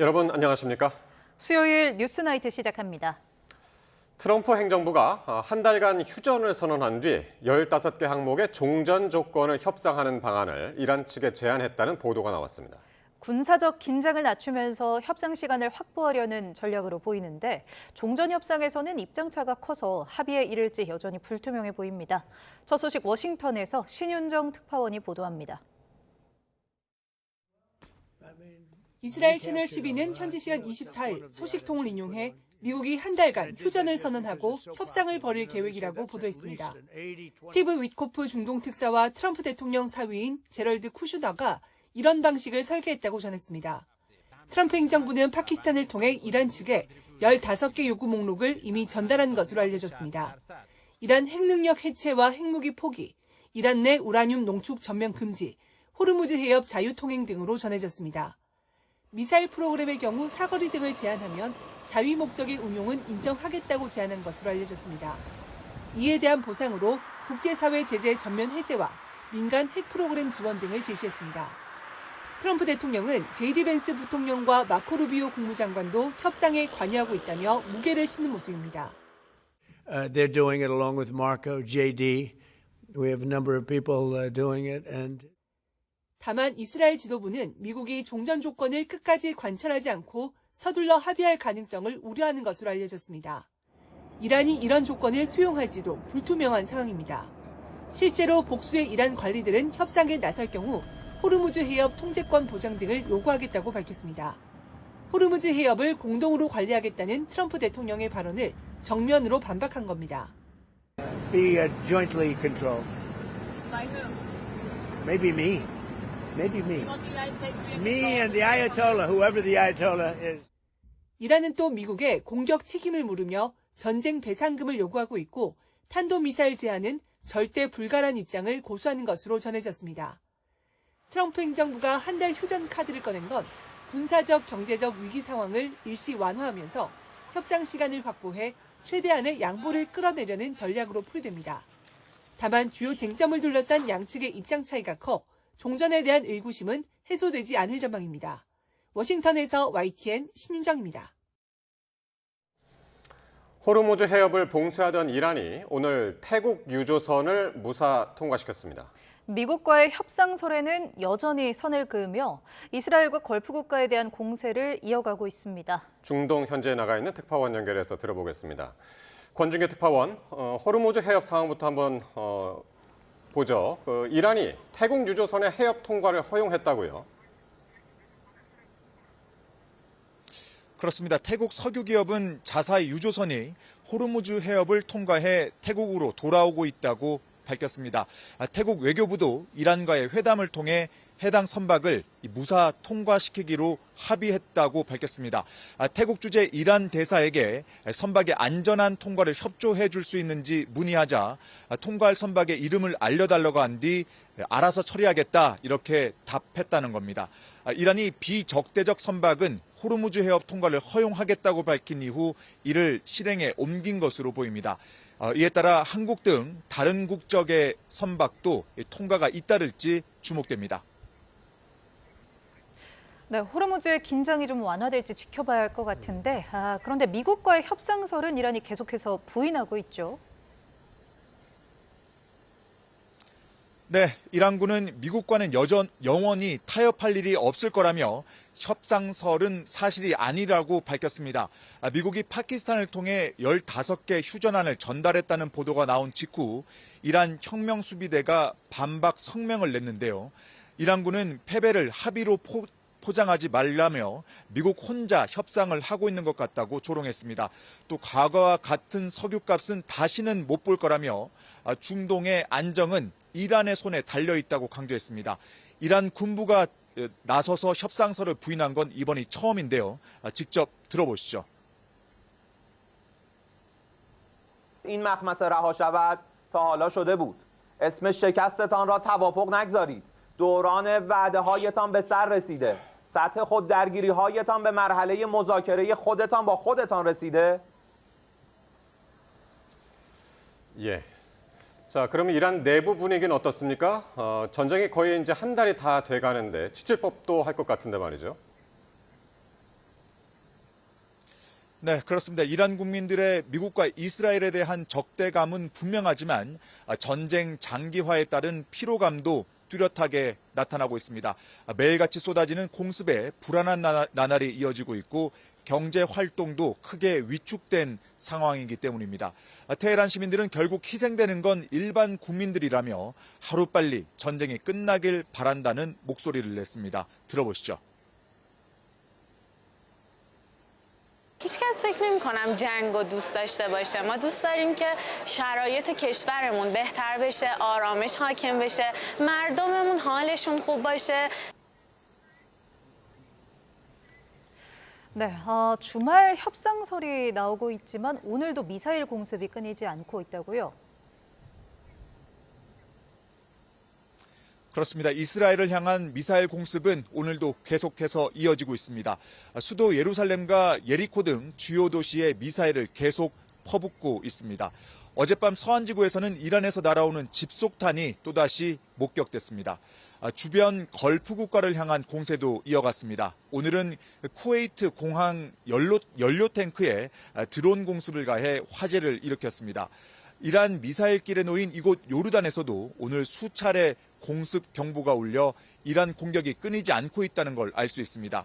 여러분 안녕하십니까? 수요일 뉴스나이트 시작합니다. 트럼프 행정부가 한 달간 휴전을 선언한 뒤 15개 항목의 종전 조건을 협상하는 방안을 이란 측에 제안했다는 보도가 나왔습니다. 군사적 긴장을 낮추면서 협상 시간을 확보하려는 전략으로 보이는데 종전 협상에서는 입장차가 커서 합의에 이를지 여전히 불투명해 보입니다. 첫 소식 워싱턴에서 신윤정 특파원이 보도합니다. 이스라엘 채널 12는 현지 시간 24일 소식통을 인용해 미국이 한 달간 휴전을 선언하고 협상을 벌일 계획이라고 보도했습니다. 스티브 위트코프 중동 특사와 트럼프 대통령 사위인 제럴드 쿠슈너가 이런 방식을 설계했다고 전했습니다. 트럼프 행정부는 파키스탄을 통해 이란 측에 15개 요구 목록을 이미 전달한 것으로 알려졌습니다. 이란 핵능력 해체와 핵무기 포기, 이란 내 우라늄 농축 전면 금지, 호르무즈 해협 자유통행 등으로 전해졌습니다. 미사일 프로그램의 경우 사거리 등을 제한하면 자위 목적의 운용은 인정하겠다고 제안한 것으로 알려졌습니다. 이에 대한 보상으로 국제사회 제재 전면 해제와 민간 핵 프로그램 지원 등을 제시했습니다. 트럼프 대통령은 제이디 벤스 부통령과 마코 루비오 국무장관도 협상에 관여하고 있다며 무게를 싣는 모습입니다. They're doing it along with Marco, JD. We have a number of people doing it and 다만 이스라엘 지도부는 미국이 종전 조건을 끝까지 관철하지 않고 서둘러 합의할 가능성을 우려하는 것으로 알려졌습니다. 이란이 이런 조건을 수용할지도 불투명한 상황입니다. 실제로 복수의 이란 관리들은 협상에 나설 경우 호르무즈 해협 통제권 보장 등을 요구하겠다고 밝혔습니다. 호르무즈 해협을 공동으로 관리하겠다는 트럼프 대통령의 발언을 정면으로 반박한 겁니다. be jointly controlled. By who? Maybe me. Maybe me. You want the United States to be in Me control? and the Ayatollah, whoever the Ayatollah is. 이란은 또 미국에 공격 책임을 물으며 전쟁 배상금을 요구하고 있고 탄도미사일 제한은 절대 불가란 입장을 고수하는 것으로 전해졌습니다. 트럼프 행정부가 한 달 휴전 카드를 꺼낸 건 군사적 경제적 위기 상황을 일시 완화하면서 협상 시간을 확보해 최대한의 양보를 끌어내려는 전략으로 풀이됩니다. 다만 주요 쟁점을 둘러싼 양측의 입장 차이가 커 종전에 대한 의구심은 해소되지 않을 전망입니다. 워싱턴에서 YTN 신윤정입니다. 호르무즈 해협을 봉쇄하던 이란이 오늘 태국 유조선을 무사 통과시켰습니다. 미국과의 협상설에는 여전히 선을 그으며 이스라엘과 걸프 국가에 대한 공세를 이어가고 있습니다. 중동 현지에 나가 있는 특파원 연결해서 들어보겠습니다. 권준규 특파원, 호르무즈 해협 상황부터 한번 보죠. 이란이 태국 유조선의 해협 통과를 허용했다고요? 그렇습니다. 태국 석유기업은 자사의 유조선이 호르무즈 해협을 통과해 태국으로 돌아오고 있다고 밝혔습니다. 태국 외교부도 이란과의 회담을 통해 해당 선박을 무사 통과시키기로 합의했다고 밝혔습니다. 태국 주재 이란 대사에게 선박의 안전한 통과를 협조해 줄 수 있는지 문의하자 통과할 선박의 이름을 알려달라고 한 뒤 알아서 처리하겠다 이렇게 답했다는 겁니다. 이란이 비적대적 선박은 호르무즈 해협 통과를 허용하겠다고 밝힌 이후 이를 실행에 옮긴 것으로 보입니다. 이에 따라 한국 등 다른 국적의 선박도 통과가 잇따를지 주목됩니다. 네, 호르무즈의 긴장이 좀 완화될지 지켜봐야 할 것 같은데 그런데 미국과의 협상설은 이란이 계속해서 부인하고 있죠. 네, 이란군은 미국과는 영원히 타협할 일이 없을 거라며 협상설은 사실이 아니라고 밝혔습니다. 미국이 파키스탄을 통해 15개 휴전안을 전달했다는 보도가 나온 직후 이란 혁명수비대가 반박 성명을 냈는데요. 이란군은 패배를 합의로 포장하지 말라며 미국 혼자 협상을 하고 있는 것 같다고 조롱했습니다. 또 과거와 같은 석유값은 다시는 못 볼 거라며 중동의 안정은 이란의 손에 달려 있다고 강조했습니다. 이란 군부가 나서서 협상설을 부인한 건 이번이 처음인데요. 직접 들어보시죠. این مخمسه رها شود تا حالا شده بود. اسم شکستتان را توافق نگذارید. دوران وعده‌هایتان به سر رسیده. سطح خوددرگیری‌هایتان به مرحله مذاکره خودتان با خودتان رسیده. 예. 자, 그러면 이란 내부 분위기는 어떻습니까? 전쟁이 거의 이제 한 달이 다 돼가는데 지칠 법도 할 것 같은데 말이죠. 네, 그렇습니다. 이란 국민들의 미국과 이스라엘에 대한 적대감은 분명하지만 전쟁 장기화에 따른 피로감도 뚜렷하게 나타나고 있습니다. 매일같이 쏟아지는 공습에 불안한 나날이 이어지고 있고 경제 활동도 크게 위축된 상황이기 때문입니다. 테헤란 시민들은 결국 희생되는 건 일반 국민들이라며 하루빨리 전쟁이 끝나길 바란다는 목소리를 냈습니다. 들어보시죠. هیچکس فکر نمی‌کنم جنگ رو دوست داشته باشه. ما دوست داریم که شرایط کشورمون بهتر بشه، آرامش حاکم بشه، مردممون حالشون خوب باشه. 네, 주말 협상설이 나오고 있지만 오늘도 미사일 공습이 끊이지 않고 있다고요? 그렇습니다. 이스라엘을 향한 미사일 공습은 오늘도 계속해서 이어지고 있습니다. 수도 예루살렘과 예리코 등 주요 도시에 미사일을 계속 퍼붓고 있습니다. 어젯밤 서한지구에서는 이란에서 날아오는 집속탄이 또다시 목격됐습니다. 주변 걸프 국가를 향한 공세도 이어갔습니다. 오늘은 쿠웨이트 공항 연료 탱크에 드론 공습을 가해 화재를 일으켰습니다. 이란 미사일길에 놓인 이곳 요르단에서도 오늘 수차례 공습 경보가 울려 이란 공격이 끊이지 않고 있다는 걸 알 수 있습니다.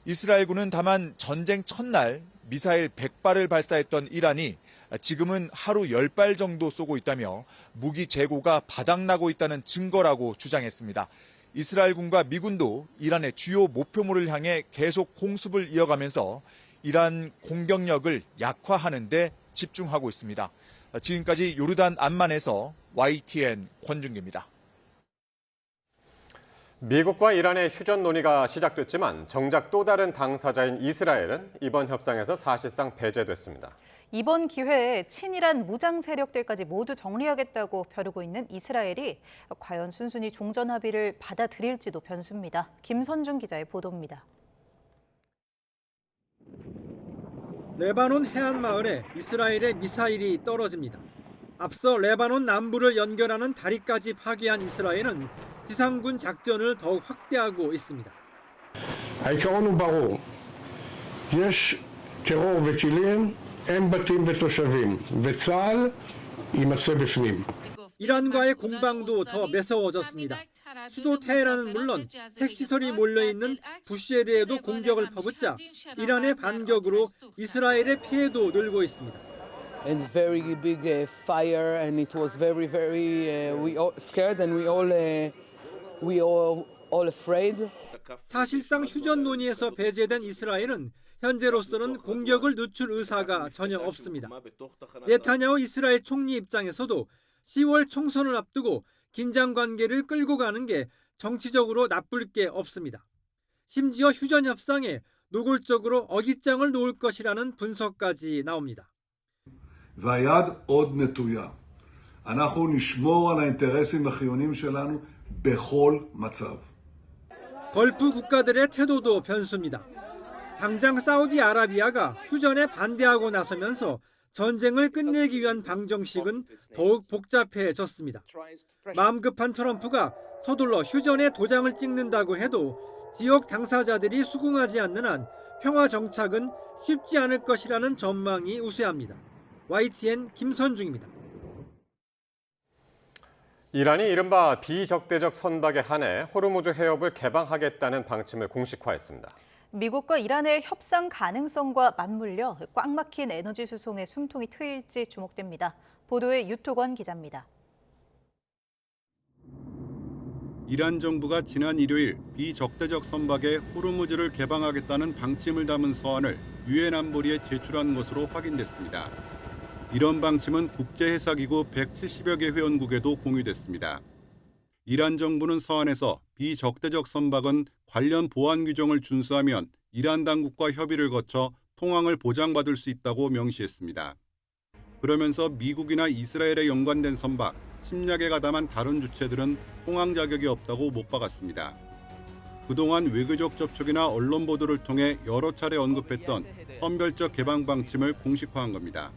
이스라엘군은 다만 전쟁 첫날 미사일 100발을 발사했던 이란이 지금은 하루 10발 정도 쏘고 있다며 무기 재고가 바닥나고 있다는 증거라고 주장했습니다. 이스라엘군과 미군도 이란의 주요 목표물을 향해 계속 공습을 이어가면서 이란 공격력을 약화하는 데 집중하고 있습니다. 지금까지 요르단 암만에서 YTN 권준기입니다. 미국과 이란의 휴전 논의가 시작됐지만 정작 또 다른 당사자인 이스라엘은 이번 협상에서 사실상 배제됐습니다. 이번 기회에 친이란 무장 세력들까지 모두 정리하겠다고 벼르고 있는 이스라엘이 과연 순순히 종전 합의를 받아들일지도 변수입니다. 김선중 기자의 보도입니다. 레바논 해안 마을에 이스라엘의 미사일이 떨어집니다. 앞서 레바논 남부를 연결하는 다리까지 파괴한 이스라엘은 지상군 작전을 더욱 확대하고 있습니다. העיקרון הוא ברור. יש טרור וטילים, אין בתים ותושבים, וצה"ל יימצא בפנים. 이란과의 공방도 더 매서워졌습니다. 수도 테헤란은 물론 핵시설이 몰려있는 부시에르에도 공격을 퍼붓자 이란의 반격으로 이스라엘의 피해도 늘고 있습니다. And very big fire, and it was very we all scared, and we all afraid. 사실상 휴전 논의에서 배제된 이스라엘은 현재로서는 공격을 늦출 의사가 전혀 없습니다. 네타냐후 이스라엘 총리 입장에서도 10월 총선을 앞두고 긴장 관계를 끌고 가는 게 정치적으로 나쁠 게 없습니다. 심지어 휴전 협상에 노골적으로 어깃장을 놓을 것이라는 분석까지 나옵니다. והיד עוד נטויה. אנחנו נשמור על האינטרסים החיוניים שלנו בכל מצב. 걸프 국가들의 태도도 변수입니다. 당장 사우디아라비아가 휴전에 반대하고 나서면서 전쟁을 끝내기 위한 방정식은 더욱 복잡해졌습니다. 마음 급한 트럼프가 서둘러 휴전에 도장을 찍는다고 해도 지역 당사자들이 수긍하지 않는 한 평화 정착은 쉽지 않을 것이라는 전망이 우세합니다. YTN 김선중입니다. 이란이 이른바 비적대적 선박에 한해 호르무즈 해협을 개방하겠다는 방침을 공식화했습니다. 미국과 이란의 협상 가능성과 맞물려 꽉 막힌 에너지 수송에 숨통이 트일지 주목됩니다. 보도에 유토권 기자입니다. 이란 정부가 지난 일요일 비적대적 선박에 호르무즈를 개방하겠다는 방침을 담은 서한을 유엔 안보리에 제출한 것으로 확인됐습니다. 이런 방침은 국제해사기구 170여 개 회원국에도 공유됐습니다. 이란 정부는 서한에서 비적대적 선박은 관련 보안 규정을 준수하면 이란 당국과 협의를 거쳐 통항을 보장받을 수 있다고 명시했습니다. 그러면서 미국이나 이스라엘에 연관된 선박, 침략에 가담한 다른 주체들은 통항 자격이 없다고 못 박았습니다. 그동안 외교적 접촉이나 언론 보도를 통해 여러 차례 언급했던 선별적 개방 방침을 공식화한 겁니다.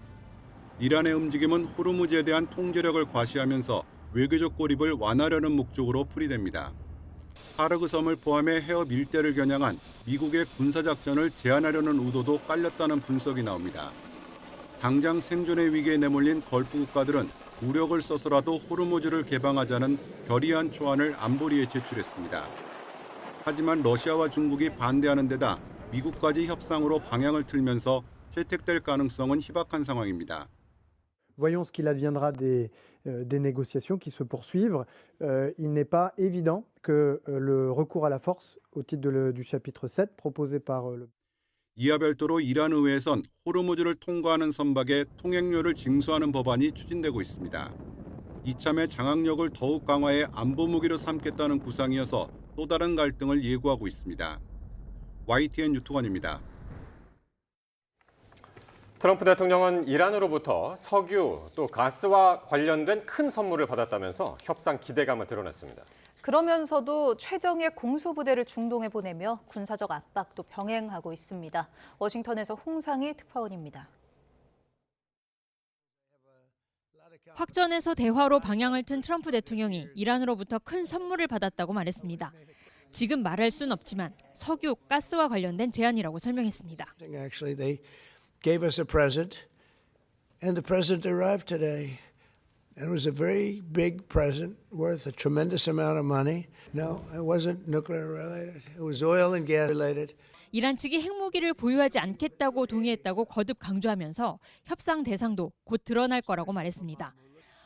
이란의 움직임은 호르무즈에 대한 통제력을 과시하면서 외교적 고립을 완화하려는 목적으로 풀이됩니다. 파르그 섬을 포함해 해협 일대를 겨냥한 미국의 군사작전을 제한하려는 의도도 깔렸다는 분석이 나옵니다. 당장 생존의 위기에 내몰린 걸프 국가들은 무력을 써서라도 호르무즈를 개방하자는 결의안 초안을 안보리에 제출했습니다. 하지만 러시아와 중국이 반대하는 데다 미국까지 협상으로 방향을 틀면서 채택될 가능성은 희박한 상황입니다. Voyons ce qu'il adviendra des négociations qui se poursuivent. Il n'est pas évident que le recours à la force au titre du chapitre 7 proposé par le... 이와 별도로 이란 의회에선 호르무즈를 통과하는 선박의 통행료를 징수하는 법안이 추진되고 있습니다. 이참에 장악력을 더욱 강화해 안보 무기로 삼겠다는 구상이어서 또 다른 갈등을 예고하고 있습니다. YTN 유튜건입니다. 트럼프 대통령은 이란으로부터 석유 또 가스와 관련된 큰 선물을 받았다면서 협상 기대감을 드러냈습니다. 그러면서도 최정예 공수부대를 중동에 보내며 군사적 압박도 병행하고 있습니다. 워싱턴에서 홍상희 특파원입니다. 확전에서 대화로 방향을 튼 트럼프 대통령이 이란으로부터 큰 선물을 받았다고 말했습니다. 지금 말할 순 없지만 석유, 가스와 관련된 제안이라고 설명했습니다. Actually, they gave us a present, and the present arrived today. And it was a very big present worth a tremendous amount of money. No, it wasn't nuclear related. It was oil and gas related. 이란 측이 핵무기를 보유하지 않겠다고 동의했다고 거듭 강조하면서 협상 대상도 곧 드러날 거라고 말했습니다.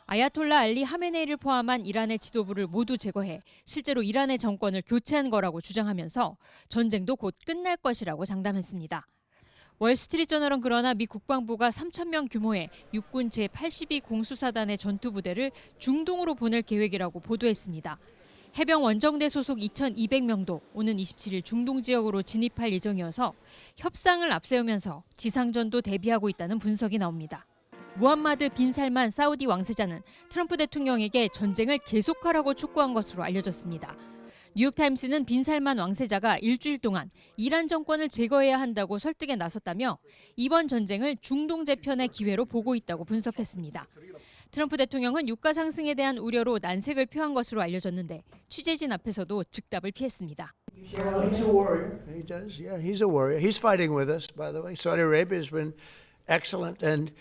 아야톨라 알리 하메네이를 포함한 이란의 지도부를 모두 제거해 실제로 이란의 정권을 교체한 거라고 주장하면서 전쟁도 곧 끝날 것이라고 장담했습니다. 월스트리트저널은 그러나 미 국방부가 3,000명 규모의 육군 제82 공수사단의 전투부대를 중동으로 보낼 계획이라고 보도했습니다. 해병 원정대 소속 2,200명도 오는 27일 중동 지역으로 진입할 예정이어서 협상을 앞세우면서 지상전도 대비하고 있다는 분석이 나옵니다. 무함마드 빈 살만 사우디 왕세자는 트럼프 대통령에게 전쟁을 계속하라고 촉구한 것으로 알려졌습니다. 뉴욕타임스는 빈 살만 왕세자가 일주일 동안 이란 정권을 제거해야 한다고 설득에 나섰다며 이번 전쟁을 중동 재편의 기회로 보고 있다고 분석했습니다. 트럼프 대통령은 유가 상승에 대한 우려로 난색을 표한 것으로 알려졌는데 취재진 앞에서도 즉답을 피했습니다. He's a warrior. He does. Yeah, he's a warrior. He's fighting with us, by the way. Saudi Arabia has been excellent and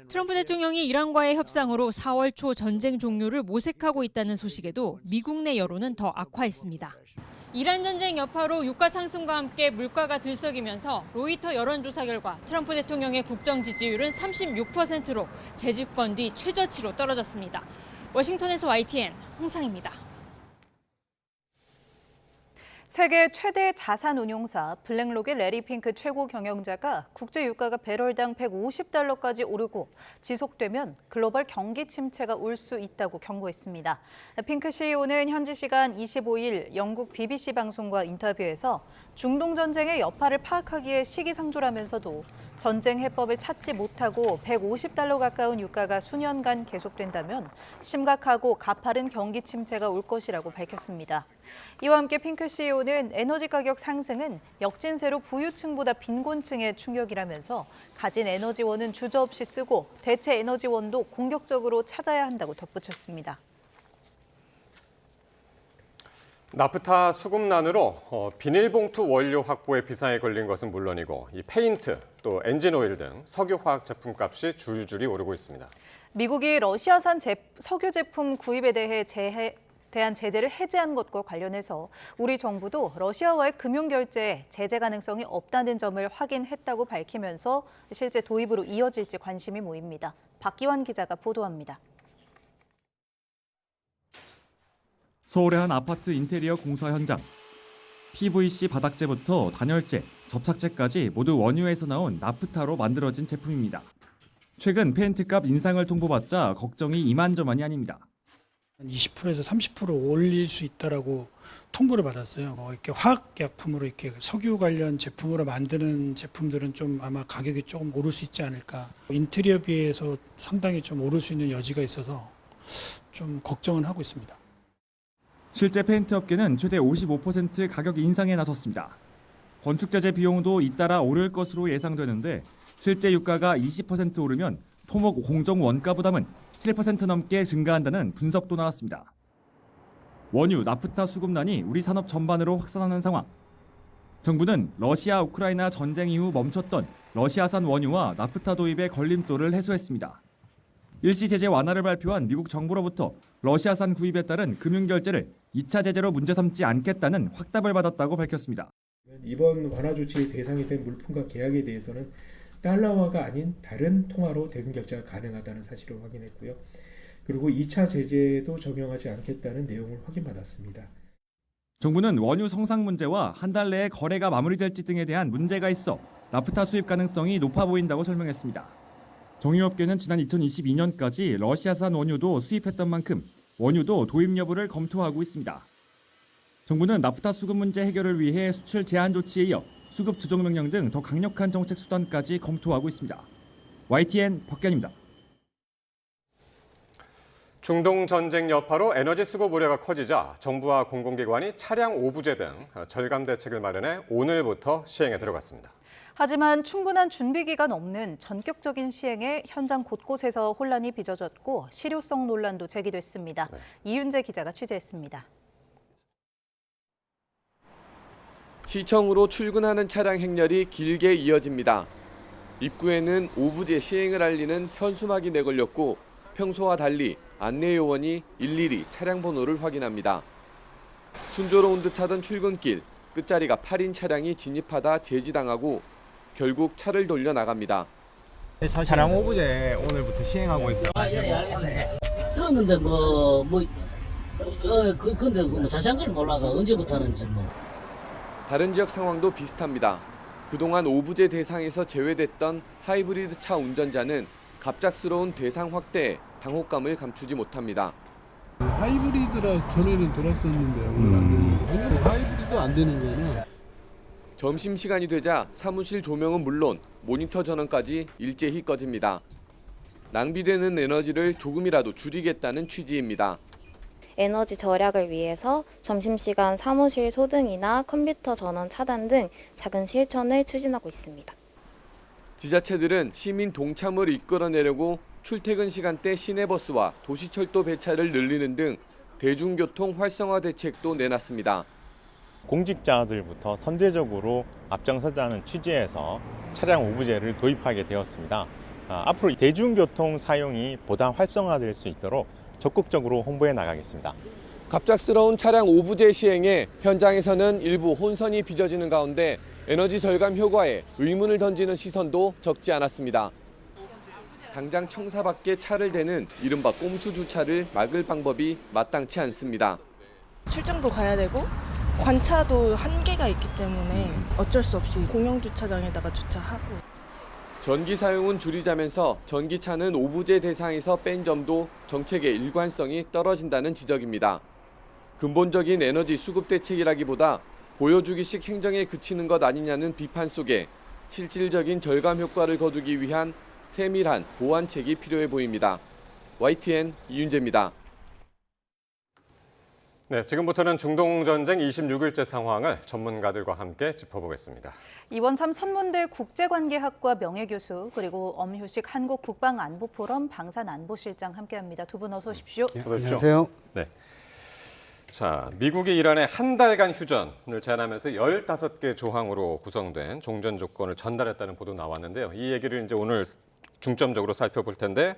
트럼프 대통령이 이란과의 협상으로 4월 초 전쟁 종료를 모색하고 있다는 소식에도 미국 내 여론은 더 악화했습니다. 이란 전쟁 여파로 유가 상승과 함께 물가가 들썩이면서 로이터 여론조사 결과 트럼프 대통령의 국정 지지율은 36%로 재집권 뒤 최저치로 떨어졌습니다. 워싱턴에서 YTN 홍상입니다. 세계 최대 자산운용사 블랙록의 레리 핑크 최고 경영자가 국제 유가가 배럴당 $150까지 오르고 지속되면 글로벌 경기 침체가 올 수 있다고 경고했습니다. 핑크 CEO는 현지 시간 25일 영국 BBC 방송과 인터뷰에서 중동 전쟁의 여파를 파악하기에 시기상조라면서도 전쟁 해법을 찾지 못하고 $150 가까운 유가가 수년간 계속된다면 심각하고 가파른 경기 침체가 올 것이라고 밝혔습니다. 이와 함께 핑크 CEO는 에너지 가격 상승은 역진세로 부유층보다 빈곤층의 충격이라면서 가진 에너지원은 주저없이 쓰고 대체 에너지원도 공격적으로 찾아야 한다고 덧붙였습니다. 나프타 수급난으로 비닐봉투 원료 확보에 비상에 걸린 것은 물론이고 이 페인트, 또 엔진오일 등 석유화학 제품값이 줄줄이 오르고 있습니다. 미국이 러시아산 석유 제품 구입에 대한 제재를 해제한 것과 관련해서 우리 정부도 러시아와의 금융 결제에 제재 가능성이 없다는 점을 확인했다고 밝히면서 실제 도입으로 이어질지 관심이 모입니다. 박기환 기자가 보도합니다. 서울의 한 아파트 인테리어 공사 현장. PVC 바닥재부터 단열재, 접착제까지 모두 원유에서 나온 나프타로 만들어진 제품입니다. 최근 페인트값 인상을 통보받자 걱정이 이만저만이 아닙니다. 20%에서 30% 올릴 수 있다라고 통보를 받았어요. 이렇게 화학약품으로 이렇게 석유 관련 제품으로 만드는 제품들은 좀 아마 가격이 조금 오를 수 있지 않을까. 인테리어비에서 상당히 좀 오를 수 있는 여지가 있어서 좀 걱정은 하고 있습니다. 실제 페인트 업계는 최대 55% 가격 인상에 나섰습니다. 건축자재 비용도 잇따라 오를 것으로 예상되는데 실제 유가가 20% 오르면 토목 공정 원가 부담은 7% 넘게 증가한다는 분석도 나왔습니다. 원유, 나프타 수급난이 우리 산업 전반으로 확산하는 상황. 정부는 러시아 우크라이나 전쟁 이후 멈췄던 러시아산 원유와 나프타 도입의 걸림돌을 해소했습니다. 일시 제재 완화를 발표한 미국 정부로부터 러시아산 구입에 따른 금융 결제를 2차 제재로 문제 삼지 않겠다는 확답을 받았다고 밝혔습니다. 이번 완화 조치의 대상이 된 물품과 계약에 대해서는 달러화가 아닌 다른 통화로 대금 결제가 가능하다는 사실을 확인했고요. 그리고 2차 제재도 적용하지 않겠다는 내용을 확인받았습니다. 정부는 원유 성상 문제와 한 달 내에 거래가 마무리될지 등에 대한 문제가 있어 나프타 수입 가능성이 높아 보인다고 설명했습니다. 정유업계는 지난 2022년까지 러시아산 원유도 수입했던 만큼 원유도 도입 여부를 검토하고 있습니다. 정부는 나프타 수급 문제 해결을 위해 수출 제한 조치에 이어 수급 조정 명령 등 더 강력한 정책 수단까지 검토하고 있습니다. YTN 박견입니다. 중동 전쟁 여파로 에너지 수급 우려가 커지자 정부와 공공기관이 차량 오부제 등 절감 대책을 마련해 오늘부터 시행에 들어갔습니다. 하지만 충분한 준비 기간 없는 전격적인 시행에 현장 곳곳에서 혼란이 빚어졌고 실효성 논란도 제기됐습니다. 이윤재 기자가 취재했습니다. 시청으로 출근하는 차량 행렬이 길게 이어집니다. 입구에는 오부제 시행을 알리는 현수막이 내걸렸고 평소와 달리 안내 요원이 일일이 차량 번호를 확인합니다. 순조로운 듯하던 출근길, 끝자리가 8인 차량이 진입하다 제지당하고 결국 차를 돌려 나갑니다. 차량 오부제 오늘부터 시행하고 있어요. 예, 알겠습니다. 들었는데 근데 자세한 걸 몰라가 언제부터 하는지 뭐. 다른 지역 상황도 비슷합니다. 그동안 오부제 대상에서 제외됐던 하이브리드 차 운전자는 갑작스러운 대상 확대에 당혹감을 감추지 못합니다. 하이브리드라 전에는 들었었는데 오늘 안 되는데 하이브리드 안 되는 거는 점심시간이 되자 사무실 조명은 물론 모니터 전원까지 일제히 꺼집니다. 낭비되는 에너지를 조금이라도 줄이겠다는 취지입니다. 에너지 절약을 위해서 점심시간 사무실 소등이나 컴퓨터 전원 차단 등 작은 실천을 추진하고 있습니다. 지자체들은 시민 동참을 이끌어내려고 출퇴근 시간대 시내버스와 도시철도 배차를 늘리는 등 대중교통 활성화 대책도 내놨습니다. 공직자들부터 선제적으로 앞장서자는 취지에서 차량 오부제를 도입하게 되었습니다. 앞으로 대중교통 사용이 보다 활성화될 수 있도록 적극적으로 홍보해 나가겠습니다. 갑작스러운 차량 오부제 시행에 현장에서는 일부 혼선이 빚어지는 가운데 에너지 절감 효과에 의문을 던지는 시선도 적지 않았습니다. 당장 청사 밖에 차를 대는 이른바 꼼수 주차를 막을 방법이 마땅치 않습니다. 출장도 가야 되고 관차도 한계가 있기 때문에 어쩔 수 없이 공영 주차장에다가 주차하고. 전기 사용은 줄이자면서 전기차는 오부제 대상에서 뺀 점도 정책의 일관성이 떨어진다는 지적입니다. 근본적인 에너지 수급 대책이라기보다 보여주기식 행정에 그치는 것 아니냐는 비판 속에 실질적인 절감 효과를 거두기 위한 세밀한 보완책이 필요해 보입니다. YTN 이윤재입니다. 네, 지금부터는 중동 전쟁 26일째 상황을 전문가들과 함께 짚어보겠습니다. 이원삼 선문대 국제관계학과 명예교수 그리고 엄효식 한국국방안보포럼 방산안보실장 함께합니다. 두 분 어서 오십시오. 안녕하세요. 네. 자, 미국이 이란에 한 달간 휴전을 제안하면서 15개 조항으로 구성된 종전 조건을 전달했다는 보도 나왔는데요. 이 얘기를 이제 오늘 중점적으로 살펴볼 텐데,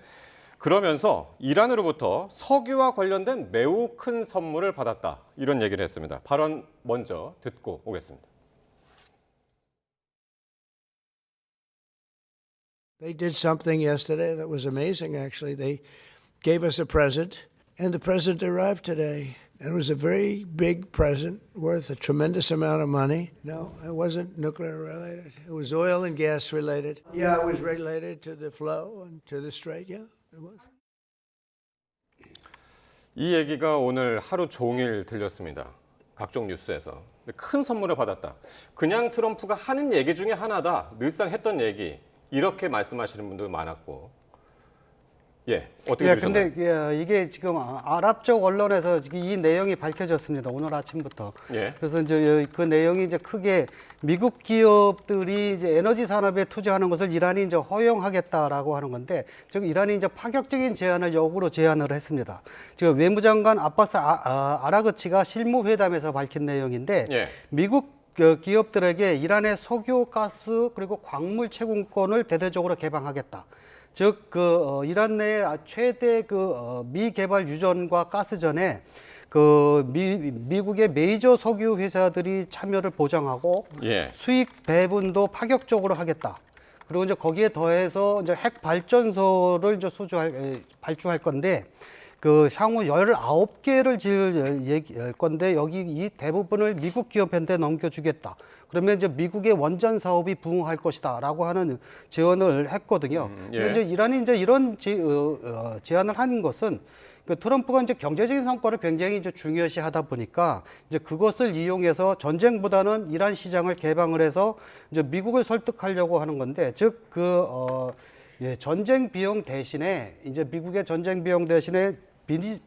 그러면서 이란으로부터 석유와 관련된 매우 큰 선물을 받았다, 이런 얘기를 했습니다. 발언 먼저 듣고 오겠습니다. They did something yesterday that was amazing, actually. They gave us a present, and the present arrived today. And it was a very big present worth a tremendous amount of money. No, it wasn't nuclear related. It was oil and gas related. Yeah, it was related to the flow and to the strait. Yeah, it was. 이 얘기가 오늘 하루 종일 들렸습니다. 각종 뉴스에서. 큰 선물을 받았다. 그냥 트럼프가 하는 얘기 중에 하나다. 늘상 했던 얘기. 이렇게 말씀하시는 분도 많았고. 예, 어떻게 예, 보셨나요? 근데 이게 지금 아랍 쪽 언론에서 지금 이 내용이 밝혀졌습니다. 오늘 아침부터. 예. 그래서 이제 그 내용이 이제 크게 미국 기업들이 이제 에너지 산업에 투자하는 것을 이란이 이제 허용하겠다라고 하는 건데, 즉 이란이 이제 파격적인 제안을 역으로 제안을 했습니다. 지금 외무장관 아바스 아라그치가 실무 회담에서 밝힌 내용인데, 예. 미국 기업들에게 이란의 석유, 가스 그리고 광물 채굴권을 대대적으로 개방하겠다. 즉, 이란 내 최대 미개발 유전과 가스전에 미국의 메이저 석유 회사들이 참여를 보장하고 예. 수익 배분도 파격적으로 하겠다. 그리고 이제 거기에 더해서 이제 핵 발전소를 이제 발주할 건데, 향후 19개를 지을 건데, 여기 이 대부분을 미국 기업한테 넘겨주겠다. 그러면 이제 미국의 원전 사업이 부흥할 것이다라고 하는 제언을 했거든요. 예. 근데 이제 이란이 이제 이런 제안을 하는 것은 트럼프가 이제 경제적인 성과를 굉장히 이제 중요시하다 보니까 이제 그것을 이용해서 전쟁보다는 이란 시장을 개방을 해서 이제 미국을 설득하려고 하는 건데, 즉 전쟁 비용 대신에 이제 미국의 전쟁 비용 대신에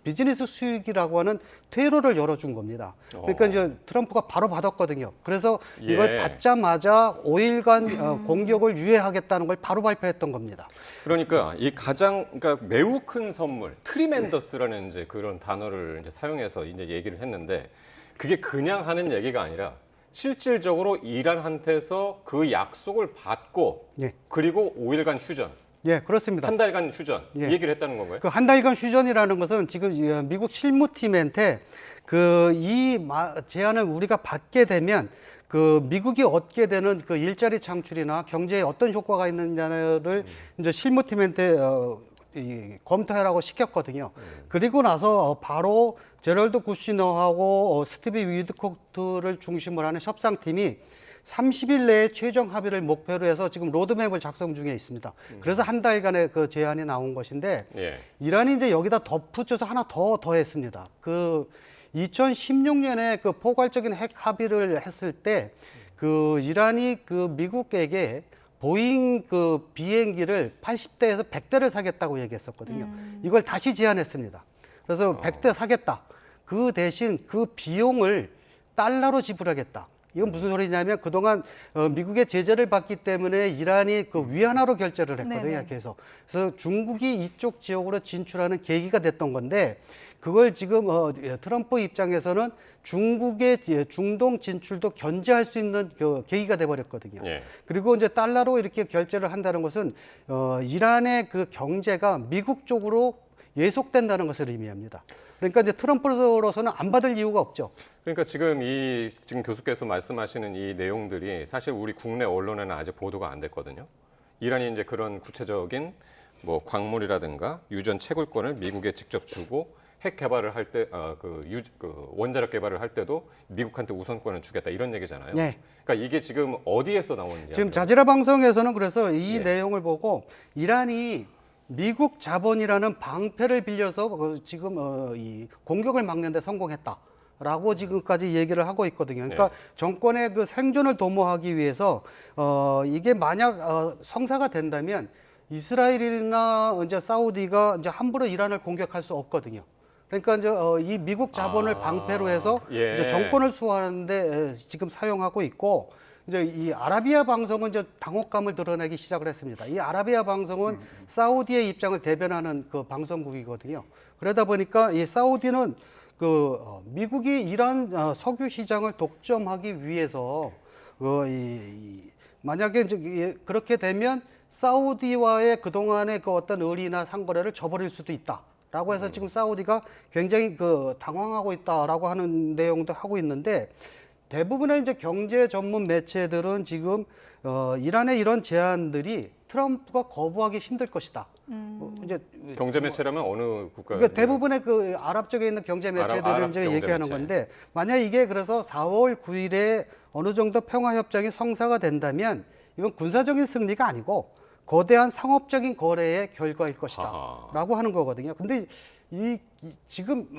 비즈니스 수익이라고 하는 퇴로를 열어준 겁니다. 그러니까 이제 트럼프가 바로 받았거든요. 그래서 이걸 예. 받자마자 5일간 공격을 유예하겠다는 걸 바로 발표했던 겁니다. 그러니까 이 그러니까 매우 큰 선물, 트리멘더스라는 이제 그런 단어를 이제 사용해서 이제 얘기를 했는데, 그게 그냥 하는 얘기가 아니라 실질적으로 이란한테서 그 약속을 받고 예. 그리고 5일간 휴전. 예, 그렇습니다. 한 달간 휴전 예. 이 얘기를 했다는 건가요? 그 한 달간 휴전이라는 것은 지금 미국 실무팀한테 이 제안을 우리가 받게 되면 미국이 얻게 되는 일자리 창출이나 경제에 어떤 효과가 있느냐를 이제 실무팀한테 검토하라고 시켰거든요. 그리고 나서 바로 제럴드 구시너하고 스티브 위드코트를 중심으로 하는 협상팀이 30일 내에 최종 합의를 목표로 해서 지금 로드맵을 작성 중에 있습니다. 그래서 한 달간의 그 제안이 나온 것인데, 예. 이란이 이제 여기다 덧붙여서 하나 더했습니다. 2016년에 포괄적인 핵 합의를 했을 때 이란이 미국에게 보잉 비행기를 80대에서 100대를 사겠다고 얘기했었거든요. 이걸 다시 제안했습니다. 그래서 100대 사겠다. 그 대신 그 비용을 달러로 지불하겠다. 이건 무슨 소리냐면, 그동안 미국의 제재를 받기 때문에 이란이 위안화로 결제를 했거든요. 네네. 그래서 중국이 이쪽 지역으로 진출하는 계기가 됐던 건데, 그걸 지금 트럼프 입장에서는 중국의 중동 진출도 견제할 수 있는 계기가 돼버렸거든요. 예. 그리고 이제 달러로 이렇게 결제를 한다는 것은 이란의 경제가 미국 쪽으로 예속된다는 것을 의미합니다. 그러니까 이제 트럼프로서는 안 받을 이유가 없죠. 그러니까 지금 교수께서 말씀하시는 이 내용들이 사실 우리 국내 언론에는 아직 보도가 안 됐거든요. 이란이 이제 그런 구체적인 광물이라든가 유전 채굴권을 미국에 직접 주고, 핵 개발을 할 때 원자력 개발을 할 때도 미국한테 우선권을 주겠다, 이런 얘기잖아요. 네. 그러니까 이게 지금 어디에서 나온 이야기예요? 지금 자지라 방송에서는 그래서 이 예. 내용을 보고 이란이 미국 자본이라는 방패를 빌려서 지금 이 공격을 막는 데 성공했다라고 지금까지 얘기를 하고 있거든요. 그러니까 네. 정권의 생존을 도모하기 위해서 이게 만약 성사가 된다면 이스라엘이나 이제 사우디가 이제 함부로 이란을 공격할 수 없거든요. 그러니까 이제 이 미국 자본을 방패로 해서 예. 이제 정권을 수호하는데 지금 사용하고 있고, 이제 이 아라비아 방송은 이제 당혹감을 드러내기 시작을 했습니다. 이 아라비아 방송은 사우디의 입장을 대변하는 방송국이거든요. 그러다 보니까 이 사우디는 미국이 이란 석유 시장을 독점하기 위해서 만약에 이제 그렇게 되면 사우디와의 그동안의 어떤 의리나 상거래를 저버릴 수도 있다라고 해서 지금 사우디가 굉장히 당황하고 있다라고 하는 내용도 하고 있는데, 대부분의 이제 경제 전문 매체들은 지금 이란의 이런 제안들이 트럼프가 거부하기 힘들 것이다. 이제 경제 매체라면 어느 국가? 그러니까 대부분의 아랍 쪽에 있는 경제 매체들이 아랍 이제 경제 얘기하는 매체. 건데, 만약 이게 그래서 4월 9일에 어느 정도 평화 협정이 성사가 된다면 이건 군사적인 승리가 아니고 거대한 상업적인 거래의 결과일 것이다라고 하는 거거든요. 근데 지금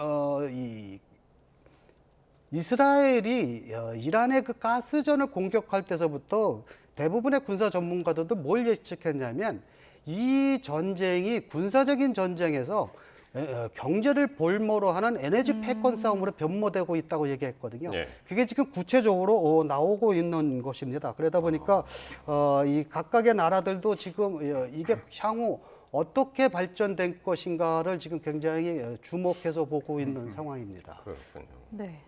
이스라엘이 이란의 가스전을 공격할 때서부터 대부분의 군사 전문가들도 뭘 예측했냐면, 이 전쟁이 군사적인 전쟁에서 경제를 볼모로 하는 에너지 패권 싸움으로 변모되고 있다고 얘기했거든요. 예. 그게 지금 구체적으로 나오고 있는 것입니다. 그러다 보니까 이 각각의 나라들도 지금 이게 향후 어떻게 발전될 것인가를 지금 굉장히 주목해서 보고 있는 상황입니다. 그렇군요. 네,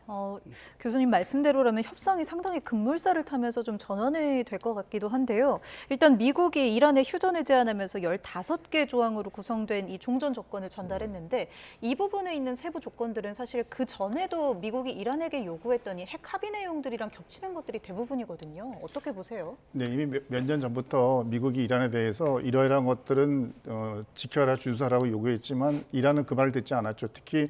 교수님 말씀대로라면 협상이 상당히 급물살을 타면서 좀 전환이 될 것 같기도 한데요. 일단 미국이 이란의 휴전을 제안하면서 15개 조항으로 구성된 이 종전 조건을 전달했는데 이 부분에 있는 세부 조건들은 사실 그 전에도 미국이 이란에게 요구했던 이 핵 합의 내용들이랑 겹치는 것들이 대부분이거든요. 어떻게 보세요? 네, 이미 몇 년 전부터 미국이 이란에 대해서 이러이러한 것들은 지켜라, 준수하라고 요구했지만 이란은 그 말을 듣지 않았죠. 특히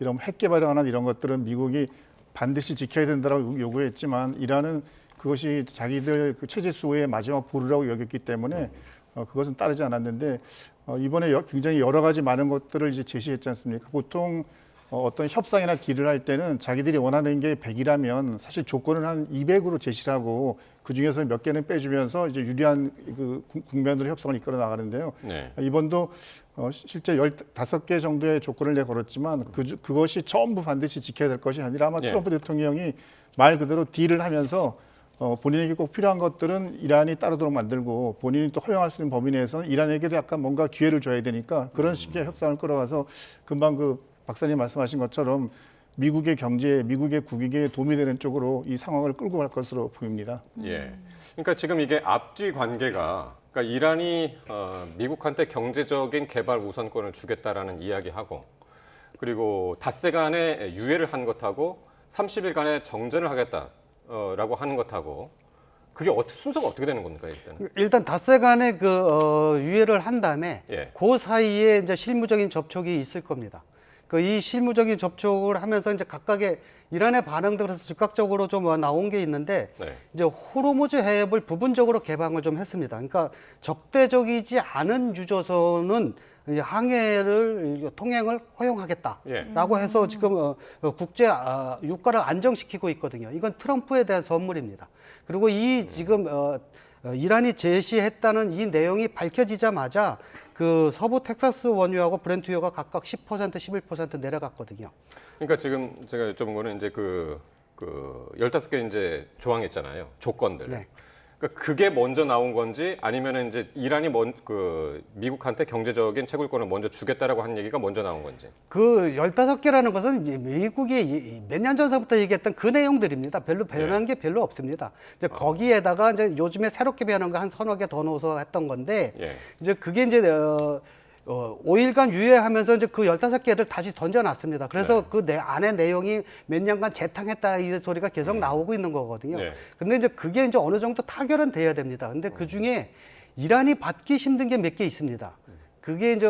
이런 핵 개발에 관한 이런 것들은 미국이 반드시 지켜야 된다고 요구했지만 이란은 그것이 자기들 그 체제 수호의 마지막 보루라고 여겼기 때문에 그것은 따르지 않았는데 이번에 굉장히 여러 가지 많은 것들을 이제 제시했지 않습니까? 보통 어떤 협상이나 딜을 할 때는 자기들이 원하는 게 100이라면 사실 조건을 한 200으로 제시를 하고 그 중에서 몇 개는 빼주면서 이제 유리한 그 국면으로 협상을 이끌어 나가는데요. 네. 이번도 실제 15개 정도의 조건을 내걸었지만 그것이 전부 반드시 지켜야 될 것이 아니라 아마 트럼프 대통령이 말 그대로 딜을 하면서 본인에게 꼭 필요한 것들은 이란이 따르도록 만들고 본인이 또 허용할 수 있는 범위 내에서는 이란에게도 약간 뭔가 기회를 줘야 되니까 그런 식의 협상을 끌어가서 금방 그 박사님 말씀하신 것처럼 미국의 경제에, 미국의 국익에 도움이 되는 쪽으로 이 상황을 끌고 갈 것으로 보입니다. 예. 그러니까 지금 이게 앞뒤 관계가 그러니까 이란이 미국한테 경제적인 개발 우선권을 주겠다라는 이야기하고 그리고 닷새 간에 유예를 한 것하고 30일간의 정전을 하겠다라고 하는 것하고 그게 순서가 어떻게 되는 겁니까 일단? 일단 닷새간의 그 유예를 한 다음에 그 사이에 이제 실무적인 접촉이 있을 겁니다. 이 실무적인 접촉을 하면서 이제 각각의 이란의 반응들에서 즉각적으로 좀 나온 게 있는데 이제 호르무즈 해협을 부분적으로 개방을 좀 했습니다. 그러니까 적대적이지 않은 유조선은 항해를 통행을 허용하겠다라고 해서 지금 국제 유가를 안정시키고 있거든요. 이건 트럼프에 대한 선물입니다. 그리고 이 지금 이란이 제시했다는 이 내용이 밝혀지자마자 그 서부 텍사스 원유하고 브렌트유가 각각 10%, 11% 내려갔거든요. 그러니까 지금 제가 여쭤본 거는 이제 그 15개 이제 조항 있잖아요. 조건들. 네. 그러니까 그게 먼저 나온 건지 아니면은 이제 이란이 미국한테 경제적인 채굴권을 먼저 주겠다라고 한 얘기가 먼저 나온 건지. 그 15개라는 것은 미국이 몇 년 전서부터 얘기했던 그 내용들입니다. 별로 변한 게 별로 없습니다. 이제 거기에다가 이제 요즘에 새롭게 변한 거 한 서너 개 더 넣어서 했던 건데 이제 그게 이제 5일간 유예하면서 이제 그 15개를 다시 던져놨습니다. 그래서 그 안에 내용이 몇 년간 재탕했다 이 소리가 계속 나오고 있는 거거든요. 근데 이제 그게 이제 어느 정도 타결은 돼야 됩니다. 근데 그 중에 이란이 받기 힘든 게 몇 개 있습니다. 그게 이제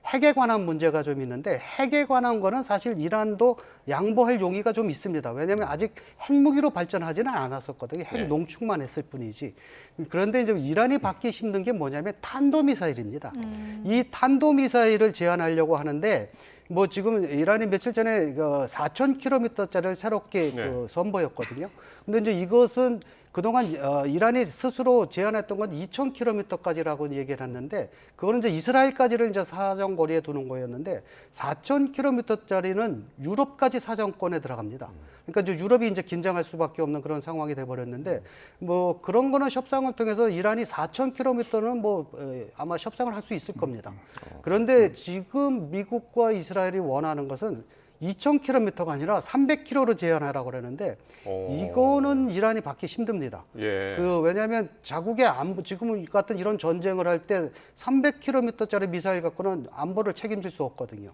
핵에 관한 문제가 좀 있는데 핵에 관한 거는 사실 이란도 양보할 용의가 좀 있습니다. 왜냐하면 아직 핵무기로 발전하지는 않았었거든요. 핵 농축만 했을 뿐이지. 그런데 이제 이란이 받기 힘든 게 뭐냐면 탄도미사일입니다. 이 탄도미사일을 제한하려고 하는데 뭐 지금 이란이 며칠 전에 4,000km짜리를 새롭게 선보였거든요. 근데 이제 이것은 그동안 이란이 스스로 제안했던 건 2,000km까지라고 얘기를 했는데 그거는 이제 이스라엘까지를 이제 사정거리에 두는 거였는데 4,000km짜리는 유럽까지 사정권에 들어갑니다. 그러니까 이제 유럽이 이제 긴장할 수밖에 없는 그런 상황이 돼버렸는데 뭐 그런 거는 협상을 통해서 이란이 4,000km는 뭐 아마 협상을 할 수 있을 겁니다. 그런데 지금 미국과 이스라엘이 원하는 것은 2,000km가 아니라 300km로 제한하라고 그러는데 이거는 이란이 받기 힘듭니다. 왜냐하면 자국의 안보, 지금 같은 이런 전쟁을 할 때 300km짜리 미사일 갖고는 안보를 책임질 수 없거든요.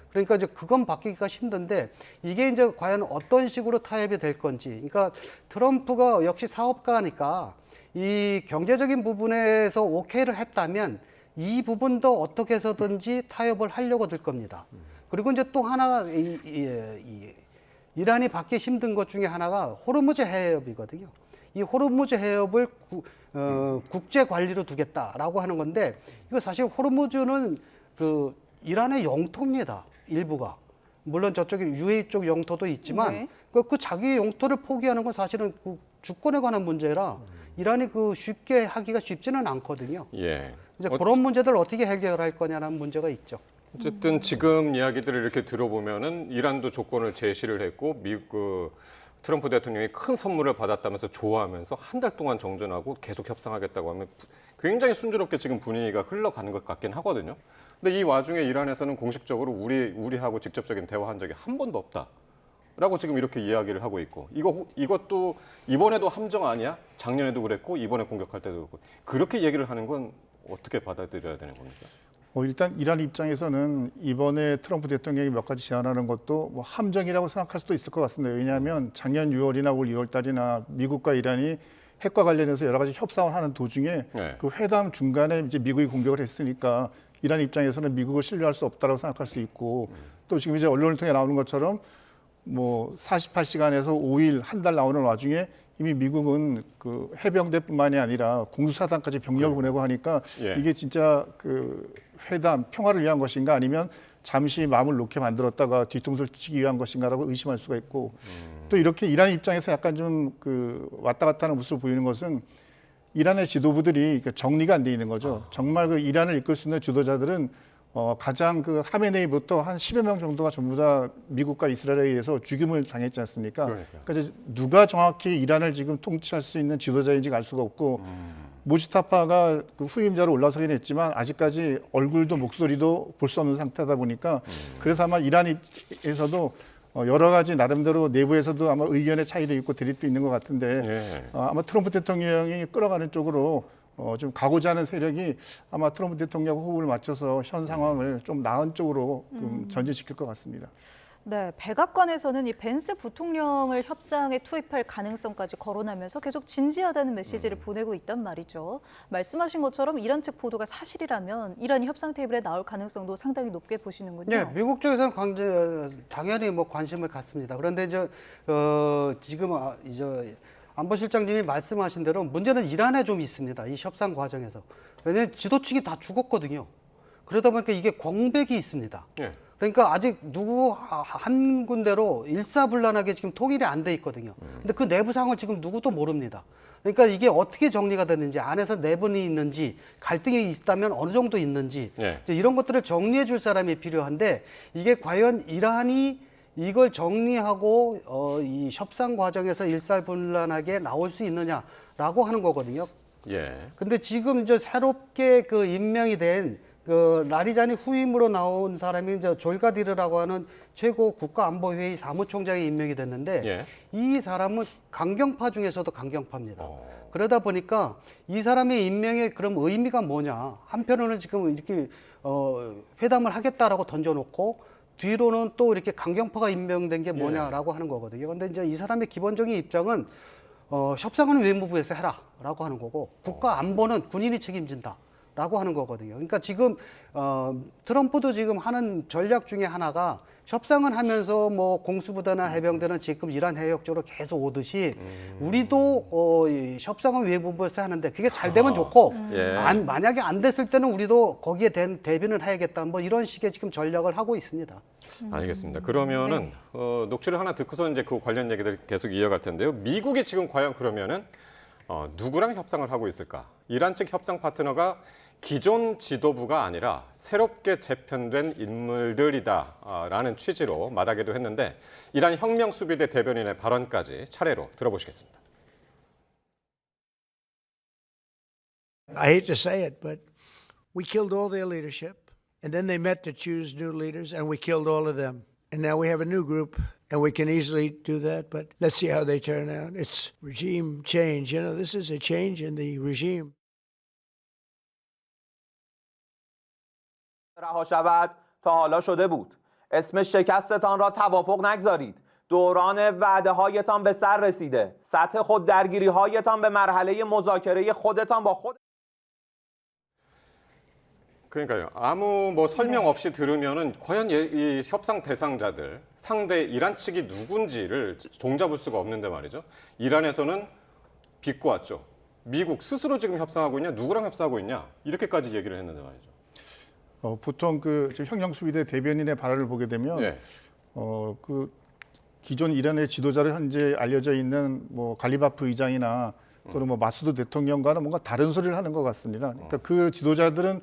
그러니까 이제 그건 받기가 힘든데 이게 이제 과연 어떤 식으로 타협이 될 건지. 그러니까 트럼프가 역시 사업가니까 이 경제적인 부분에서 오케이를 했다면 이 부분도 어떻게 해서든지 타협을 하려고 들 겁니다. 그리고 이제 또 하나가 이란이 받기 힘든 것 중에 하나가 호르무즈 해협이거든요. 이 호르무즈 해협을 국제 관리로 두겠다라고 하는 건데 이거 사실 호르무즈는 그 이란의 영토입니다. 일부가. 물론 저쪽에 UAE 쪽 영토도 있지만 그 자기 영토를 포기하는 건 사실은 그 주권에 관한 문제라 이란이 그 쉽게 하기가 쉽지는 않거든요. 예. 이제 그런 문제들 어떻게 해결할 거냐는 문제가 있죠. 어쨌든 지금 이야기들을 이렇게 들어보면은 이란도 조건을 제시를 했고 미국 트럼프 대통령이 큰 선물을 받았다면서 좋아하면서 한 달 동안 정전하고 계속 협상하겠다고 하면 굉장히 순조롭게 지금 분위기가 흘러가는 것 같긴 하거든요. 근데 이 와중에 이란에서는 공식적으로 우리하고 직접적인 대화한 적이 한 번도 없다라고 지금 이렇게 이야기를 하고 있고 이것도 이번에도 함정 아니야? 작년에도 그랬고 이번에 공격할 때도 그렇고 그렇게 얘기를 하는 건 어떻게 받아들여야 되는 겁니까? 일단 이란 입장에서는 이번에 트럼프 대통령이 몇 가지 제안하는 것도 뭐 함정이라고 생각할 수도 있을 것 같습니다. 왜냐하면 작년 6월이나 올 2월 달이나 미국과 이란이 핵과 관련해서 여러 가지 협상을 하는 도중에 그 회담 중간에 이제 미국이 공격을 했으니까 이란 입장에서는 미국을 신뢰할 수 없다고 생각할 수 있고 또 지금 이제 언론을 통해 나오는 것처럼 뭐 48시간에서 5일 한 달 나오는 와중에 이미 미국은 그 해병대뿐만이 아니라 공수사단까지 병력을 보내고 하니까 이게 진짜 그 회담 평화를 위한 것인가 아니면 잠시 마음을 놓게 만들었다가 뒤통수를 치기 위한 것인가라고 의심할 수가 있고 또 이렇게 이란 입장에서 약간 좀 그 왔다 갔다 하는 모습을 보이는 것은 이란의 지도부들이 정리가 안 돼 있는 거죠. 정말 그 이란을 이끌 수 있는 지도자들은 가장 그 하메네이부터 한 10여 명 정도가 전부 다 미국과 이스라엘에 의해서 죽임을 당했지 않습니까? 그러니까 이제 누가 정확히 이란을 지금 통치할 수 있는 지도자인지 알 수가 없고 무스타파가 그 후임자로 올라서긴 했지만 아직까지 얼굴도 목소리도 볼 수 없는 상태다 보니까 그래서 아마 이란에서도 여러 가지 나름대로 내부에서도 아마 의견의 차이도 있고 대립도 있는 것 같은데 아마 트럼프 대통령이 끌어가는 쪽으로 좀 가고자 하는 세력이 아마 트럼프 대통령 호흡을 맞춰서 현 상황을 좀 나은 쪽으로 전진시킬 것 같습니다. 네, 백악관에서는 이 벤스 부통령을 협상에 투입할 가능성까지 거론하면서 계속 진지하다는 메시지를 보내고 있단 말이죠. 말씀하신 것처럼 이란 측 보도가 사실이라면 이란이 협상 테이블에 나올 가능성도 상당히 높게 보시는군요. 네, 미국 쪽에서는 당연히 뭐 관심을 갖습니다. 그런데 이제 지금 이제 안보실장님이 말씀하신 대로 문제는 이란에 좀 있습니다. 이 협상 과정에서. 왜냐하면 지도 측이 다 죽었거든요. 그러다 보니까 이게 공백이 있습니다. 그러니까 아직 누구 한 군데로 일사불란하게 지금 통일이 안 돼 있거든요. 근데 그 내부 상황을 지금 누구도 모릅니다. 그러니까 이게 어떻게 정리가 됐는지, 안에서 내분이 있는지, 갈등이 있다면 어느 정도 있는지, 이런 것들을 정리해 줄 사람이 필요한데 이게 과연 이란이 이걸 정리하고 이 협상 과정에서 일사불란하게 나올 수 있느냐라고 하는 거거든요. 근데 지금 이제 새롭게 그 임명이 된 그 라리자니 후임으로 나온 사람이 이제 졸가디르라고 하는 최고 국가안보회의 사무총장이 임명이 됐는데 이 사람은 강경파 중에서도 강경파입니다. 그러다 보니까 이 사람의 임명의 그럼 의미가 뭐냐? 한편으로는 지금 이렇게 회담을 하겠다라고 던져놓고 뒤로는 또 이렇게 강경파가 임명된 게 뭐냐라고 하는 거거든요. 근데 이제 이 사람의 기본적인 입장은 협상은 외무부에서 해라라고 하는 거고 국가 안보는 군인이 책임진다. 라고 하는 거거든요. 그러니까 지금 트럼프도 지금 하는 전략 중에 하나가 협상은 하면서 뭐 공수부대나 해병대는 지금 이란 해역 쪽으로 계속 오듯이 우리도 협상은 외무부에서 하는데 그게 잘 되면 좋고 만약에 안 됐을 때는 우리도 거기에 대한 대비는 해야겠다. 뭐 이런 식의 지금 전략을 하고 있습니다. 알겠습니다. 그러면은 녹취를 하나 듣고서 이제 그 관련 얘기들 계속 이어갈 텐데요. 미국이 지금 과연 그러면은 누구랑 협상을 하고 있을까? 이란 측 협상 파트너가 기존 지도부가 아니라 새롭게 재편된 인물들이다라는 취지로 말하기도 했는데 이란 혁명수비대 대변인의 발언까지 차례로 들어보시겠습니다. I hate to say it, but we killed all their leadership, and then they met to choose new leaders, and we killed all of them. And now we have a new group, and we can easily do that, but let's see how they turn out. It's regime change. You know, this is a change in the regime. رها شود تا حالا شده بود. اسم شکستتان را توافق نگذارید. دوران وعده هایتان به سر رسیده. سطح خود درگیری هایتان به مرحله مذاکره خودتان با خود 그러니까요. 아무 뭐 설명 없이 들으면은 과연 이 협상 대상자들 상대 이란 측이 누군지를 종잡을 수가 없는데 말이죠. 이란에서는 비꼬 왔죠. 미국 스스로 지금 협상하고 있냐, 누구랑 협상하고 있냐 이렇게까지 얘기를 했는데 말이죠. 보통 그 혁명수비대 대변인의 발언을 보게 되면 그 기존 이란의 지도자로 현재 알려져 있는 뭐 갈리바프 의장이나 또는 뭐 마수드 대통령과는 뭔가 다른 소리를 하는 것 같습니다. 그러니까 그 지도자들은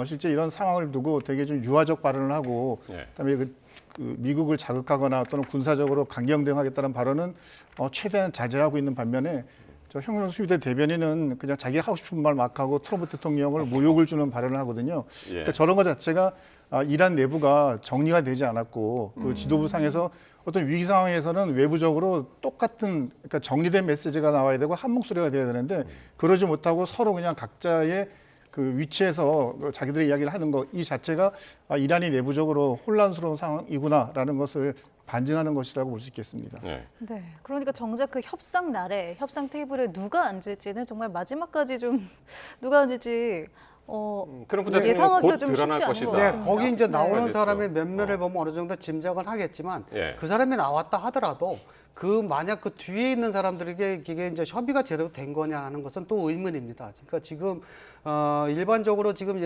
실제 이런 상황을 두고 되게 좀 유화적 발언을 하고 그다음에 그 미국을 자극하거나 또는 군사적으로 강경대응하겠다는 발언은 최대한 자제하고 있는 반면에 저 혁명수비대 대변인은 그냥 자기가 하고 싶은 말 막 하고 트럼프 대통령을 모욕을 주는 발언을 하고든요. 그러니까 저런 것 자체가 이란 내부가 정리가 되지 않았고 그 지도부 상에서 어떤 위기 상황에서는 외부적으로 똑같은 그러니까 정리된 메시지가 나와야 되고 한 목소리가 돼야 되는데 그러지 못하고 서로 그냥 각자의 그 위치에서 자기들의 이야기를 하는 것 이 자체가 이란이 내부적으로 혼란스러운 상황이구나라는 것을 반증하는 것이라고 볼 수 있겠습니다. 네, 그러니까 정작 그 협상 날에 협상 테이블에 누가 앉을지는 정말 마지막까지 좀 누가 앉을지 예상하기가 좀 쉽지 않은 것 같습니다. 거기 이제 나오는 그렇죠. 사람의 면면을 보면 어느 정도 짐작은 하겠지만 그 사람이 나왔다 하더라도 만약 그 뒤에 있는 사람들에게 이게 이제 협의가 제대로 된 거냐 하는 것은 또 의문입니다. 그러니까 지금 일반적으로 지금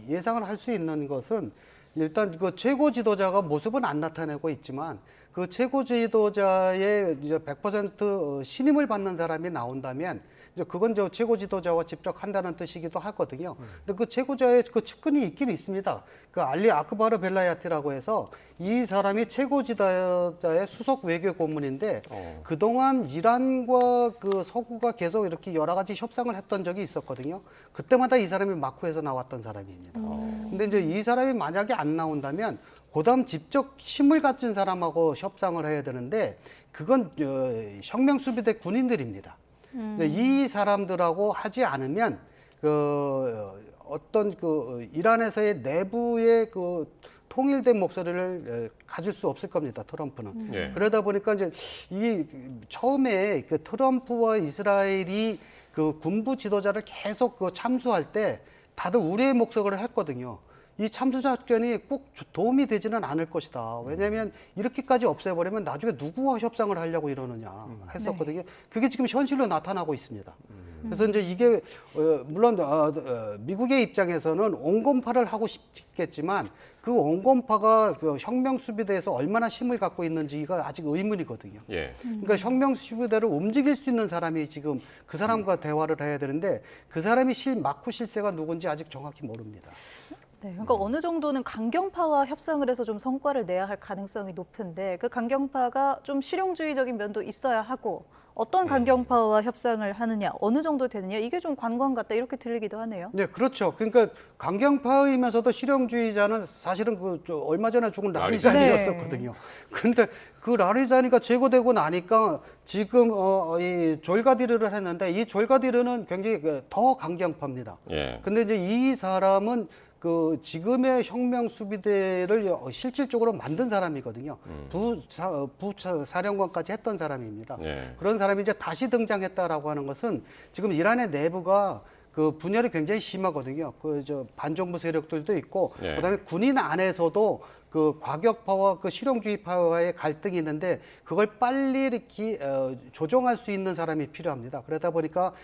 예상을 할 수 있는 것은 일단 그 최고 지도자가 모습은 안 나타내고 있지만 그 최고 지도자의 이제 100% 신임을 받는 사람이 나온다면 이제 그건 저 최고 지도자와 직접 한다는 뜻이기도 하거든요. 근데 그 최고자의 그 측근이 있긴 있습니다. 그 알리 아크바르 벨라야티라고 해서 이 사람이 최고 지도자의 수석 외교 고문인데 그동안 이란과 그 서구가 계속 이렇게 여러 가지 협상을 했던 적이 있었거든요. 그때마다 이 사람이 마쿠에서 나왔던 사람입니다. 근데 이제 이 사람이 만약에 안 나온다면 그다음 직접 힘을 가진 사람하고 협상을 해야 되는데 그건 혁명수비대 군인들입니다. 이 사람들하고 하지 않으면 어떤 이란에서의 내부의 통일된 목소리를 가질 수 없을 겁니다. 트럼프는. 그러다 보니까 이제 처음에 트럼프와 이스라엘이 군부 지도자를 계속 참수할 때 다들 우려의 목소리를 했거든요. 이 참수 작전이 꼭 도움이 되지는 않을 것이다. 왜냐하면 이렇게까지 없애버리면 나중에 누구와 협상을 하려고 이러느냐 했었거든요. 그게 지금 현실로 나타나고 있습니다. 그래서 이제 이게 물론 미국의 입장에서는 온건파를 하고 싶겠지만 그 온건파가 혁명수비대에서 얼마나 힘을 갖고 있는지가 아직 의문이거든요. 그러니까 혁명수비대를 움직일 수 있는 사람이 지금 그 사람과 대화를 해야 되는데 그 사람이 마쿠 실세가 누군지 아직 정확히 모릅니다. 네, 그러니까 어느 정도는 강경파와 협상을 해서 좀 성과를 내야 할 가능성이 높은데 그 강경파가 좀 실용주의적인 면도 있어야 하고 어떤 강경파와 협상을 하느냐, 어느 정도 되느냐 이게 좀 관건 같다 이렇게 들리기도 하네요. 네, 그렇죠. 그러니까 강경파이면서도 실용주의자는 사실은 얼마 전에 죽은 라리자니였었거든요. 그런데 그 라리자니가 제거되고 나니까 지금 이 졸가디르를 했는데 이 졸가디르는 굉장히 더 강경파입니다. 근데 이제 이 사람은 지금의 혁명 수비대를 실질적으로 만든 사람이거든요. 부사령관까지 했던 사람입니다. 그런 사람이 이제 다시 등장했다라고 하는 것은 지금 이란의 내부가 분열이 굉장히 심하거든요. 반정부 세력들도 있고, 그다음에 군인 안에서도 과격파와 실용주의파와의 갈등이 있는데 그걸 빨리 이렇게 조정할 수 있는 사람이 필요합니다. 그러다 보니까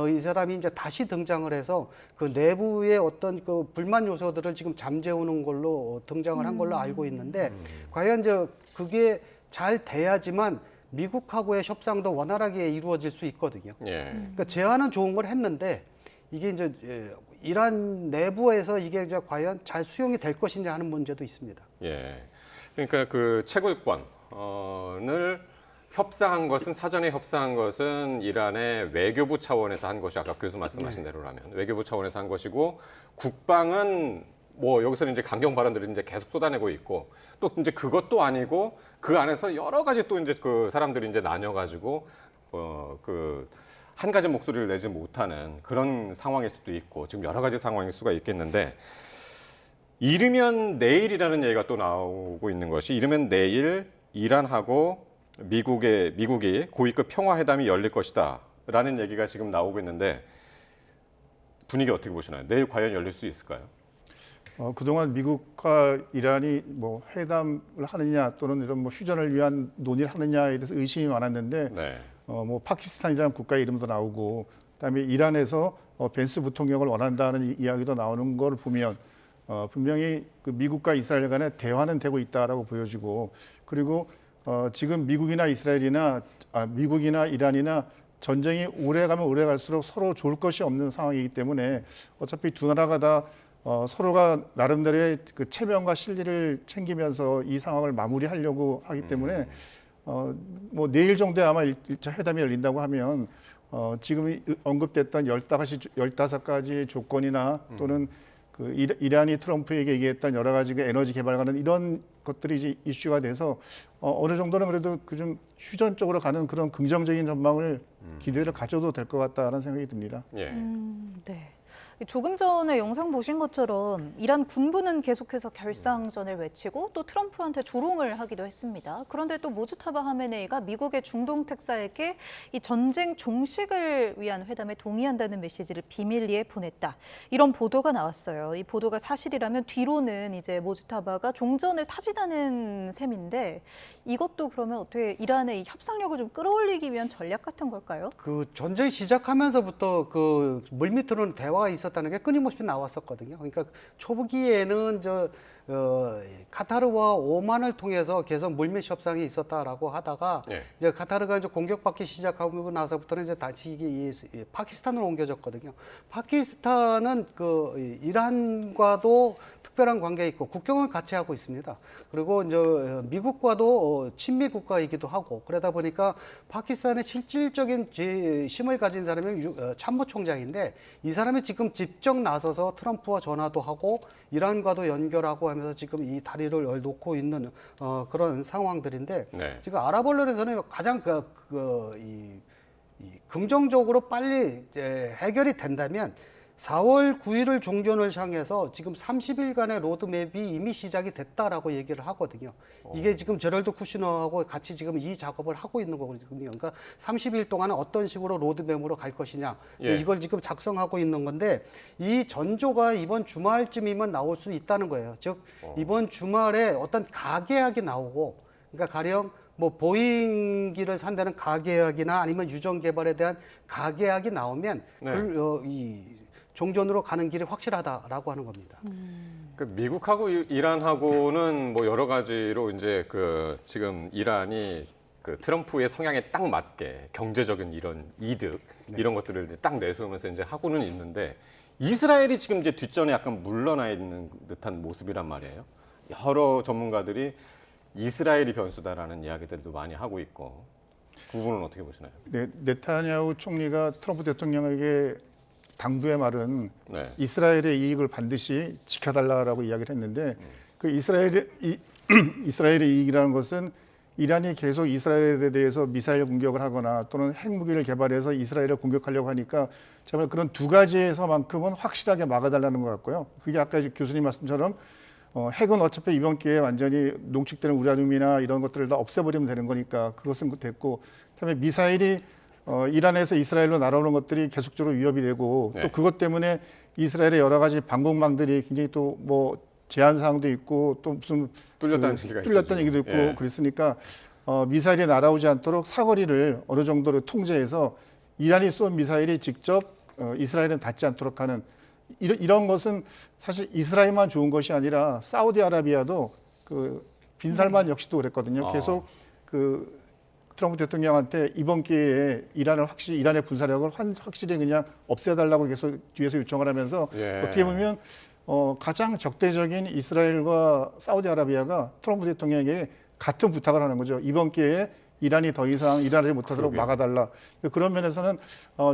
이 사람이 이제 다시 등장을 해서 내부의 어떤 불만 요소들을 지금 잠재우는 걸로 등장을 한 걸로 알고 있는데 과연 그게 잘 돼야지만 미국하고의 협상도 원활하게 이루어질 수 있거든요. 그러니까 제안은 좋은 걸 했는데 이게 이제 이란 내부에서 이게 이제 과연 잘 수용이 될 것이냐 하는 문제도 있습니다. 그러니까 채굴권을 협상한 것은 사전에 협상한 것은 이란의 외교부 차원에서 한 것이 아까 교수 말씀하신 대로라면 외교부 차원에서 한 것이고 국방은 뭐 여기서는 이제 강경 발언들을 이제 계속 쏟아내고 있고 또 이제 그것도 아니고 그 안에서 여러 가지 또 이제 사람들이 이제 나뉘어가지고 한 가지 목소리를 내지 못하는 그런 상황일 수도 있고 지금 여러 가지 상황일 수가 있겠는데 이르면 내일이라는 얘기가 또 나오고 있는 것이 이르면 내일 이란하고 미국이 고위급 평화회담이 열릴 것이다 라는 얘기가 지금 나오고 있는데 분위기 어떻게 보시나요? 내일 과연 열릴 수 있을까요? 그동안 미국과 이란이 뭐 회담을 하느냐 또는 이런 뭐 휴전을 위한 논의를 하느냐에 대해서 의심이 많았는데 뭐 파키스탄이라는 국가 이름도 나오고 그다음에 이란에서 벤스 부통령을 원한다는 이야기도 나오는 걸 보면 분명히 미국과 이스라엘 간의 대화는 되고 있다라고 보여지고 그리고 지금 미국이나 이란이나 전쟁이 오래 가면 오래 갈수록 서로 좋을 것이 없는 상황이기 때문에 어차피 두 나라가 다 서로가 나름대로의 그 체면과 실리를 챙기면서 이 상황을 마무리하려고 하기 때문에 뭐 내일 정도에 아마 1차 회담이 열린다고 하면 지금 언급됐던 15가지 조건이나 또는 그 이란이 트럼프에게 얘기했던 여러 가지 그 에너지 개발 관련 이런 것들이 이제 이슈가 돼서 어느 정도는 그래도 그 좀 휴전 쪽으로 가는 그런 긍정적인 전망을 기대를 가져도 될 것 같다는 생각이 듭니다. 예. 네. 조금 전에 영상 보신 것처럼 이란 군부는 계속해서 결상전을 외치고 또 트럼프한테 조롱을 하기도 했습니다. 그런데 또 모즈타바 하메네이가 미국의 중동 특사에게 이 전쟁 종식을 위한 회담에 동의한다는 메시지를 비밀리에 보냈다. 이런 보도가 나왔어요. 이 보도가 사실이라면 뒤로는 이제 모즈타바가 종전을 타진하는 셈인데 이것도 그러면 어떻게 이란의 이 협상력을 좀 끌어올리기 위한 전략 같은 걸까요? 그 전쟁 시작하면서부터 그 물밑으로는 대화가 있었다는 게 끊임없이 나왔었거든요. 그러니까 초기에는 카타르와 오만을 통해서 계속 물밑 협상이 있었다라고 하다가 이제 카타르가 이제 공격받기 시작하고 나서부터는 이제 다시 이게 파키스탄으로 옮겨졌거든요. 파키스탄은 그 이란과도 특별한 관계가 있고 국경을 같이 하고 있습니다. 그리고 이제 미국과도 친미 국가이기도 하고 그러다 보니까 파키스탄의 실질적인 힘을 가진 사람이 참모총장인데 이 사람이 지금 직접 나서서 트럼프와 전화도 하고 이란과도 연결하고 하면서 지금 이 다리를 놓고 있는 그런 상황들인데 지금 아랍 언론에서는 가장 긍정적으로 빨리 이제 해결이 된다면 4월 9일을 종전을 향해서 지금 30일간의 로드맵이 이미 시작이 됐다라고 얘기를 하거든요. 이게 지금 제럴드 쿠시너하고 같이 지금 이 작업을 하고 있는 거거든요. 그러니까 30일 동안은 어떤 식으로 로드맵으로 갈 것이냐 이걸 지금 작성하고 있는 건데 이 전조가 이번 주말쯤이면 나올 수 있다는 거예요. 즉 이번 주말에 어떤 가계약이 나오고 그러니까 가령 뭐 보잉기를 산다는 가계약이나 아니면 유전 개발에 대한 가계약이 나오면 종전으로 가는 길이 확실하다라고 하는 겁니다. 그 미국하고 이란하고는 뭐 여러 가지로 이제 그 지금 이란이 그 트럼프의 성향에 딱 맞게 경제적인 이런 이득 이런 것들을 딱 내세우면서 이제 하고는 있는데 이스라엘이 지금 이제 뒷전에 약간 물러나 있는 듯한 모습이란 말이에요. 여러 전문가들이 이스라엘이 변수다라는 이야기들도 많이 하고 있고 그 부분은 어떻게 보시나요? 네, 네타냐후 총리가 트럼프 대통령에게 당부의 말은 이스라엘의 이익을 반드시 지켜달라고 이야기를 했는데 그 이스라엘의 이익이라는 것은 이란이 계속 이스라엘에 대해서 미사일 공격을 하거나 또는 핵무기를 개발해서 이스라엘을 공격하려고 하니까 정말 그런 두 가지에서만큼은 확실하게 막아달라는 것 같고요. 그게 아까 교수님 말씀처럼 핵은 어차피 이번 기회에 완전히 농축되는 우라늄이나 이런 것들을 다 없애버리면 되는 거니까 그것은 됐고 그다음에 미사일이 이란에서 이스라엘로 날아오는 것들이 계속적으로 위협이 되고 또 그것 때문에 이스라엘의 여러 가지 방공망들이 굉장히 또 뭐 제한 사항도 있고 또 무슨 뚫렸다는 얘기도 있고 그랬으니까 미사일이 날아오지 않도록 사거리를 어느 정도로 통제해서 이란이 쏜 미사일이 직접 이스라엘은 닿지 않도록 하는 이런 것은 사실 이스라엘만 좋은 것이 아니라 사우디아라비아도 그 빈살만 역시도 그랬거든요. 계속 그 트럼프 대통령한테 이번 기회에 이란의 군사력을 확실히 그냥 없애달라고 계속 뒤에서 요청을 하면서 어떻게 보면 가장 적대적인 이스라엘과 사우디아라비아가 트럼프 대통령에게 같은 부탁을 하는 거죠. 이번 기회에 이란이 더 이상 일하지 못하도록 막아달라. 그런 면에서는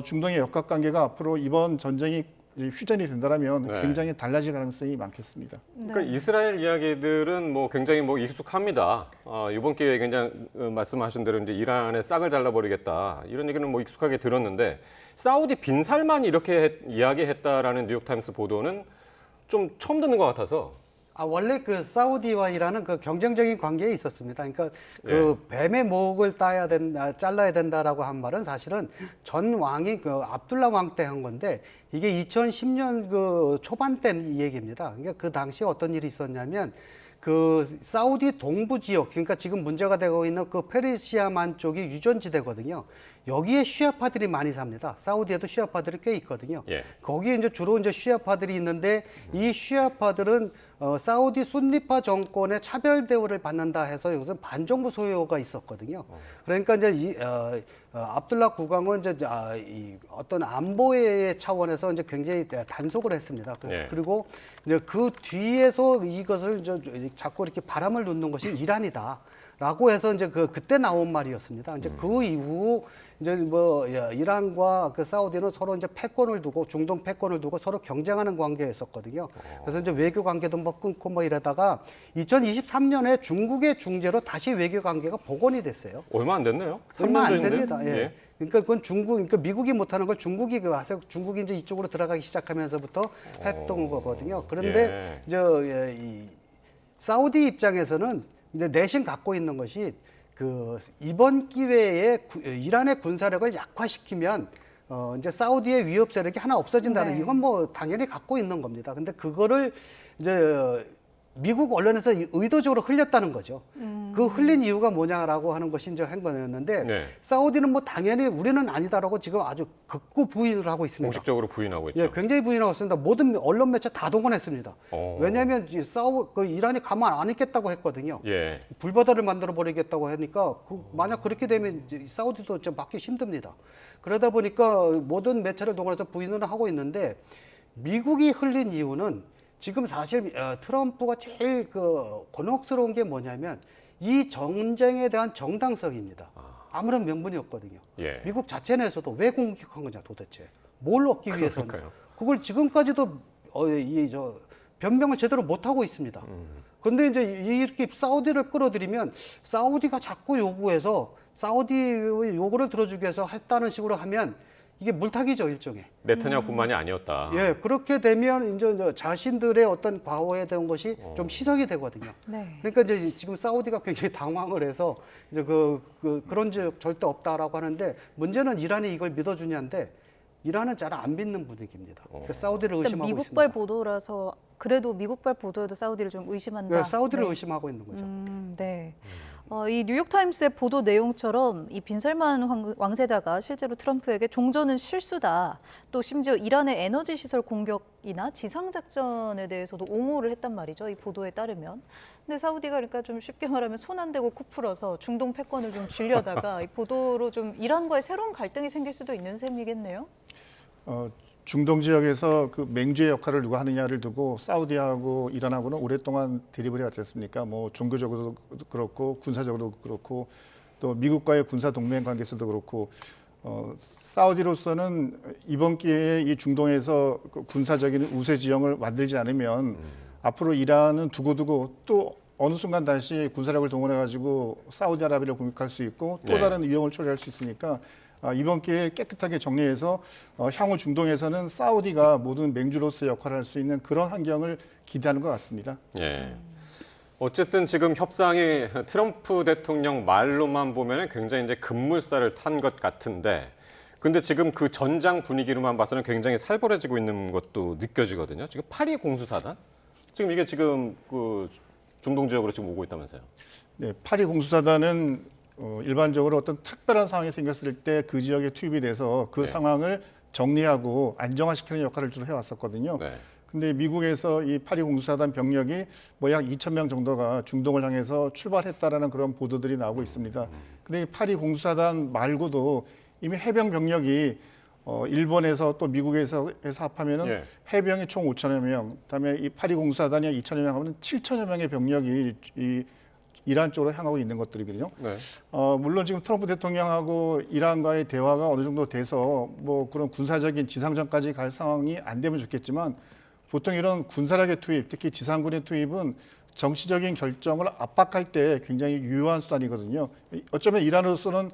중동의 역학관계가 앞으로 이번 전쟁이 휴전이 된다면 굉장히 달라질 가능성이 많겠습니다. 그러니까 이스라엘 이야기들은 뭐 굉장히 뭐 익숙합니다. 이번 기회에 굉장히 말씀하신 대로 이제 이란의 싹을 잘라버리겠다 이런 얘기는 뭐 익숙하게 들었는데 사우디 빈살만 이렇게 이야기했다라는 뉴욕타임스 보도는 좀 처음 듣는 것 같아서. 원래 그 사우디와 이란은 그 경쟁적인 관계에 있었습니다. 그러니까 그 뱀의 목을 잘라야 된다라고 한 말은 사실은 전 왕이 그 압둘라 왕 때 한 건데 이게 2010년 그 초반 때 얘기입니다. 그러니까 그 당시에 어떤 일이 있었냐면 그 사우디 동부 지역, 그러니까 지금 문제가 되고 있는 그 페르시아만 쪽이 유전지대거든요. 여기에 시아파들이 많이 삽니다. 사우디에도 시아파들이 꽤 있거든요. 예. 거기에 이제 주로 이제 시아파들이 있는데 이 시아파들은 사우디 순니파 정권의 차별 대우를 받는다 해서 여기서 반정부 소요가 있었거든요. 그러니까 이제 압둘라 국왕은 이제 이 어떤 안보의 차원에서 이제 굉장히 단속을 했습니다. 예. 그리고 이제 그 뒤에서 이것을 이제 자꾸 이렇게 바람을 놓는 것이 이란이다. 라고 해서 이제 그때 나온 말이었습니다. 이제 그 이후 이제 뭐 이란과 그 사우디는 서로 이제 패권을 두고 중동 패권을 두고 서로 경쟁하는 관계였었거든요. 그래서 이제 외교 관계도 뭐 끊고 뭐 이러다가 2023년에 중국의 중재로 다시 외교 관계가 복원이 됐어요. 얼마 안 됐네요. 얼마 3년 안 전인데요? 됩니다. 예. 그러니까 그건 그러니까 미국이 못하는 걸 중국이 와서 중국이 이제 이쪽으로 들어가기 시작하면서부터 했던 거거든요. 그런데 이제 이 사우디 입장에서는 이제 내심 갖고 있는 것이 그 이번 기회에 이란의 군사력을 약화시키면 이제 사우디의 위협 세력이 하나 없어진다는 네. 이건 뭐 당연히 갖고 있는 겁니다. 근데 그거를 이제 미국 언론에서 의도적으로 흘렸다는 거죠. 그 흘린 이유가 뭐냐라고 하는 것이 이제 한 거였는데 네. 사우디는 뭐 당연히 우리는 아니다라고 지금 아주 극구 부인을 하고 있습니다. 공식적으로 부인하고 있죠. 예, 굉장히 부인하고 있습니다. 모든 언론 매체 다 동원했습니다. 왜냐하면 이란이 가만 안 있겠다고 했거든요. 예. 불바다를 만들어 버리겠다고 하니까 만약 그렇게 되면 이제 사우디도 좀 막기 힘듭니다. 그러다 보니까 모든 매체를 동원해서 부인을 하고 있는데 미국이 흘린 이유는 지금 사실 트럼프가 제일 곤혹스러운 게 뭐냐면 이 전쟁에 대한 정당성입니다. 아무런 명분이 없거든요. 예. 미국 자체 내에서도 왜 공격한 거냐 도대체. 뭘 얻기 위해서는. 그러니까요. 그걸 지금까지도 변명을 제대로 못하고 있습니다. 근데 이제 이렇게 사우디를 끌어들이면 사우디가 자꾸 요구해서 사우디의 요구를 들어주기 위해서 했다는 식으로 하면 이게 물타기죠, 일종의. 네타냐후뿐만이 아니었다. 예, 그렇게 되면 이제 자신들의 어떤 과거에 대한 것이 좀 희석이 되거든요. 네. 그러니까 이제 지금 사우디가 굉장히 당황을 해서 이제 그런 적 절대 없다라고 하는데 문제는 이란이 이걸 믿어주냐인데 이란은 잘 안 믿는 분위기입니다. 그러니까 사우디를 의심하고 미국발 있습니다. 보도라서 그래도 미국발 보도에도 사우디를 좀 의심한다. 네, 사우디를 네. 의심하고 있는 거죠. 네. 이 뉴욕타임스의 보도 내용처럼 이 빈살만 왕세자가 실제로 트럼프에게 종전은 실수다. 또 심지어 이란의 에너지 시설 공격이나 지상 작전에 대해서도 옹호를 했단 말이죠. 이 보도에 따르면. 근데 사우디가 그러니까 좀 쉽게 말하면 손 안 대고 코 풀어서 중동 패권을 좀 쥐려다가 이 보도로 좀 이란과의 새로운 갈등이 생길 수도 있는 셈이겠네요. 중동 지역에서 그 맹주의 역할을 누가 하느냐를 두고 사우디하고 이란하고는 오랫동안 대립을 해왔지 않습니까? 뭐 종교적으로도 그렇고 군사적으로도 그렇고 또 미국과의 군사 동맹 관계에서도 그렇고 사우디로서는 이번 기회에 이 중동에서 그 군사적인 우세 지형을 만들지 않으면 앞으로 이란은 두고두고 또 어느 순간 다시 군사력을 동원해가지고 사우디아라비아를 공격할 수 있고 또 다른 위험을 초래할 수 있으니까 이번 기회에 깨끗하게 정리해서 향후 중동에서는 사우디가 모든 맹주로서의 역할을 할 수 있는 그런 환경을 기대하는 것 같습니다. 예. 어쨌든 지금 협상이 트럼프 대통령 말로만 보면 굉장히 이제 급물살을 탄 것 같은데, 근데 지금 그 전장 분위기로만 봐서는 굉장히 살벌해지고 있는 것도 느껴지거든요. 지금 파리 공수사단? 지금 이게 지금 그 중동 지역으로 지금 오고 있다면서요? 네, 파리 공수사단은 일반적으로 어떤 특별한 상황이 생겼을 때 그 지역에 투입이 돼서 그 상황을 정리하고 안정화시키는 역할을 주로 해왔었거든요. 근데 미국에서 이 파리 공수사단 병력이 뭐 약 2,000명 정도가 중동을 향해서 출발했다라는 그런 보도들이 나오고 있습니다. 근데 이 파리 공수사단 말고도 이미 해병 병력이 일본에서 또 미국에서 해서 합하면은 해병이 총 5,000여 명, 그다음에 이 파리 공수사단이 2,000여 명 하면 7,000여 명의 병력이 이 이란 쪽으로 향하고 있는 것들이거든요. 물론 지금 트럼프 대통령하고 이란과의 대화가 어느 정도 돼서 뭐 그런 군사적인 지상전까지 갈 상황이 안 되면 좋겠지만 보통 이런 군사력의 투입, 특히 지상군의 투입은 정치적인 결정을 압박할 때 굉장히 유효한 수단이거든요. 어쩌면 이란으로서는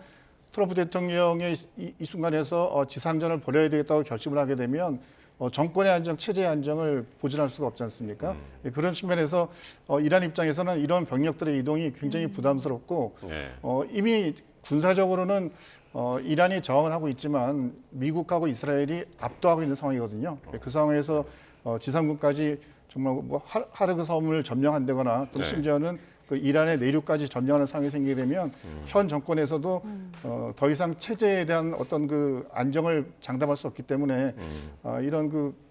트럼프 대통령의 이 순간에서 지상전을 벌여야 되겠다고 결심을 하게 되면 정권의 안정, 체제의 안정을 보존할 수가 없지 않습니까? 그런 측면에서 이란 입장에서는 이런 병력들의 이동이 굉장히 부담스럽고 이미 군사적으로는 이란이 저항을 하고 있지만 미국하고 이스라엘이 압도하고 있는 상황이거든요. 그 상황에서 지상군까지 정말 뭐 하르그 섬을 점령한다거나 또 심지어는 그 그 이란의 내륙까지 전쟁하는 상황이 생기게 되면 현 정권에서도 더 이상 체제에 대한 어떤 그 안정을 장담할 수 없기 때문에 이런 그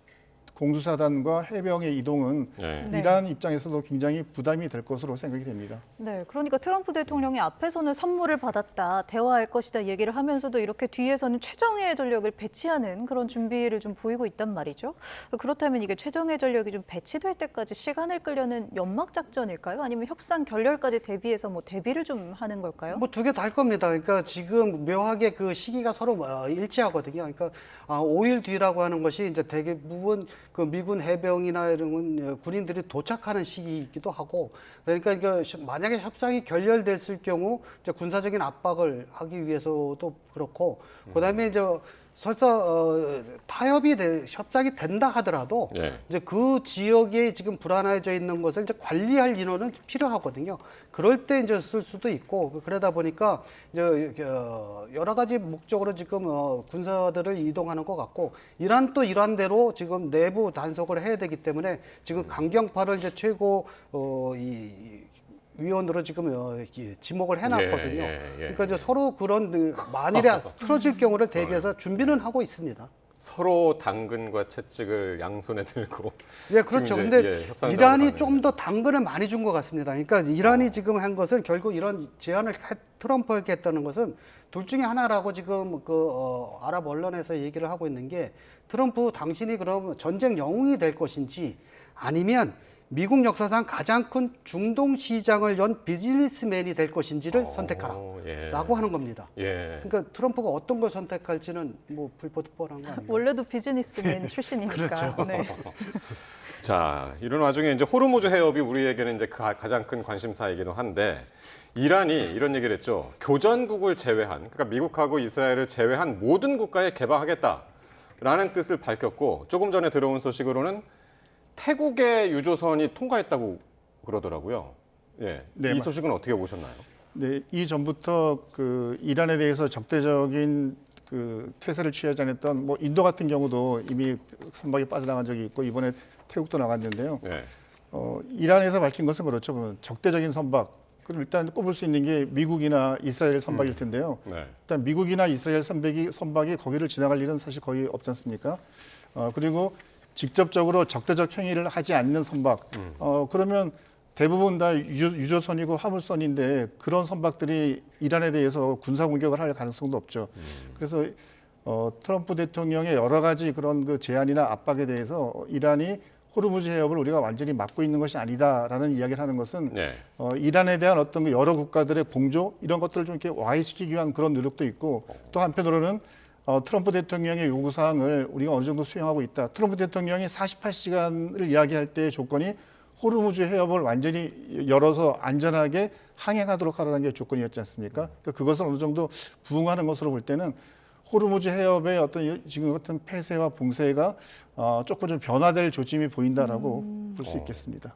공수사단과 해병의 이동은 이란 입장에서도 굉장히 부담이 될 것으로 생각이 됩니다. 네, 그러니까 트럼프 대통령이 앞에서는 선물을 받았다, 대화할 것이다 얘기를 하면서도 이렇게 뒤에서는 최정예 전력을 배치하는 그런 준비를 좀 보이고 있단 말이죠. 그렇다면 이게 최정예 전력이 좀 배치될 때까지 시간을 끌려는 연막 작전일까요? 아니면 협상 결렬까지 대비해서 뭐 대비를 좀 하는 걸까요? 뭐 두 개 다 할 겁니다. 그러니까 지금 묘하게 그 시기가 서로 일치하거든요. 그러니까 5일 뒤라고 하는 것이 이제 대부분 그 미군 해병이나 이런 군인들이 도착하는 시기이기도 하고, 그러니까 이게 만약에 협상이 결렬됐을 경우 이제 군사적인 압박을 하기 위해서도 그렇고, 그다음에 이제 설사 협상이 된다 하더라도 이제 그 지역에 지금 불안해져 있는 것을 이제 관리할 인원은 필요하거든요. 그럴 때 이제 쓸 수도 있고, 그러다 보니까 이제 여러 가지 목적으로 지금 군사들을 이동하는 것 같고, 이란 또 이란대로 지금 내부 단속을 해야 되기 때문에 지금 강경파를 이제 최고 위원으로 지금 지목을 해놨거든요. 그러니까 이제 서로 그런 만일에 틀어질 경우를 대비해서 준비는 하고 있습니다. 서로 당근과 채찍을 양손에 들고. 예, 그렇죠. 근데 이란이 좀 더 당근을 많이 준 것 같습니다. 그러니까 이란이 지금 한 것은 결국 이런 제안을 트럼프에게 했다는 것은 둘 중에 하나라고 지금 아랍 언론에서 얘기를 하고 있는 게, 트럼프 당신이 그럼 전쟁 영웅이 될 것인지 아니면 미국 역사상 가장 큰 중동 시장을 연 비즈니스맨이 될 것인지를 선택하라 라고 하는 겁니다. 그러니까 트럼프가 어떤 걸 선택할지는 뭐 불보듯뻔한 거 아닙니까? 원래도 비즈니스맨 출신이니까. 그렇죠. 네. 자, 이런 와중에 이제 호르무즈 해협이 우리에게는 이제 가장 큰 관심사이기도 한데, 이란이 이런 얘기를 했죠. 교전국을 제외한, 그러니까 미국하고 이스라엘을 제외한 모든 국가에 개방하겠다라는 뜻을 밝혔고, 조금 전에 들어온 소식으로는 태국의 유조선이 통과했다고 그러더라고요. 네, 이 소식은 어떻게 보셨나요? 네, 이전부터 그 이란에 대해서 적대적인 그 태세를 취하지 않았던 뭐 인도 같은 경우도 이미 선박에 빠져나간 적이 있고, 이번에 태국도 나갔는데요. 이란에서 밝힌 것은 그렇죠. 적대적인 선박. 그럼 일단 꼽을 수 있는 게 미국이나 이스라엘 선박일 텐데요. 일단 미국이나 이스라엘 선박이 거기를 지나갈 일은 사실 거의 없지 않습니까? 그리고 직접적으로 적대적 행위를 하지 않는 선박. 그러면 대부분 다 유조선이고 화물선인데, 그런 선박들이 이란에 대해서 군사 공격을 할 가능성도 없죠. 그래서 트럼프 대통령의 여러 가지 그런 그 제안이나 압박에 대해서 이란이 호르무즈 해협을 우리가 완전히 막고 있는 것이 아니다라는 이야기를 하는 것은 이란에 대한 어떤 여러 국가들의 공조 이런 것들을 좀 이렇게 와해시키기 위한 그런 노력도 있고, 또 한편으로는 트럼프 대통령의 요구사항을 우리가 어느 정도 수용하고 있다. 트럼프 대통령이 48시간을 이야기할 때의 조건이 호르무즈 해협을 완전히 열어서 안전하게 항행하도록 하라는 게 조건이었지 않습니까? 그러니까 그것을 어느 정도 부응하는 것으로 볼 때는 호르무즈 해협의 어떤 지금 같은 폐쇄와 봉쇄가 조금 좀 변화될 조짐이 보인다라고 볼 수 있겠습니다.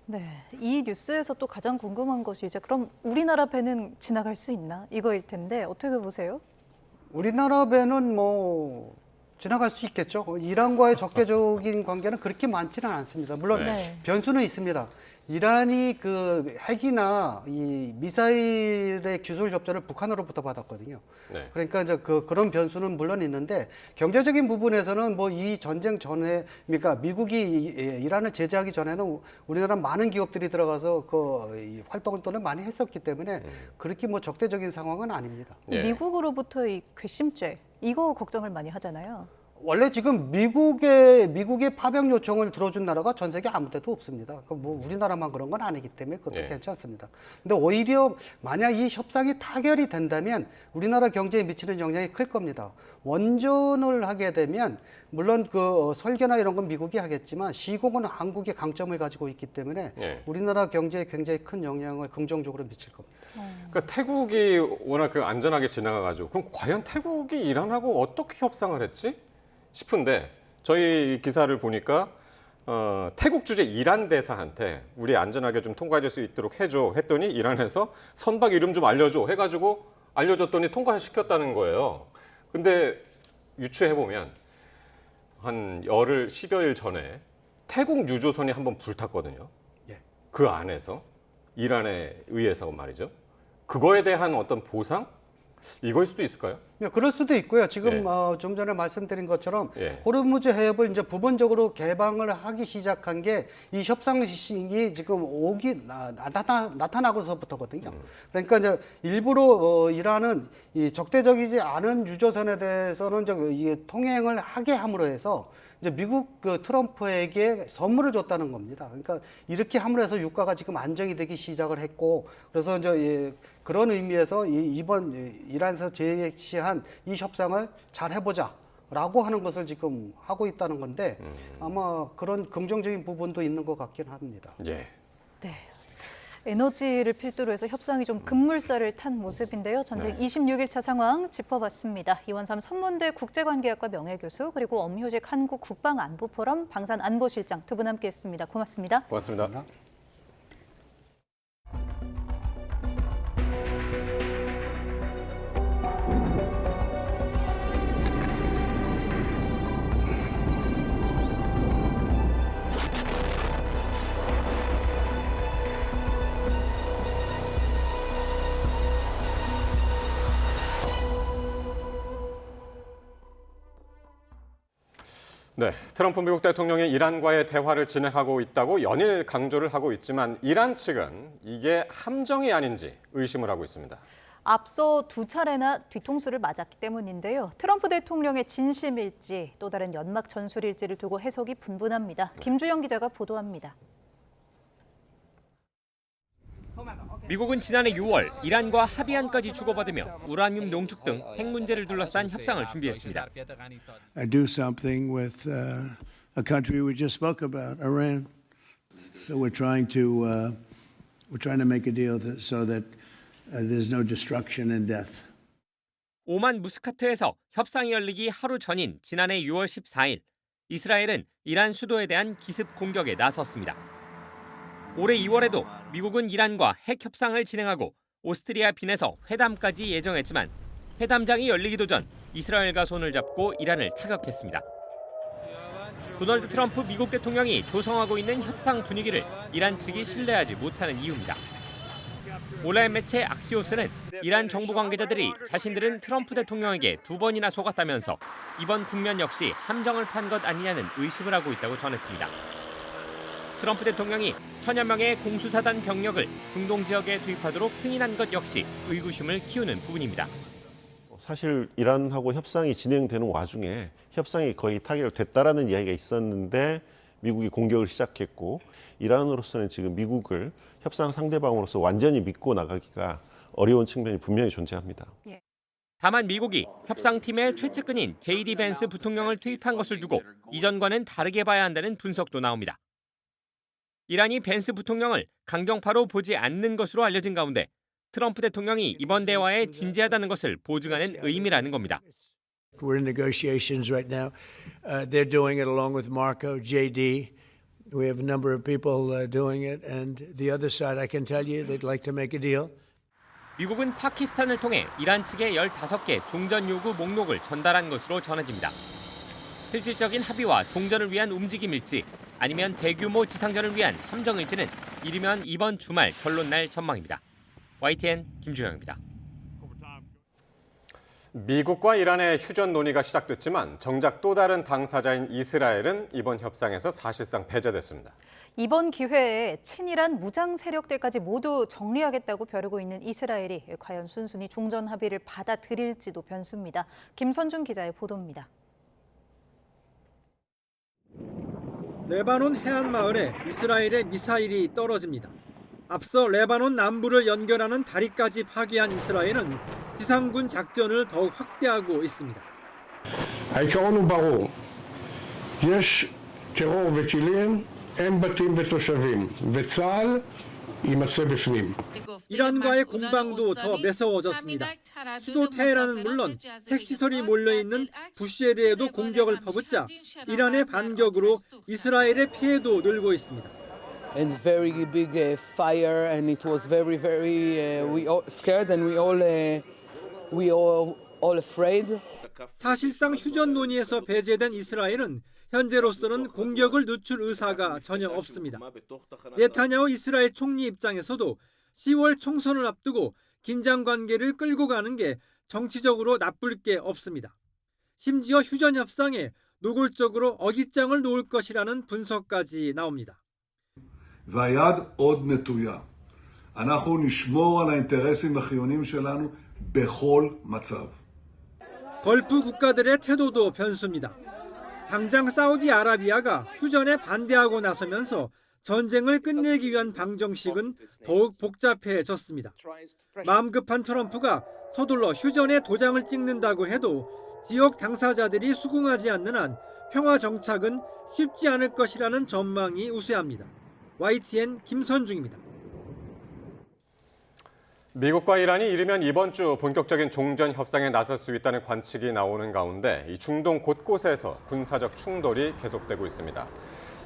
네, 이 뉴스에서 또 가장 궁금한 것이 이제 그럼 우리나라 배는 지나갈 수 있나 이거일 텐데 어떻게 보세요? 우리나라 배는 뭐 지나갈 수 있겠죠. 이란과의 적대적인 관계는 그렇게 많지는 않습니다. 물론 변수는 있습니다. 이란이 그 핵이나 이 미사일의 기술 협조를 북한으로부터 받았거든요. 그러니까 이제 그런 변수는 물론 있는데, 경제적인 부분에서는 뭐 이 전쟁 전에, 그러니까 미국이 이란을 제재하기 전에는 우리나라 많은 기업들이 들어가서 그 활동을 또는 많이 했었기 때문에 그렇게 뭐 적대적인 상황은 아닙니다. 미국으로부터의 괘씸죄 이거 걱정을 많이 하잖아요. 원래 지금 미국의 파병 요청을 들어준 나라가 전 세계 아무 데도 없습니다. 뭐 우리나라만 그런 건 아니기 때문에 그것도 괜찮습니다. 근데 오히려 만약 이 협상이 타결이 된다면 우리나라 경제에 미치는 영향이 클 겁니다. 원전을 하게 되면 물론 그 설계나 이런 건 미국이 하겠지만 시공은 한국의 강점을 가지고 있기 때문에 우리나라 경제에 굉장히 큰 영향을 긍정적으로 미칠 겁니다. 그러니까 태국이 워낙 그 안전하게 지나가가지고, 그럼 과연 태국이 이란하고 어떻게 협상을 했지 싶은데, 저희 기사를 보니까 태국 주재 이란 대사한테 우리 안전하게 좀 통과할 수 있도록 해줘 했더니 이란에서 선박 이름 좀 알려줘 해가지고 알려줬더니 통과시켰다는 거예요. 근데 유추해보면 한 10여일 전에 태국 유조선이 한번 불탔거든요. 그 안에서 이란에 의해서 말이죠. 그거에 대한 어떤 보상? 이걸 수도 있을까요? 그럴 수도 있고요. 지금 예. 좀 전에 말씀드린 것처럼 예. 호르무즈 해협을 이제 부분적으로 개방을 하기 시작한 게 이 협상식이 지금 나타나고서부터거든요. 그러니까 이제 일부러 이란은 이 적대적이지 않은 유조선에 대해서는 이 통행을 하게 함으로 해서 이제 미국 트럼프에게 선물을 줬다는 겁니다. 그러니까 이렇게 함으로 해서 유가가 지금 안정이 되기 시작을 했고, 그래서 이제 그런 의미에서 이번 이란에서 제시한 이 협상을 잘 해보자라고 하는 것을 지금 하고 있다는 건데 아마 그런 긍정적인 부분도 있는 것 같긴 합니다. 예. 네. 에너지를 필두로 해서 협상이 좀 급물살을 탄 모습인데요. 전쟁 26일차 상황 짚어봤습니다. 이원삼 선문대 국제관계학과 명예교수 그리고 엄효직 한국국방안보포럼 방산안보실장 두 분 함께했습니다. 고맙습니다. 고맙습니다. 네, 트럼프 미국 대통령이 이란과의 대화를 진행하고 있다고 연일 강조를 하고 있지만 이란 측은 이게 함정이 아닌지 의심을 하고 있습니다. 앞서 두 차례나 뒤통수를 맞았기 때문인데요. 트럼프 대통령의 진심일지 또 다른 연막 전술일지를 두고 해석이 분분합니다. 김주영 기자가 보도합니다. 미국은 지난해 6월 이란과 합의안까지 주고받으며 우라늄 농축 등 핵 문제를 둘러싼 협상을 준비했습니다. Do something with a country we just spoke about, Iran. So we're trying to make a deal so that there's no destruction and death. 오만 무스카트에서 협상이 열리기 하루 전인 지난해 6월 14일 이스라엘은 이란 수도에 대한 기습 공격에 나섰습니다. 올해 2월에도 미국은 이란과 핵 협상을 진행하고 오스트리아 빈에서 회담까지 예정했지만 회담장이 열리기도 전 이스라엘과 손을 잡고 이란을 타격했습니다. 도널드 트럼프 미국 대통령이 조성하고 있는 협상 분위기를 이란 측이 신뢰하지 못하는 이유입니다. 온라인 매체 악시오스는 이란 정부 관계자들이 자신들은 트럼프 대통령에게 2번이나 속았다면서 이번 국면 역시 함정을 판 것 아니냐는 의심을 하고 있다고 전했습니다. 트럼프 대통령이 1000여 명의 공수사단 병력을 중동 지역에 투입하도록 승인한 것 역시 의구심을 키우는 부분입니다. 사실 이란하고 협상이 진행되는 와중에 협상이 거의 타결됐다라는 이야기가 있었는데 미국이 공격을 시작했고 이란으로서는 지금 미국을 협상 상대방으로서 완전히 믿고 나가기가 어려운 측면이 분명히 존재합니다. 다만 미국이 협상팀의 최측근인 JD 벤스 부통령을 투입한 것을 두고 이전과는 다르게 봐야 한다는 분석도 나옵니다. 이란이 벤스 부통령을 강경파로 보지 않는 것으로 알려진 가운데 트럼프 대통령이 이번 대화에 진지하다는 것을 보증하는 의미라는 겁니다. We're in negotiations right now. They're doing it along with Marco, JD. We have a number of people doing it, and the other side, I can tell you, they'd like to make a deal. 미국은 파키스탄을 통해 이란 측에 15개 종전 요구 목록을 전달한 것으로 전해집니다. 실질적인 합의와 종전을 위한 움직임일지 아니면 대규모 지상전을 위한 함정일지는 이르면 이번 주말 결론 날 전망입니다. YTN 김주영입니다. 미국과 이란의 휴전 논의가 시작됐지만 정작 또 다른 당사자인 이스라엘은 이번 협상에서 사실상 배제됐습니다. 이번 기회에 친이란 무장 세력들까지 모두 정리하겠다고 벼르고 있는 이스라엘이 과연 순순히 종전 합의를 받아들일지도 변수입니다. 김선중 기자의 보도입니다. 레바논 해안 마을에 이스라엘의 미사일이 떨어집니다. 앞서 레바논 남부를 연결하는 다리까지 파괴한 이스라엘은 지상군 작전을 더욱 확대하고 있습니다. העיקרון הוא ברור. יש טרור וטילים, אין בתים ותושבים, וצה"ל יימצא בפנים. 이란과의 공방도 더 매서워졌습니다. 수도 테헤란은 물론 핵시설이 몰려있는 부시에르에도 공격을 퍼붓자 이란의 반격으로 이스라엘의 피해도 늘고 있습니다. And very big fire, and it was very we all scared, and we all afraid. 사실상 휴전 논의에서 배제된 이스라엘은 현재로서는 공격을 늦출 의사가 전혀 없습니다. 네타냐후 이스라엘 총리 입장에서도 10월 총선을 앞두고 긴장 관계를 끌고 가는 게 정치적으로 나쁠 게 없습니다. 심지어 휴전 협상에 노골적으로 어깃장을 놓을 것이라는 분석까지 나옵니다. והיד עוד נטויה. אנחנו נשמור על האינטרסים החיוניים שלנו בכל מצב. 걸프 국가들의 태도도 변수입니다. 당장 사우디아라비아가 휴전에 반대하고 나서면서 전쟁을 끝내기 위한 방정식은 더욱 복잡해졌습니다. 마음 급한 트럼프가 서둘러 휴전에 도장을 찍는다고 해도 지역 당사자들이 수긍하지 않는 한 평화 정착은 쉽지 않을 것이라는 전망이 우세합니다. YTN 김선중입니다. 미국과 이란이 이르면 이번 주 본격적인 종전 협상에 나설 수 있다는 관측이 나오는 가운데 이 중동 곳곳에서 군사적 충돌이 계속되고 있습니다.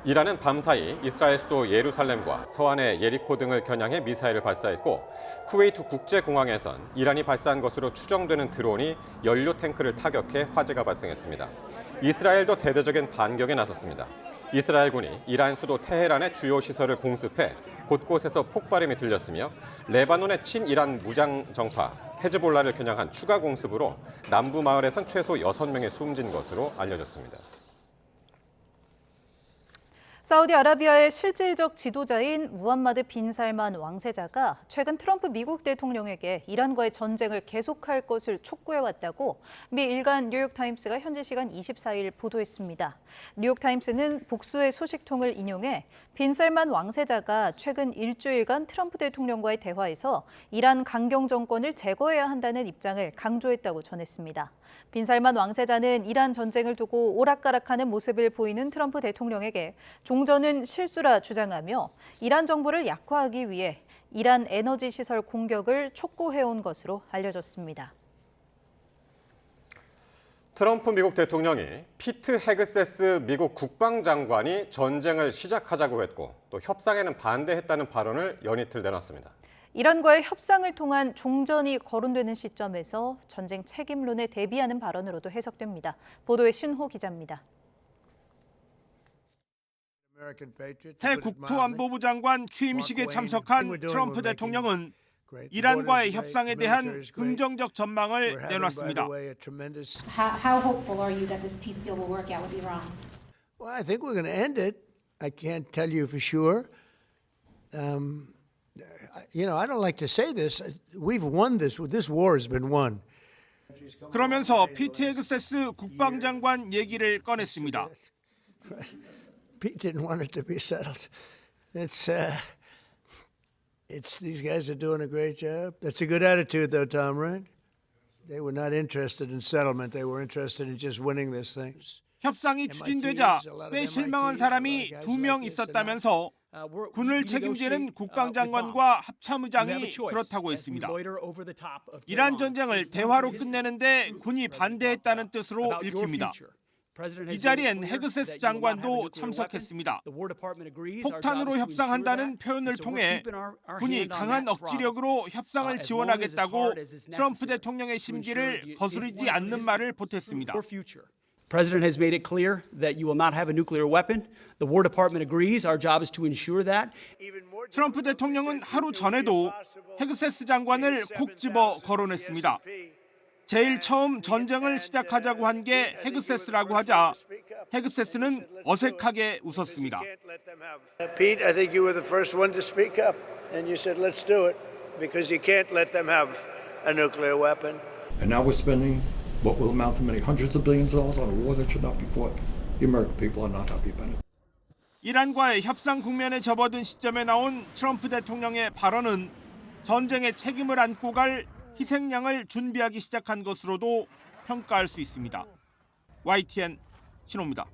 이란은 밤사이 이스라엘 수도 예루살렘과 서안의 예리코 등을 겨냥해 미사일을 발사했고 쿠웨이트 국제공항에선 이란이 발사한 것으로 추정되는 드론이 연료 탱크를 타격해 화재가 발생했습니다. 이스라엘도 대대적인 반격에 나섰습니다. 이스라엘군이 이란 수도 테헤란의 주요 시설을 공습해 곳곳에서 폭발음이 들렸으며 레바논의 친이란 무장정파 헤즈볼라를 겨냥한 추가 공습으로 남부 마을에선 최소 6명이 숨진 것으로 알려졌습니다. 사우디아라비아의 실질적 지도자인 무함마드 빈 살만 왕세자가 최근 트럼프 미국 대통령에게 이란과의 전쟁을 계속할 것을 촉구해왔다고 미 일간 뉴욕타임스가 현지 시간 24일 보도했습니다. 뉴욕타임스는 복수의 소식통을 인용해 빈 살만 왕세자가 최근 일주일간 트럼프 대통령과의 대화에서 이란 강경 정권을 제거해야 한다는 입장을 강조했다고 전했습니다. 빈 살만 왕세자는 이란 전쟁을 두고 오락가락하는 모습을 보이는 트럼프 대통령에게 종전은 실수라 주장하며 이란 정부를 약화하기 위해 이란 에너지 시설 공격을 촉구해온 것으로 알려졌습니다. 트럼프 미국 대통령이 피트 헤그세스 미국 국방장관이 전쟁을 시작하자고 했고 또 협상에는 반대했다는 발언을 연이틀 내놨습니다. 이란과의 협상을 통한 종전이 거론되는 시점에서 전쟁 책임론에 대비하는 발언으로도 해석됩니다. 보도에 신호 기자입니다. 새 국토안보부 장관 취임식에 참석한 트럼프 대통령은 이란과의 협상에 대한 긍정적 전망을 내놨습니다. How hopeful are you that this peace deal will work out with Iran? Well, I think we're going to end it. I can't tell you for sure. You know, I don't like to say this. We've won this. This war has been won. 그러면서 피트 헤그세스 국방장관 얘기를 꺼냈습니다. Pete didn't want it to be settled. It's these guys are doing a great job. That's a good attitude, though, Tom, right? They were not interested in settlement. They were interested in just winning this thing. 협상이 추진되자 꽤 실망한 사람이 2명 있었다면서 군을 책임지는 국방장관과 합참의장이 그렇다고 했습니다. 이란 전쟁을 대화로 끝내는데 군이 반대했다는 뜻으로 읽힙니다. 이 자리엔 헤그세스 장관도 참석했습니다. 폭탄으로 협상한다는 표현을 통해 군이 강한 억지력으로 협상을 지원하겠다고 트럼프 대통령의 심기를 거스르지 않는 말을 보탰습니다. President has made it clear that you will not have a nuclear weapon. The War Department agrees. Our job is to ensure that. 트럼프 대통령은 하루 전에도 헤그세스 장관을 콕 집어 거론했습니다. 제일 처음 전쟁을 시작하자고 한 게 헤그세스라고 하자 헤그세스는 어색하게 웃었습니다. Pete, I think you were the first one to speak up, and you said, "Let's do it," because you can't let them have a nuclear weapon. And now we're spending what will amount to many hundreds of billions of dollars on a war that should not be fought. The American people are not happy about it. 이란과의 협상 국면에 접어든 시점에 나온 트럼프 대통령의 발언은 전쟁의 책임을 안고 갈 희생양을 준비하기 시작한 것으로도 평가할 수 있습니다. YTN 신호입니다.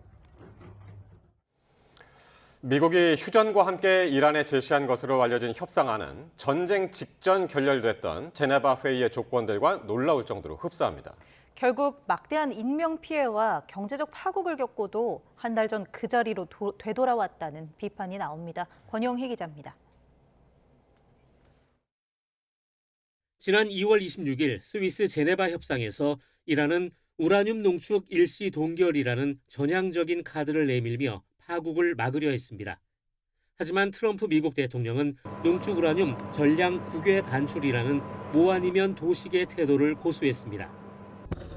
미국이 휴전과 함께 이란에 제시한 것으로 알려진 협상안은 전쟁 직전 결렬됐던 제네바 회의의 조건들과 놀라울 정도로 흡사합니다. 결국 막대한 인명피해와 경제적 파국을 겪고도 한 달 전 그 자리로 되돌아왔다는 비판이 나옵니다. 권영희 기자입니다. 지난 2월 26일 스위스 제네바 협상에서 이란은 우라늄 농축 일시 동결이라는 전향적인 카드를 내밀며 파국을 막으려 했습니다. 하지만 트럼프 미국 대통령은 농축 우라늄 전량 국외 반출이라는 뭐 아니면 도식의 태도를 고수했습니다.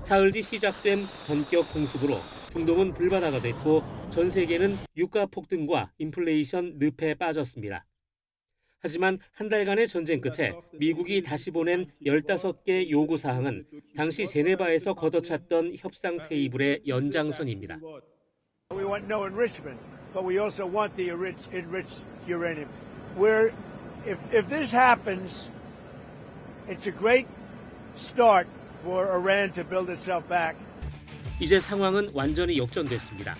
사흘 뒤 시작된 전격 공습으로 중동은 불바다가 됐고 전 세계는 유가 폭등과 인플레이션 늪에 빠졌습니다. 하지만 한 달간의 전쟁 끝에 미국이 다시 보낸 15개 요구사항은 당시 제네바에서 걷어찼던 협상 테이블의 연장선입니다. We want no enrichment, but we also want the enriched uranium. If this happens, it's a great start for Iran to build itself back. 이제 상황은 완전히 역전됐습니다.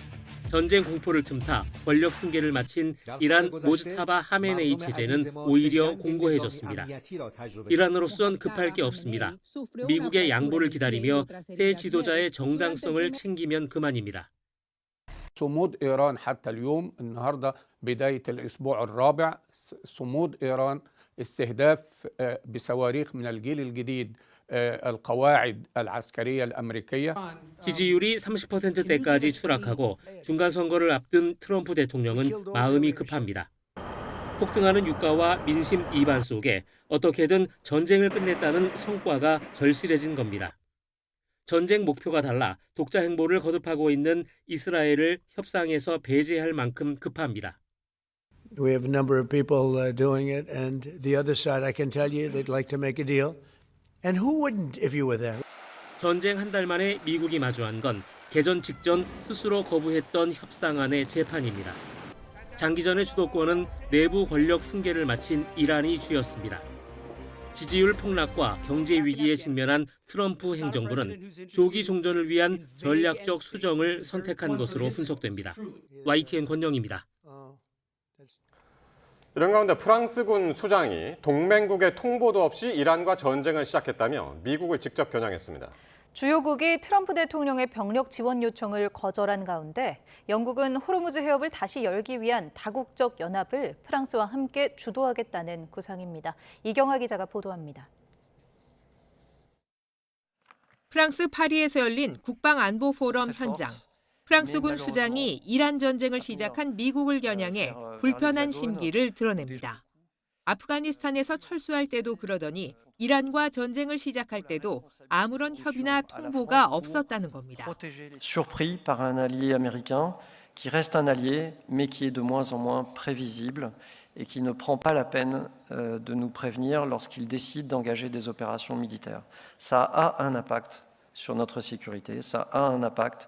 전쟁 공포를 틈타 권력 승계를 마친 이란 모즈타바 하메네이 체제는 오히려 공고해졌습니다. 이란으로선 급할 게 없습니다. 미국의 양보를 기다리며 새 지도자의 정당성을 챙기면 그만입니다. صمود إيران حتى اليوم النهاردة بداية الأسبوع الرابع صمود إيران استهداف بصواريخ من الجيل الجديد القواعد العسكرية الأمريكية. 지지율이 30%대까지 추락하고 중간 선거를 앞둔 트럼프 대통령은 마음이 급합니다. 폭등하는 유가와 민심 이반 속에 어떻게든 전쟁을 끝냈다는 성과가 절실해진 겁니다. 전쟁 목표가 달라 독자 행보를 거듭하고 있는 이스라엘을 협상에서 배제할 만큼 급합니다. We have a number of people doing it, and the other side, I can tell you, they'd like to make a deal. And who wouldn't if you were there? 전쟁 한 달 만에 미국이 마주한 건 개전 직전 스스로 거부했던 협상안의 재판입니다. 장기전의 주도권은 내부 권력 승계를 마친 이란이 쥐었습니다. 지지율 폭락과 경제 위기에 직면한 트럼프 행정부는 조기 종전을 위한 전략적 수정을 선택한 것으로 분석됩니다. YTN 권영입니다. 이런 가운데 프랑스군 수장이 동맹국의 통보도 없이 이란과 전쟁을 시작했다며 미국을 직접 겨냥했습니다. 주요국이 트럼프 대통령의 병력 지원 요청을 거절한 가운데 영국은 호르무즈 해협을 다시 열기 위한 다국적 연합을 프랑스와 함께 주도하겠다는 구상입니다. 이경아 기자가 보도합니다. 프랑스 파리에서 열린 국방안보 포럼 현장. 프랑스군 수장이 이란 전쟁을 시작한 미국을 겨냥해 불편한 심기를 드러냅니다. 아프가니스탄에서 철수할 때도 그러더니 이란과 전쟁을 시작할 때도 아무런 협의나 통보가 없었다는 겁니다. Surpris par un allié américain qui reste un allié mais qui est de moins en moins prévisible et qui ne prend pas la peine de nous prévenir lorsqu'il décide d'engager des opérations militaires. Ça a un impact sur notre sécurité, ça a un impact.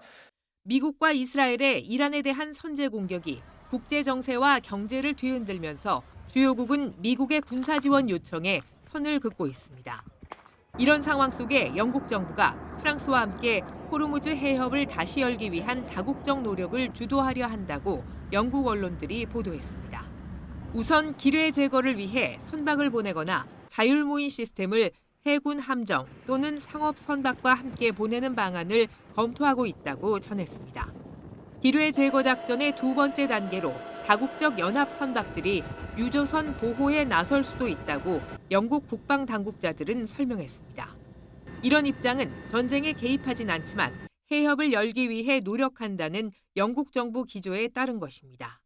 미국과 이스라엘의 이란에 대한 선제 공격이 국제 정세와 경제를 뒤흔들면서 주요국은 미국의 군사 지원 요청에 선을 긋고 있습니다. 이런 상황 속에 영국 정부가 프랑스와 함께 호르무즈 해협을 다시 열기 위한 다국적 노력을 주도하려 한다고 영국 언론들이 보도했습니다. 우선 기뢰 제거를 위해 선박을 보내거나 자율무인 시스템을 해군 함정 또는 상업 선박과 함께 보내는 방안을 검토하고 있다고 전했습니다. 기뢰 제거 작전의 두 번째 단계로 다국적 연합 선박들이 유조선 보호에 나설 수도 있다고 영국 국방 당국자들은 설명했습니다. 이런 입장은 전쟁에 개입하진 않지만 해협을 열기 위해 노력한다는 영국 정부 기조에 따른 것입니다.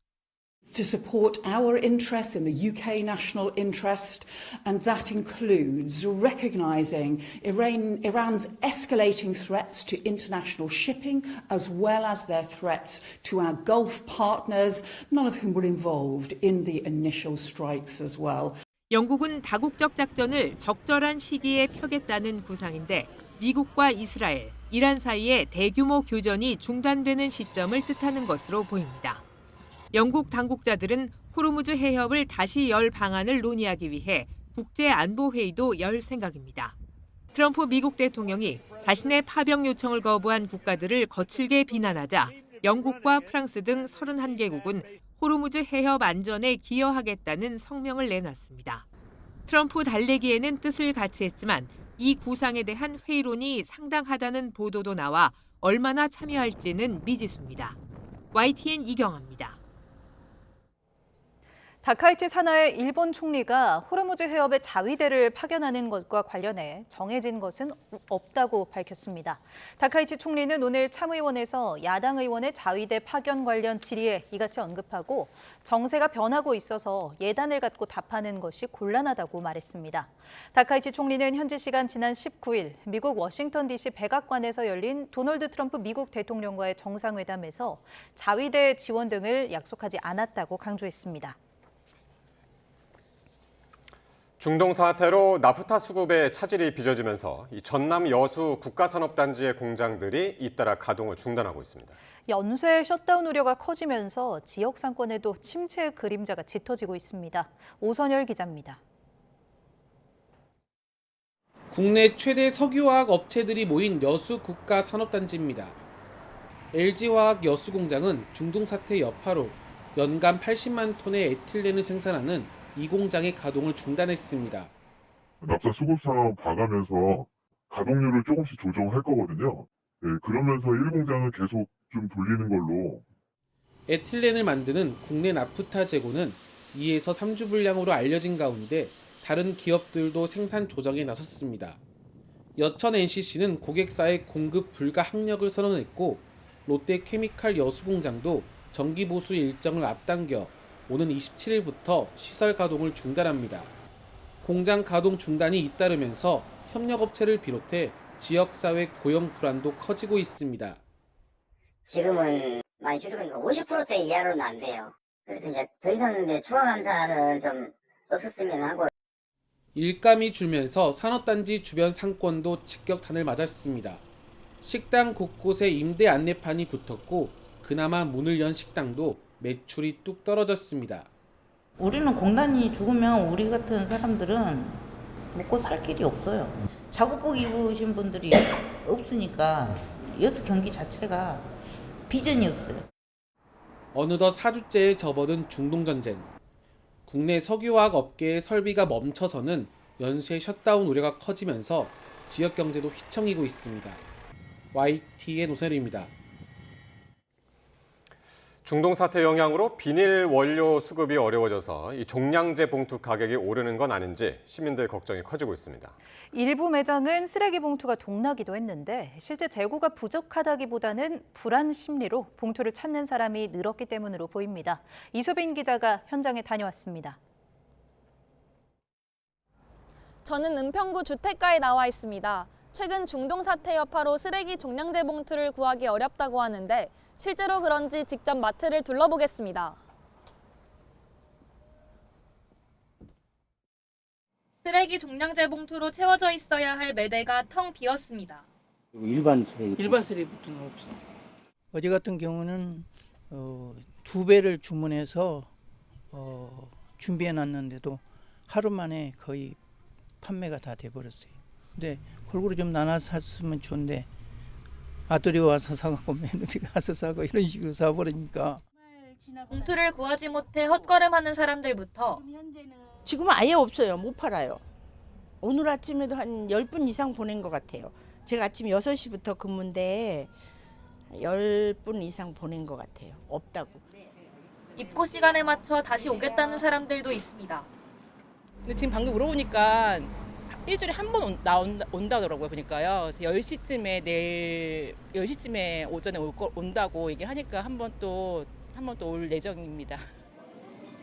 To support our interests in the UK national interest, and that includes recognising Iran's escalating threats to international shipping, as well as their threats to our Gulf partners, none of whom were involved in the initial strikes as well. 영국은 다국적 작전을 적절한 시기에 펴겠다는 구상인데 미국과 이스라엘, 이란 사이의 대규모 교전이 중단되는 시점을 뜻하는 것으로 보입니다. 영국 당국자들은 호르무즈 해협을 다시 열 방안을 논의하기 위해 국제안보회의도 열 생각입니다. 트럼프 미국 대통령이 자신의 파병 요청을 거부한 국가들을 거칠게 비난하자 영국과 프랑스 등 31개국은 호르무즈 해협 안전에 기여하겠다는 성명을 내놨습니다. 트럼프 달래기에는 뜻을 같이 했지만 이 구상에 대한 회의론이 상당하다는 보도도 나와 얼마나 참여할지는 미지수입니다. YTN 이경아입니다. 다카이치 산하의 일본 총리가 호르무즈 해협에 자위대를 파견하는 것과 관련해 정해진 것은 없다고 밝혔습니다. 다카이치 총리는 오늘 참의원에서 야당 의원의 자위대 파견 관련 질의에 이같이 언급하고 정세가 변하고 있어서 예단을 갖고 답하는 것이 곤란하다고 말했습니다. 다카이치 총리는 현지 시간 지난 19일 미국 워싱턴 DC 백악관에서 열린 도널드 트럼프 미국 대통령과의 정상회담에서 자위대 지원 등을 약속하지 않았다고 강조했습니다. 중동 사태로 나프타 수급의 차질이 빚어지면서 이 전남 여수 국가산업단지의 공장들이 잇따라 가동을 중단하고 있습니다. 연쇄 셧다운 우려가 커지면서 지역 상권에도 침체의 그림자가 짙어지고 있습니다. 오선열 기자입니다. 국내 최대 석유화학 업체들이 모인 여수 국가산업단지입니다. LG화학 여수 공장은 중동 사태 여파로 연간 80만 톤의 에틸렌을 생산하는 이 공장의 가동을 중단했습니다. 납사 수급 상황 봐가면서 가동률을 조금씩 조정할 거거든요. 네, 그러면서 1공장은 계속 좀 돌리는 걸로. 에틸렌을 만드는 국내 나프타 재고는 2에서 3주 분량으로 알려진 가운데 다른 기업들도 생산 조정에 나섰습니다. 여천 NCC는 고객사의 공급 불가 항력을 선언했고 롯데케미칼 여수 공장도 정기 보수 일정을 앞당겨 오는 27일부터 시설 가동을 중단합니다. 공장 가동 중단이 잇따르면서 협력업체를 비롯해 지역사회 고용 불안도 커지고 있습니다. 지금은 많이 줄이고 50%대 이하로는 안 돼요. 그래서 이제 더 이상 추가 감사는 좀 없었으면 하고. 일감이 줄면서 산업단지 주변 상권도 직격탄을 맞았습니다. 식당 곳곳에 임대 안내판이 붙었고 그나마 문을 연 식당도 매출이 뚝 떨어졌습니다. 우리는 공단이 죽으면 우리 같은 사람들은 먹고 살 길이 없어요. 작업복 입으신 분들이 없으니까 여수 경기 자체가 비전이 없어요. 어느덧 4주째에 접어든 중동전쟁. 국내 석유화학 업계의 설비가 멈춰서는 연쇄 셧다운 우려가 커지면서 지역 경제도 휘청이고 있습니다. YTN의 노선일입니다. 중동 사태 영향으로 비닐 원료 수급이 어려워져서 이 종량제 봉투 가격이 오르는 건 아닌지 시민들 걱정이 커지고 있습니다. 일부 매장은 쓰레기 봉투가 동나기도 했는데 실제 재고가 부족하다기보다는 불안 심리로 봉투를 찾는 사람이 늘었기 때문으로 보입니다. 이수빈 기자가 현장에 다녀왔습니다. 저는 은평구 주택가에 나와 있습니다. 최근 중동 사태 여파로 쓰레기 종량제 봉투를 구하기 어렵다고 하는데 실제로 그런지 직접 마트를 둘러보겠습니다. 쓰레기 종량제 봉투로 채워져 있어야 할 매대가 텅 비었습니다. 일반 쓰레기부터는 없어. 어제 같은 경우는 2배를 주문해서 준비해 놨는데도 하루 만에 거의 판매가 다 돼버렸어요. 근데 골고루 좀 나눠서 샀으면 좋은데 아들이 와서 사갖고 며느리가 와서 사고 이런 식으로 사버리니까. 봉투를 구하지 못해 헛걸음하는 사람들부터 지금은 아예 없어요. 못 팔아요. 오늘 아침에도 한 10분 이상 보낸 것 같아요. 제가 아침 6시부터 근무인데 10분 이상 보낸 것 같아요. 없다고. 입고 시간에 맞춰 다시 오겠다는 사람들도 있습니다. 근데 지금 방금 물어보니까 일주일에 한 번 온다더라고요. 보니까요. 그래서 10시쯤에 내일 10시쯤에 오전에 온다고 얘기하니까 한 번 또 올 예정입니다.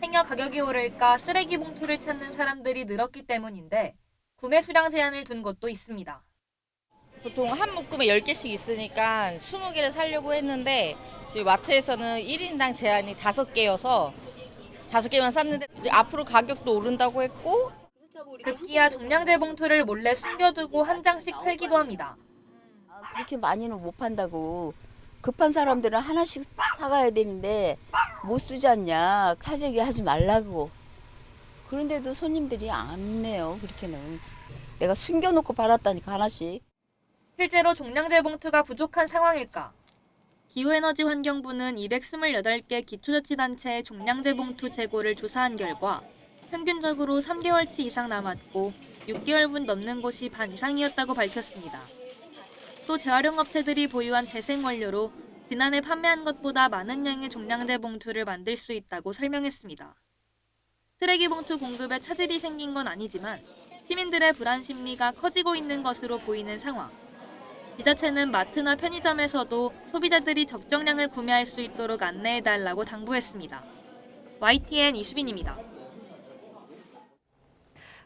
행여 가격이 오를까 쓰레기 봉투를 찾는 사람들이 늘었기 때문인데 구매 수량 제한을 둔 곳도 있습니다. 보통 한 묶음에 10개씩 있으니까 20개를 사려고 했는데 지금 마트에서는 1인당 제한이 5개여서 5개만 샀는데 이제 앞으로 가격도 오른다고 했고 급기야 종량제 봉투를 몰래 숨겨두고 한 장씩 팔기도 합니다. 그렇게 많이는 못 판다고. 급한 사람들은 하나씩 사가야 되는데 못 쓰지 않냐. 사재기 하지 말라고. 그런데도 손님들이 안 내요. 그렇게는. 내가 숨겨놓고 팔았다니까 하나씩. 실제로 종량제 봉투가 부족한 상황일까? 기후에너지환경부는 228개 기초자치단체의 종량제 봉투 재고를 조사한 결과 평균적으로 3개월치 이상 남았고 6개월분 넘는 곳이 반 이상이었다고 밝혔습니다. 또 재활용 업체들이 보유한 재생원료로 지난해 판매한 것보다 많은 양의 종량제 봉투를 만들 수 있다고 설명했습니다. 쓰레기 봉투 공급에 차질이 생긴 건 아니지만 시민들의 불안 심리가 커지고 있는 것으로 보이는 상황. 지자체는 마트나 편의점에서도 소비자들이 적정량을 구매할 수 있도록 안내해달라고 당부했습니다. YTN 이수빈입니다.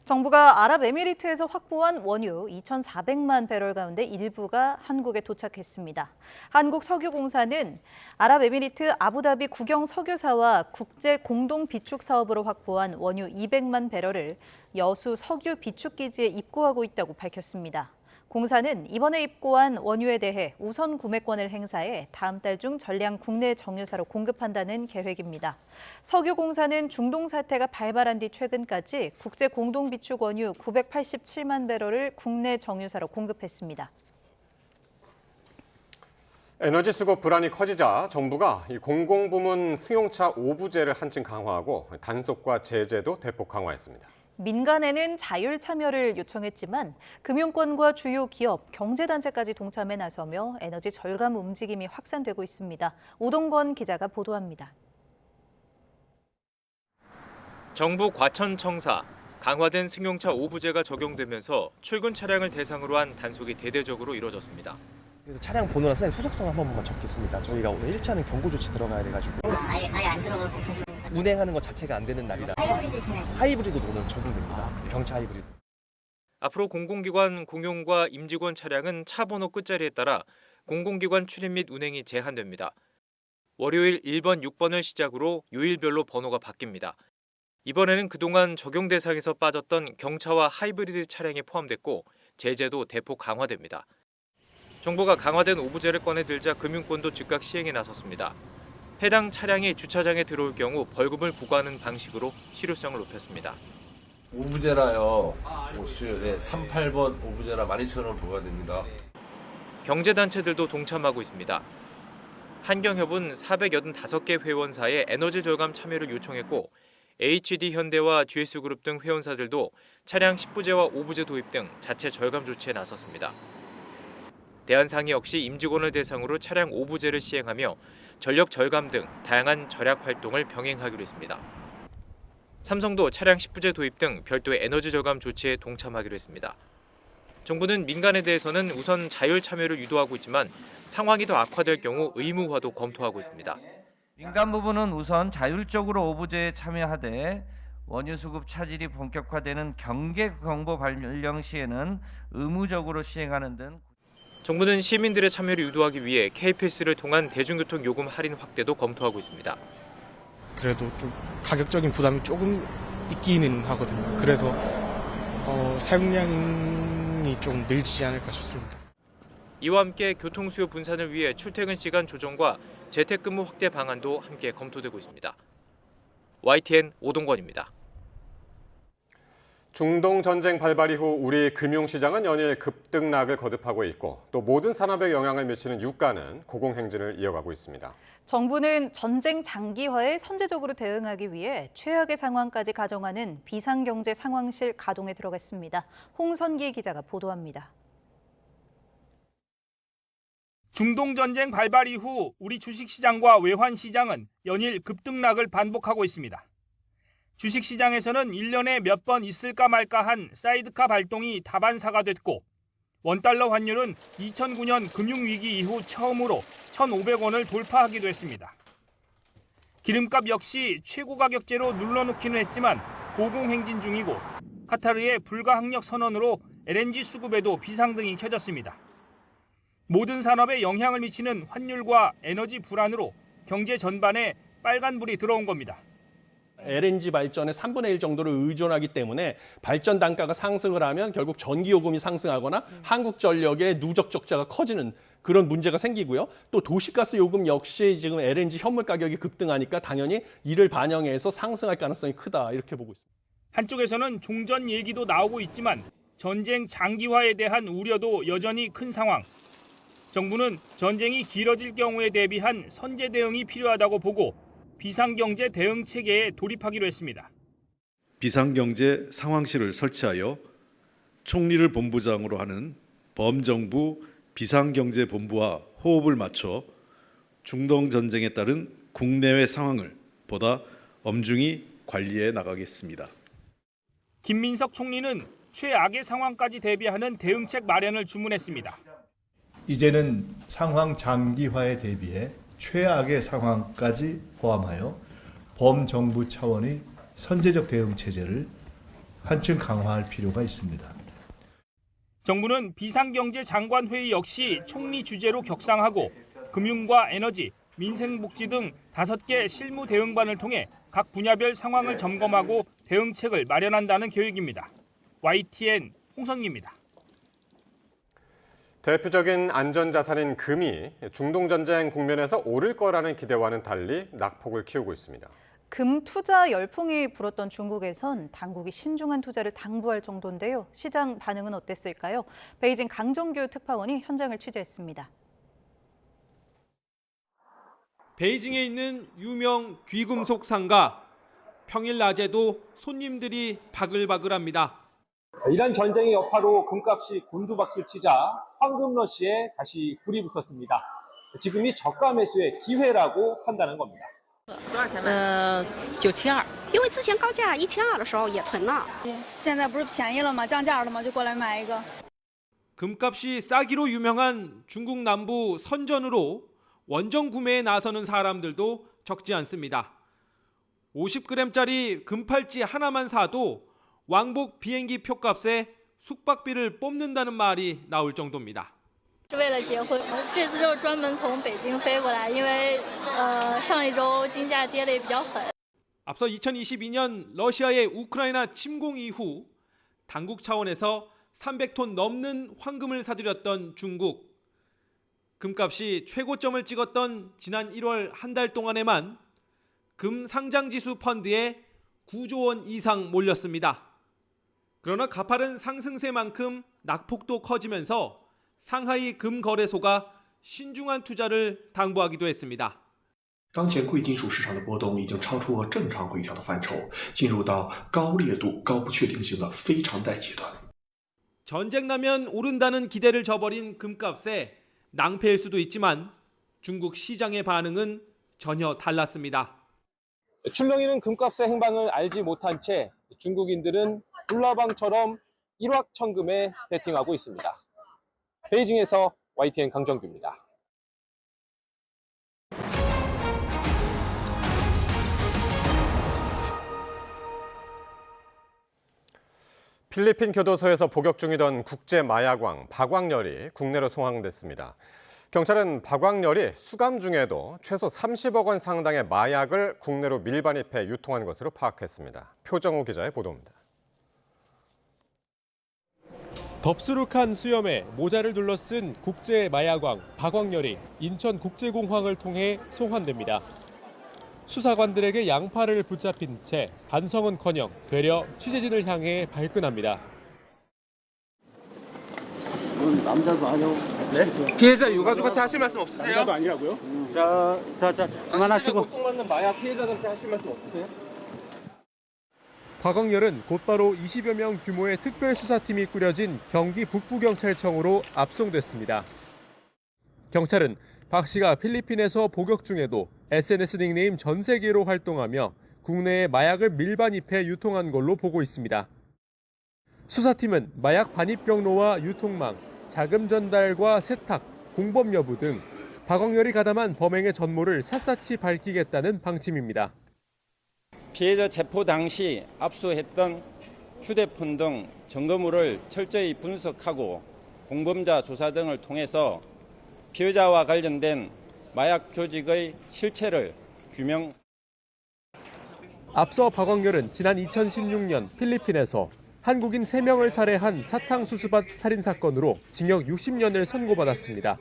정부가 아랍에미리트에서 확보한 원유 2,400만 배럴 가운데 일부가 한국에 도착했습니다. 한국석유공사는 아랍에미리트 아부다비 국영석유사와 국제 공동 비축 사업으로 확보한 원유 200만 배럴을 여수 석유 비축기지에 입고하고 있다고 밝혔습니다. 공사는 이번에 입고한 원유에 대해 우선 구매권을 행사해 다음 달 중 전량 국내 정유사로 공급한다는 계획입니다. 석유공사는 중동 사태가 발발한 뒤 최근까지 국제 공동 비축 원유 987만 배럴을 국내 정유사로 공급했습니다. 에너지 수급 불안이 커지자 정부가 공공부문 승용차 오부제를 한층 강화하고 단속과 제재도 대폭 강화했습니다. 민간에는 자율 참여를 요청했지만 금융권과 주요 기업, 경제단체까지 동참에 나서며 에너지 절감 움직임이 확산되고 있습니다. 오동건 기자가 보도합니다. 정부 과천청사, 강화된 승용차 오부제가 적용되면서 출근 차량을 대상으로 한 단속이 대대적으로 이뤄졌습니다. 그래서 차량 번호랑 소속성 한 번만 적겠습니다. 저희가 오늘 1차는 경고 조치 들어가야 돼가지고 아예 안 들어가고 운행하는 것 자체가 안 되는 날이라 하이브리드도 오늘 적용됩니다. 경차 하이브리드. 앞으로 공공기관 공용과 임직원 차량은 차 번호 끝자리에 따라 공공기관 출입 및 운행이 제한됩니다. 월요일 1번, 6번을 시작으로 요일별로 번호가 바뀝니다. 이번에는 그동안 적용 대상에서 빠졌던 경차와 하이브리드 차량이 포함됐고 제재도 대폭 강화됩니다. 정부가 강화된 오부제를 꺼내들자 금융권도 즉각 시행에 나섰습니다. 해당 차량이 주차장에 들어올 경우 벌금을 부과하는 방식으로 실효성을 높였습니다. 오부제라요. 38번 오부제라 12,000원 부과됩니다. 경제단체들도 동참하고 있습니다. 한경협은 485개 회원사에 에너지 절감 참여를 요청했고 HD현대와 GS그룹 등 회원사들도 차량 10부제와 5부제 도입 등 자체 절감 조치에 나섰습니다. 대한상이 역시 임직원을 대상으로 차량 5부제를 시행하며 전력 절감 등 다양한 절약 활동을 병행하기로 했습니다. 삼성도 차량 10부제 도입 등 별도의 에너지 절감 조치에 동참하기로 했습니다. 정부는 민간에 대해서는 우선 자율 참여를 유도하고 있지만 상황이 더 악화될 경우 의무화도 검토하고 있습니다. 민간 부분은 우선 자율적으로 오부제에 참여하되 원유 수급 차질이 본격화되는 경계 경보 발령 시에는 의무적으로 시행하는 등 정부는 시민들의 참여를 유도하기 위해 KPS를 통한 대중교통 요금 할인 확대도 검토하고 있습니다. 그래도 좀 가격적인 부담이 조금 있기는 하거든요. 그래서 사용량이 좀 늘지 않을까 싶습니다. 이와 함께 교통수요 분산을 위해 출퇴근 시간 조정과 재택근무 확대 방안도 함께 검토되고 있습니다. YTN 오동건입니다. 중동 전쟁 발발 이후 우리 금융시장은 연일 급등락을 거듭하고 있고 또 모든 산업에 영향을 미치는 유가는 고공행진을 이어가고 있습니다. 정부는 전쟁 장기화에 선제적으로 대응하기 위해 최악의 상황까지 가정하는 비상경제 상황실 가동에 들어갔습니다. 홍선기 기자가 보도합니다. 중동 전쟁 발발 이후 우리 주식시장과 외환시장은 연일 급등락을 반복하고 있습니다. 주식시장에서는 1년에 몇 번 있을까 말까한 사이드카 발동이 다반사가 됐고 원달러 환율은 2009년 금융위기 이후 처음으로 1,500원을 돌파하기도 했습니다. 기름값 역시 최고 가격제로 눌러놓기는 했지만 고공행진 중이고 카타르의 불가항력 선언으로 LNG 수급에도 비상등이 켜졌습니다. 모든 산업에 영향을 미치는 환율과 에너지 불안으로 경제 전반에 빨간불이 들어온 겁니다. LNG 발전의 3분의 1 정도를 의존하기 때문에 발전 단가가 상승을 하면 결국 전기요금이 상승하거나 한국전력의 누적 적자가 커지는 그런 문제가 생기고요. 또 도시가스 요금 역시 지금 LNG 현물 가격이 급등하니까 당연히 이를 반영해서 상승할 가능성이 크다 이렇게 보고 있습니다. 한쪽에서는 종전 얘기도 나오고 있지만 전쟁 장기화에 대한 우려도 여전히 큰 상황. 정부는 전쟁이 길어질 경우에 대비한 선제 대응이 필요하다고 보고 비상경제 대응 체계에 돌입하기로 했습니다. 비상경제 상황실을 설치하여 총리를 본부장으로 하는 범정부 비상경제본부와 호흡을 맞춰 중동 전쟁에 따른 국내외 상황을 보다 엄중히 관리해 나가겠습니다. 김민석 총리는 최악의 상황까지 대비하는 대응책 마련을 주문했습니다. 이제는 상황 장기화에 대비해 최악의 상황까지 포함하여 범정부 차원의 선제적 대응 체제를 한층 강화할 필요가 있습니다. 정부는 비상경제장관회의 역시 총리 주재로 격상하고 금융과 에너지, 민생복지 등 5개 실무 대응반을 통해 각 분야별 상황을 점검하고 대응책을 마련한다는 계획입니다. YTN 홍성기입니다. 대표적인 안전자산인 금이 중동전쟁 국면에서 오를 거라는 기대와는 달리 낙폭을 키우고 있습니다. 금 투자 열풍이 불었던 중국에선 당국이 신중한 투자를 당부할 정도인데요. 시장 반응은 어땠을까요? 베이징 강정규 특파원이 현장을 취재했습니다. 베이징에 있는 유명 귀금속 상가. 평일 낮에도 손님들이 바글바글합니다. 이란 전쟁의 여파로 금값이 곤두박질치자 황금 러시에 다시 불이 붙었습니다. 지금이 저가 매수의 기회라고 판단한 겁니다. 972，因为之前高价1200的时候也囤了，现在不是便宜了吗？降价了吗？就过来买一个。 금값이 싸기로 유명한 중국 남부 선전으로 원정 구매에 나서는 사람들도 적지 않습니다. 50g짜리 금팔찌 하나만 사도 왕복 비행기 표값에 숙박비를 뽑는다는 말이 나올 정도입니다. 是为了结婚，这次就是专门从北京飞过来，因为上一周金价跌得也比较狠。 앞서 2022년 러시아의 우크라이나 침공 이후 당국 차원에서 300톤 넘는 황금을 사들였던 중국. 금값이 최고점을 찍었던 지난 1월 한 달 동안에만 금 상장지수 펀드에 9조 원 이상 몰렸습니다. 그러나 가파른 상승세만큼 낙폭도 커지면서 상하이 금 거래소가 신중한 투자를 당부하기도 했습니다. 当前贵金属市场的波动已经超出了正常回调的范畴，进入到高烈度、高不确定性的非常态阶段。 전쟁 나면 오른다는 기대를 저버린 금값에 낭패일 수도 있지만 중국 시장의 반응은 전혀 달랐습니다. 출렁이는 금값의 행방을 알지 못한 채 중국인들은 불나방처럼 일확천금에 베팅하고 있습니다. 베이징에서 YTN 강정규입니다. 필리핀 교도소에서 복역 중이던 국제 마약왕 박광렬이 국내로 송환됐습니다. 경찰은 박광렬이 수감 중에도 최소 30억 원 상당의 마약을 국내로 밀반입해 유통한 것으로 파악했습니다. 표정우 기자의 보도입니다. 덥수룩한 수염에 모자를 둘러쓴 국제 마약왕 박광렬이 인천국제공항을 통해 송환됩니다. 수사관들에게 양팔을 붙잡힌 채 반성은커녕 되려 취재진을 향해 발끈합니다. 남자도 아니고. 네? 피해자 유가족한테 하실 말씀 없으세요? 남자도 아니라고요? 그만하시고. 고통받는 마약 피해자들한테 하실 말씀 없으세요? 박광렬은 곧바로 20여 명 규모의 특별수사팀이 꾸려진 경기 북부경찰청으로 압송됐습니다. 경찰은 박 씨가 필리핀에서 복역 중에도 SNS 닉네임 전 세계로 활동하며 국내에 마약을 밀반입해 유통한 걸로 보고 있습니다. 수사팀은 마약 반입 경로와 유통망, 자금 전달과 세탁, 공범 여부 등 박광렬이 가담한 범행의 전모를 샅샅이 밝히겠다는 방침입니다. 피해자 체포 당시 압수했던 휴대폰 등 증거물을 철저히 분석하고 공범자 조사 등을 통해서 피해자와 관련된 마약 조직의 실체를 규명. 앞서 박광렬은 지난 2016년 필리핀에서 한국인 3명을 살해한 사탕수수밭 살인 사건으로 징역 60년을 선고받았습니다.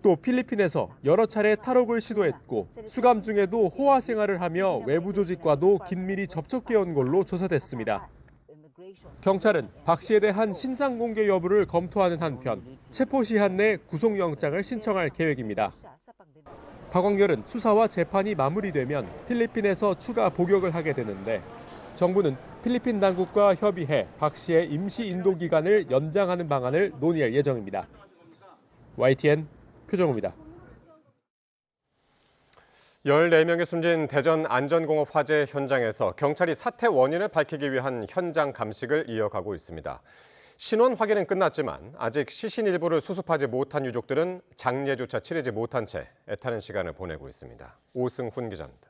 또 필리핀에서 여러 차례 탈옥을 시도했고 수감 중에도 호화 생활을 하며 외부 조직과도 긴밀히 접촉해온 걸로 조사됐습니다. 경찰은 박 씨에 대한 신상 공개 여부를 검토하는 한편 체포 시한 내 구속영장을 신청할 계획입니다. 박광렬은 수사와 재판이 마무리되면 필리핀에서 추가 복역을 하게 되는데 정부는 필리핀 당국과 협의해 박 씨의 임시 인도 기간을 연장하는 방안을 논의할 예정입니다. YTN 표정우입니다. 14명이 숨진 대전 안전공업 화재 현장에서 경찰이 사태 원인을 밝히기 위한 현장 감식을 이어가고 있습니다. 신원 확인은 끝났지만 아직 시신 일부를 수습하지 못한 유족들은 장례조차 치르지 못한 채 애타는 시간을 보내고 있습니다. 오승훈 기자입니다.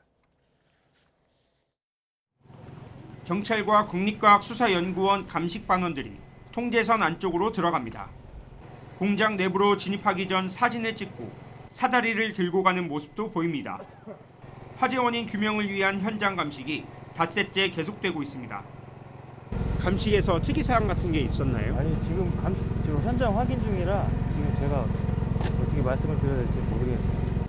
경찰과 국립과학수사연구원 감식반원들이 통제선 안쪽으로 들어갑니다. 공장 내부로 진입하기 전 사진을 찍고 사다리를 들고 가는 모습도 보입니다. 화재 원인 규명을 위한 현장 감식이 닷새째 계속되고 있습니다. 감식에서 특이사항 같은 게 있었나요? 아니, 지금 현장 확인 중이라 지금 제가 어떻게 말씀을 드려야 될지 모르겠습니다.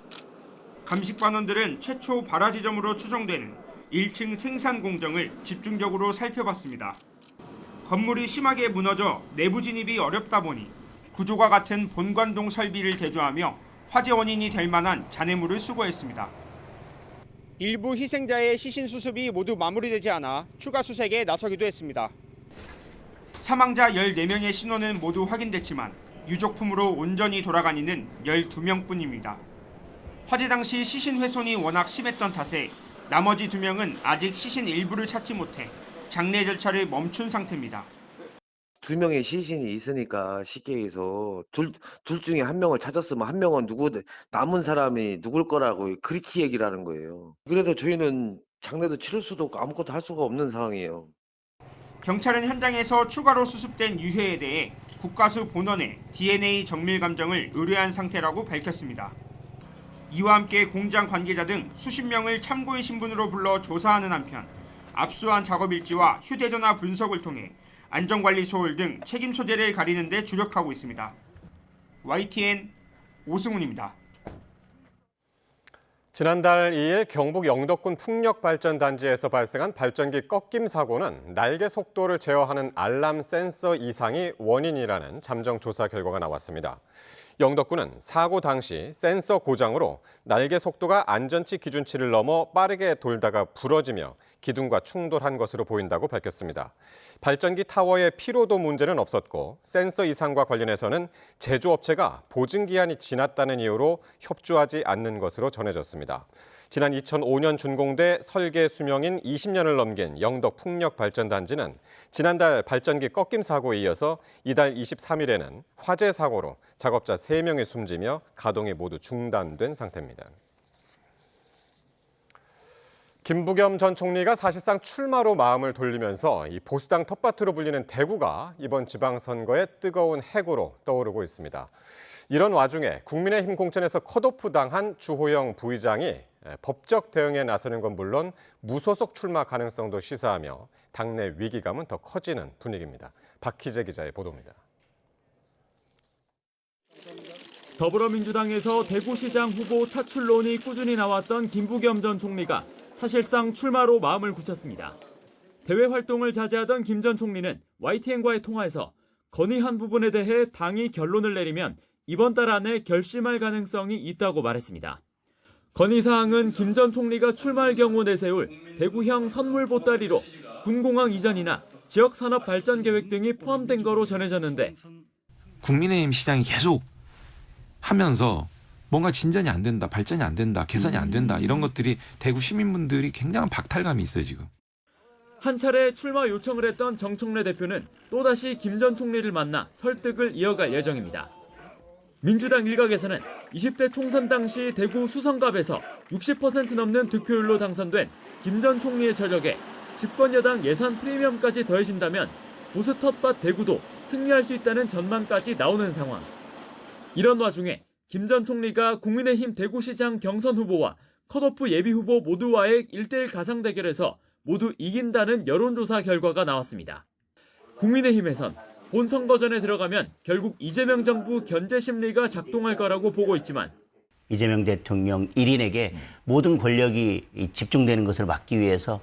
감식반원들은 최초 발화 지점으로 추정되는 1층 생산 공정을 집중적으로 살펴봤습니다. 건물이 심하게 무너져 내부 진입이 어렵다 보니 구조과 같은 본관동 설비를 대조하며 화재 원인이 될 만한 잔해물을 수거했습니다. 일부 희생자의 시신 수습이 모두 마무리되지 않아 추가 수색에 나서기도 했습니다. 사망자 14명의 신원은 모두 확인됐지만 유족품으로 온전히 돌아간 이는 12명뿐입니다. 화재 당시 시신 훼손이 워낙 심했던 탓에 나머지 2명은 아직 시신 일부를 찾지 못해 장례 절차를 멈춘 상태입니다. 2명의 시신이 있으니까 쉽게 해서 둘 중에 1명을 찾았으면 1명은 남은 사람이 누굴 거라고 그렇게 얘기를 하는 거예요. 그래서 저희는 장례도 치를 수도 없고 아무것도 할 수가 없는 상황이에요. 경찰은 현장에서 추가로 수습된 유해에 대해 국가수 본원에 DNA 정밀 감정을 의뢰한 상태라고 밝혔습니다. 이와 함께 공장 관계자 등 수십 명을 참고인 신분으로 불러 조사하는 한편 압수한 작업 일지와 휴대전화 분석을 통해 안전관리 소홀 등 책임 소재를 가리는 데 주력하고 있습니다. YTN 오승훈입니다. 지난달 2일 경북 영덕군 풍력발전단지에서 발생한 발전기 꺾임 사고는 날개 속도를 제어하는 알람 센서 이상이 원인이라는 잠정 조사 결과가 나왔습니다. 영덕군은 사고 당시 센서 고장으로 날개 속도가 안전치 기준치를 넘어 빠르게 돌다가 부러지며 기둥과 충돌한 것으로 보인다고 밝혔습니다. 발전기 타워의 피로도 문제는 없었고 센서 이상과 관련해서는 제조업체가 보증기한이 지났다는 이유로 협조하지 않는 것으로 전해졌습니다. 지난 2005년 준공돼 설계 수명인 20년을 넘긴 영덕 풍력발전단지는 지난달 발전기 꺾임 사고에 이어서 이달 23일에는 화재 사고로 작업자 3명이 숨지며 가동이 모두 중단된 상태입니다. 김부겸 전 총리가 사실상 출마로 마음을 돌리면서 이 보수당 텃밭으로 불리는 대구가 이번 지방선거의 뜨거운 핵으로 떠오르고 있습니다. 이런 와중에 국민의힘 공천에서 컷오프 당한 주호영 부의장이 법적 대응에 나서는 건 물론 무소속 출마 가능성도 시사하며 당내 위기감은 더 커지는 분위기입니다. 박희재 기자의 보도입니다. 더불어민주당에서 대구시장 후보 차출론이 꾸준히 나왔던 김부겸 전 총리가 사실상 출마로 마음을 굳혔습니다. 대외 활동을 자제하던 김 전 총리는 YTN과의 통화에서 건의한 부분에 대해 당이 결론을 내리면 이번 달 안에 결심할 가능성이 있다고 말했습니다. 건의사항은 김 전 총리가 출마할 경우 내세울 대구형 선물 보따리로 군공항 이전이나 지역산업 발전 계획 등이 포함된 거로 전해졌는데 국민의힘 시장이 계속 하면서 뭔가 진전이 안 된다, 발전이 안 된다, 개선이 안 된다 이런 것들이 대구 시민분들이 굉장한 박탈감이 있어요 지금. 한 차례 출마 요청을 했던 정청래 대표는 또다시 김 전 총리를 만나 설득을 이어갈 예정입니다. 민주당 일각에서는 20대 총선 당시 대구 수성갑에서 60% 넘는 득표율로 당선된 김 전 총리의 저력에 집권여당 예산 프리미엄까지 더해진다면 보수 텃밭 대구도 승리할 수 있다는 전망까지 나오는 상황. 이런 와중에 김 전 총리가 국민의힘 대구시장 경선 후보와 컷오프 예비 후보 모두와의 1대1 가상 대결에서 모두 이긴다는 여론조사 결과가 나왔습니다. 국민의힘에선 본 선거전에 들어가면 결국 이재명 정부 견제 심리가 작동할 거라고 보고 있지만 이재명 대통령 1인에게 모든 권력이 집중되는 것을 막기 위해서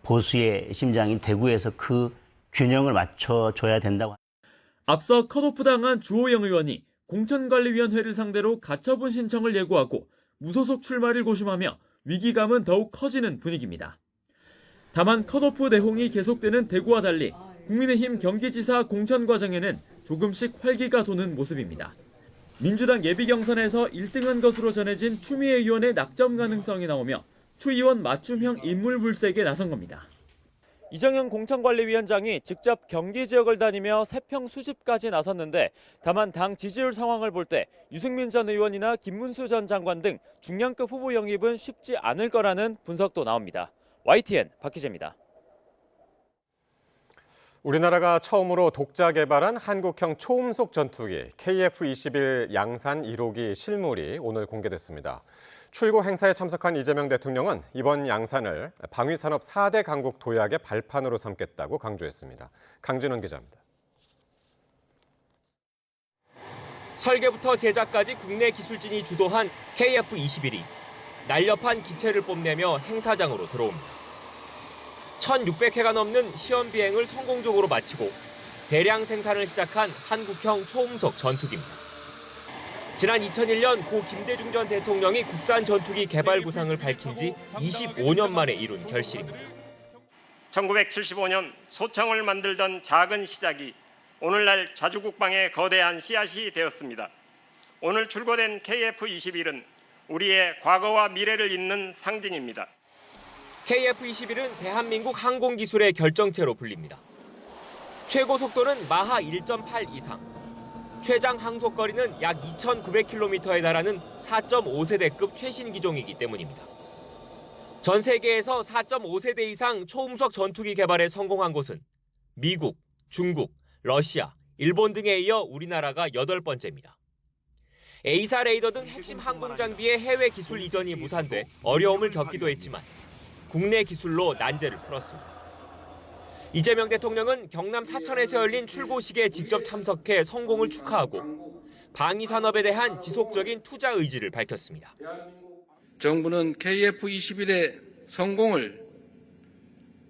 보수의 심장인 대구에서 그 균형을 맞춰줘야 된다고. 앞서 컷오프 당한 주호영 의원이 공천관리위원회를 상대로 가처분 신청을 예고하고 무소속 출마를 고심하며 위기감은 더욱 커지는 분위기입니다. 다만 컷오프 내홍이 계속되는 대구와 달리 국민의힘 경기지사 공천 과정에는 조금씩 활기가 도는 모습입니다. 민주당 예비 경선에서 1등한 것으로 전해진 추미애 의원의 낙점 가능성이 나오며 추 의원 맞춤형 인물 물색에 나선 겁니다. 이정현 공천관리위원장이 직접 경기 지역을 다니며 세평 수집까지 나섰는데 다만 당 지지율 상황을 볼 때 유승민 전 의원이나 김문수 전 장관 등 중량급 후보 영입은 쉽지 않을 거라는 분석도 나옵니다. YTN 박희재입니다. 우리나라가 처음으로 독자 개발한 한국형 초음속 전투기 KF-21 양산 1호기 실물이 오늘 공개됐습니다. 출고 행사에 참석한 이재명 대통령은 이번 양산을 방위산업 4대 강국 도약의 발판으로 삼겠다고 강조했습니다. 강진원 기자입니다. 설계부터 제작까지 국내 기술진이 주도한 KF-21이 날렵한 기체를 뽐내며 행사장으로 들어옵니다. 1,600회가 넘는 시험 비행을 성공적으로 마치고 대량 생산을 시작한 한국형 초음속 전투기입니다. 지난 2001년 고 김대중 전 대통령이 국산 전투기 개발 구상을 밝힌 지 25년 만에 이룬 결실입니다. 1975년 소청을 만들던 작은 시작이 오늘날 자주국방의 거대한 씨앗이 되었습니다. 오늘 출고된 KF-21은 우리의 과거와 미래를 잇는 상징입니다. KF-21은 대한민국 항공기술의 결정체로 불립니다. 최고 속도는 마하 1.8 이상, 최장 항속거리는 약 2,900km에 달하는 4.5세대급 최신 기종이기 때문입니다. 전 세계에서 4.5세대 이상 초음속 전투기 개발에 성공한 곳은 미국, 중국, 러시아, 일본 등에 이어 우리나라가 8번째입니다. A사 레이더 등 핵심 항공 장비의 해외 기술 이전이 무산돼 어려움을 겪기도 했지만 국내 기술로 난제를 풀었습니다. 이재명 대통령은 경남 사천에서 열린 출고식에 직접 참석해 성공을 축하하고 방위 산업에 대한 지속적인 투자 의지를 밝혔습니다. 정부는 KF-21의 성공을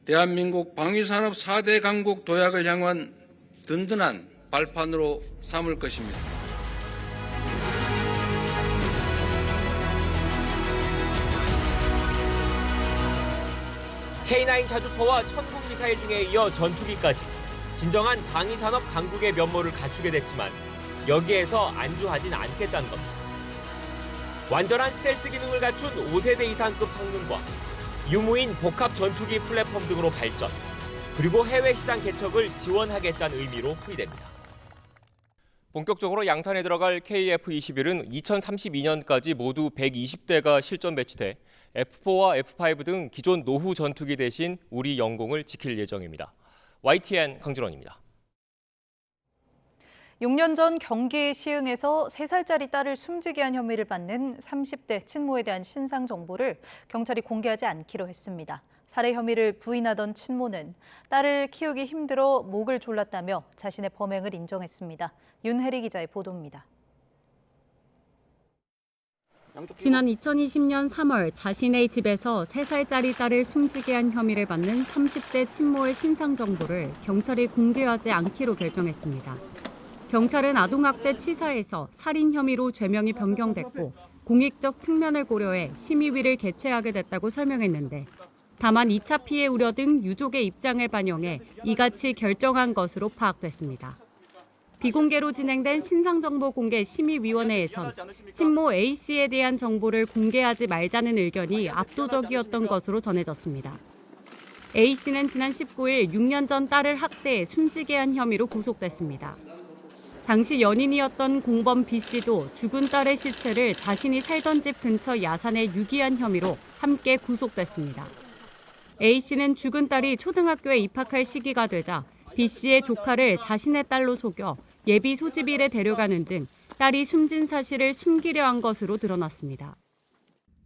대한민국 방위산업 4대 강국 도약을 향한 든든한 발판으로 삼을 것입니다. K9 자주포와 천국 미사일 등에 이어 전투기까지 진정한 방위산업 강국의 면모를 갖추게 됐지만 여기에서 안주하진 않겠다는 겁니다. 완전한 스텔스 기능을 갖춘 5세대 이상급 성능과 유무인 복합 전투기 플랫폼 등으로 발전, 그리고 해외 시장 개척을 지원하겠다는 의미로 풀이됩니다. 본격적으로 양산에 들어갈 KF-21은 2032년까지 모두 120대가 실전 배치돼 F4와 F5 등 기존 노후 전투기 대신 우리 영공을 지킬 예정입니다. YTN 강진원입니다. 6년 전 경기 시흥에서 3살짜리 딸을 숨지게 한 혐의를 받는 30대 친모에 대한 신상 정보를 경찰이 공개하지 않기로 했습니다. 살해 혐의를 부인하던 친모는 딸을 키우기 힘들어 목을 졸랐다며 자신의 범행을 인정했습니다. 윤혜리 기자의 보도입니다. 지난 2020년 3월 자신의 집에서 3살짜리 딸을 숨지게 한 혐의를 받는 30대 친모의 신상 정보를 경찰이 공개하지 않기로 결정했습니다. 경찰은 아동학대 치사에서 살인 혐의로 죄명이 변경됐고 공익적 측면을 고려해 심의위를 개최하게 됐다고 설명했는데 다만 2차 피해 우려 등 유족의 입장을 반영해 이같이 결정한 것으로 파악됐습니다. 비공개로 진행된 신상정보 공개 심의위원회에선 친모 A씨에 대한 정보를 공개하지 말자는 의견이 압도적이었던 것으로 전해졌습니다. A씨는 지난 19일 6년 전 딸을 학대해 숨지게 한 혐의로 구속됐습니다. 당시 연인이었던 공범 B씨도 죽은 딸의 시체를 자신이 살던 집 근처 야산에 유기한 혐의로 함께 구속됐습니다. A씨는 죽은 딸이 초등학교에 입학할 시기가 되자 B씨의 조카를 자신의 딸로 속여 예비 소집일에 데려가는 등 딸이 숨진 사실을 숨기려 한 것으로 드러났습니다.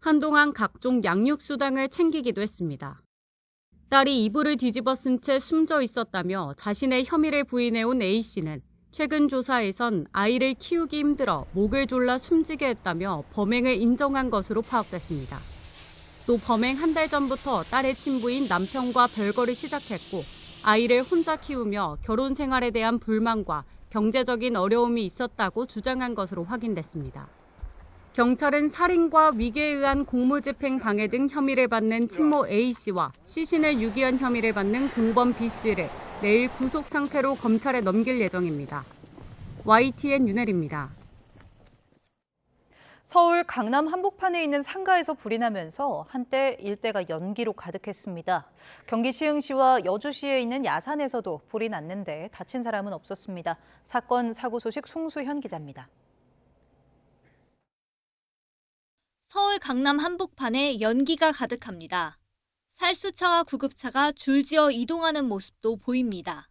한동안 각종 양육수당을 챙기기도 했습니다. 딸이 이불을 뒤집어 쓴 채 숨져 있었다며 자신의 혐의를 부인해온 A씨는 최근 조사에선 아이를 키우기 힘들어 목을 졸라 숨지게 했다며 범행을 인정한 것으로 파악됐습니다. 또 범행 한 달 전부터 딸의 친부인 남편과 별거를 시작했고 아이를 혼자 키우며 결혼 생활에 대한 불만과 경제적인 어려움이 있었다고 주장한 것으로 확인됐습니다. 경찰은 살인과 위계에 의한 공무집행 방해 등 혐의를 받는 친모 A씨와 시신을 유기한 혐의를 받는 공범 B씨를 내일 구속 상태로 검찰에 넘길 예정입니다. YTN 윤혜리입니다. 서울 강남 한복판에 있는 상가에서 불이 나면서 한때 일대가 연기로 가득했습니다. 경기 시흥시와 여주시에 있는 야산에서도 불이 났는데 다친 사람은 없었습니다. 사건 사고 소식 송수현 기자입니다. 서울 강남 한복판에 연기가 가득합니다. 살수차와 구급차가 줄지어 이동하는 모습도 보입니다.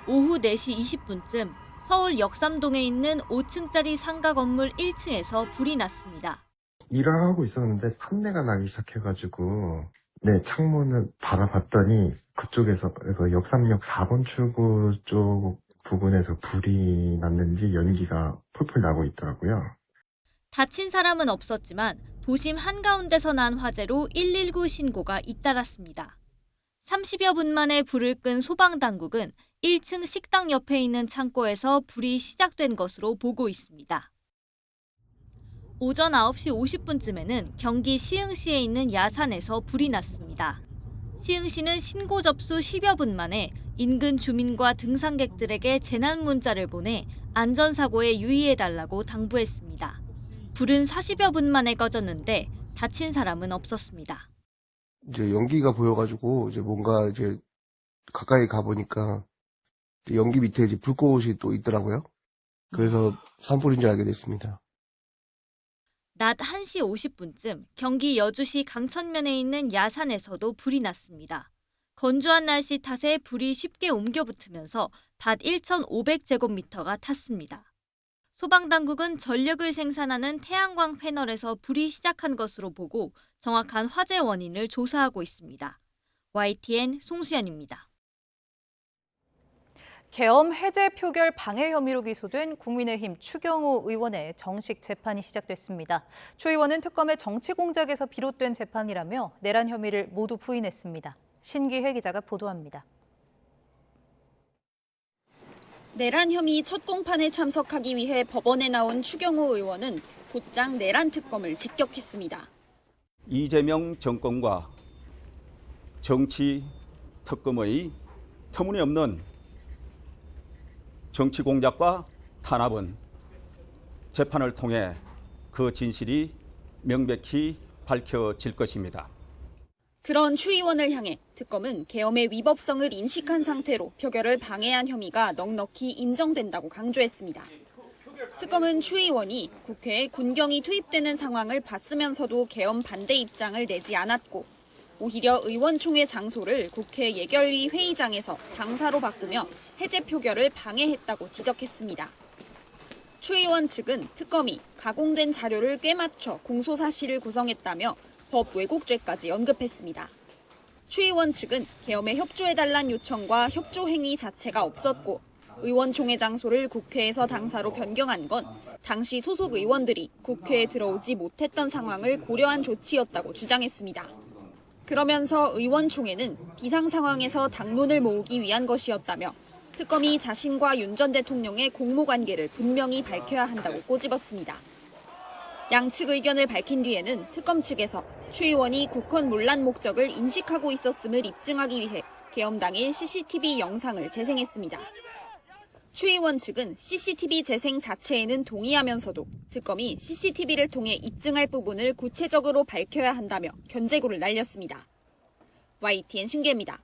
오후 4시 20분쯤 서울 역삼동에 있는 5층짜리 상가 건물 1층에서 불이 났습니다. 일을 하고 있었는데 탄내가 나기 시작해가지고 창문을 바라봤더니 그쪽에서 역삼역 4번 출구 쪽 부근에서 불이 났는지 연기가 폴폴 나고 있더라고요. 다친 사람은 없었지만 도심 한가운데서 난 화재로 119 신고가 잇따랐습니다. 30여 분 만에 불을 끈 소방당국은 1층 식당 옆에 있는 창고에서 불이 시작된 것으로 보고 있습니다. 오전 9시 50분쯤에는 경기 시흥시에 있는 야산에서 불이 났습니다. 시흥시는 신고 접수 10여 분 만에 인근 주민과 등산객들에게 재난 문자를 보내 안전사고에 유의해달라고 당부했습니다. 불은 40여 분 만에 꺼졌는데 다친 사람은 없었습니다. 이제 연기가 보여가지고 뭔가 가까이 가보니까 연기 밑에 불꽃이 또 있더라고요. 그래서 산불인 줄 알게 됐습니다. 낮 1시 50분쯤 경기 여주시 강천면에 있는 야산에서도 불이 났습니다. 건조한 날씨 탓에 불이 쉽게 옮겨 붙으면서 밭 1,500제곱미터가 탔습니다. 소방당국은 전력을 생산하는 태양광 패널에서 불이 시작한 것으로 보고 정확한 화재 원인을 조사하고 있습니다. YTN 송수연입니다. 계엄 해제 표결 방해 혐의로 기소된 국민의힘 추경호 의원의 정식 재판이 시작됐습니다. 추 의원은 특검의 정치 공작에서 비롯된 재판이라며 내란 혐의를 모두 부인했습니다. 신기혜 기자가 보도합니다. 내란 혐의 첫 공판에 참석하기 위해 법원에 나온 추경호 의원은 곧장 내란 특검을 직격했습니다. 이재명 정권과 정치 특검의 터무니없는 정치 공작과 탄압은 재판을 통해 그 진실이 명백히 밝혀질 것입니다. 그런 추 의원을 향해 특검은 계엄의 위법성을 인식한 상태로 표결을 방해한 혐의가 넉넉히 인정된다고 강조했습니다. 특검은 추 의원이 국회에 군경이 투입되는 상황을 봤으면서도 계엄 반대 입장을 내지 않았고 오히려 의원총회 장소를 국회 예결위 회의장에서 당사로 바꾸며 해제 표결을 방해했다고 지적했습니다. 추 의원 측은 특검이 가공된 자료를 꿰맞춰 공소사실을 구성했다며 법 왜곡죄까지 언급했습니다. 추 의원 측은 계엄에 협조해달란 요청과 협조 행위 자체가 없었고 의원총회 장소를 국회에서 당사로 변경한 건 당시 소속 의원들이 국회에 들어오지 못했던 상황을 고려한 조치였다고 주장했습니다. 그러면서 의원총회는 비상 상황에서 당론을 모으기 위한 것이었다며 특검이 자신과 윤 전 대통령의 공모관계를 분명히 밝혀야 한다고 꼬집었습니다. 양측 의견을 밝힌 뒤에는 특검 측에서 추 의원이 국헌 문란 목적을 인식하고 있었음을 입증하기 위해 계엄 당일 CCTV 영상을 재생했습니다. 추 의원 측은 CCTV 재생 자체에는 동의하면서도 특검이 CCTV를 통해 입증할 부분을 구체적으로 밝혀야 한다며 견제구를 날렸습니다. YTN 신기혜입니다.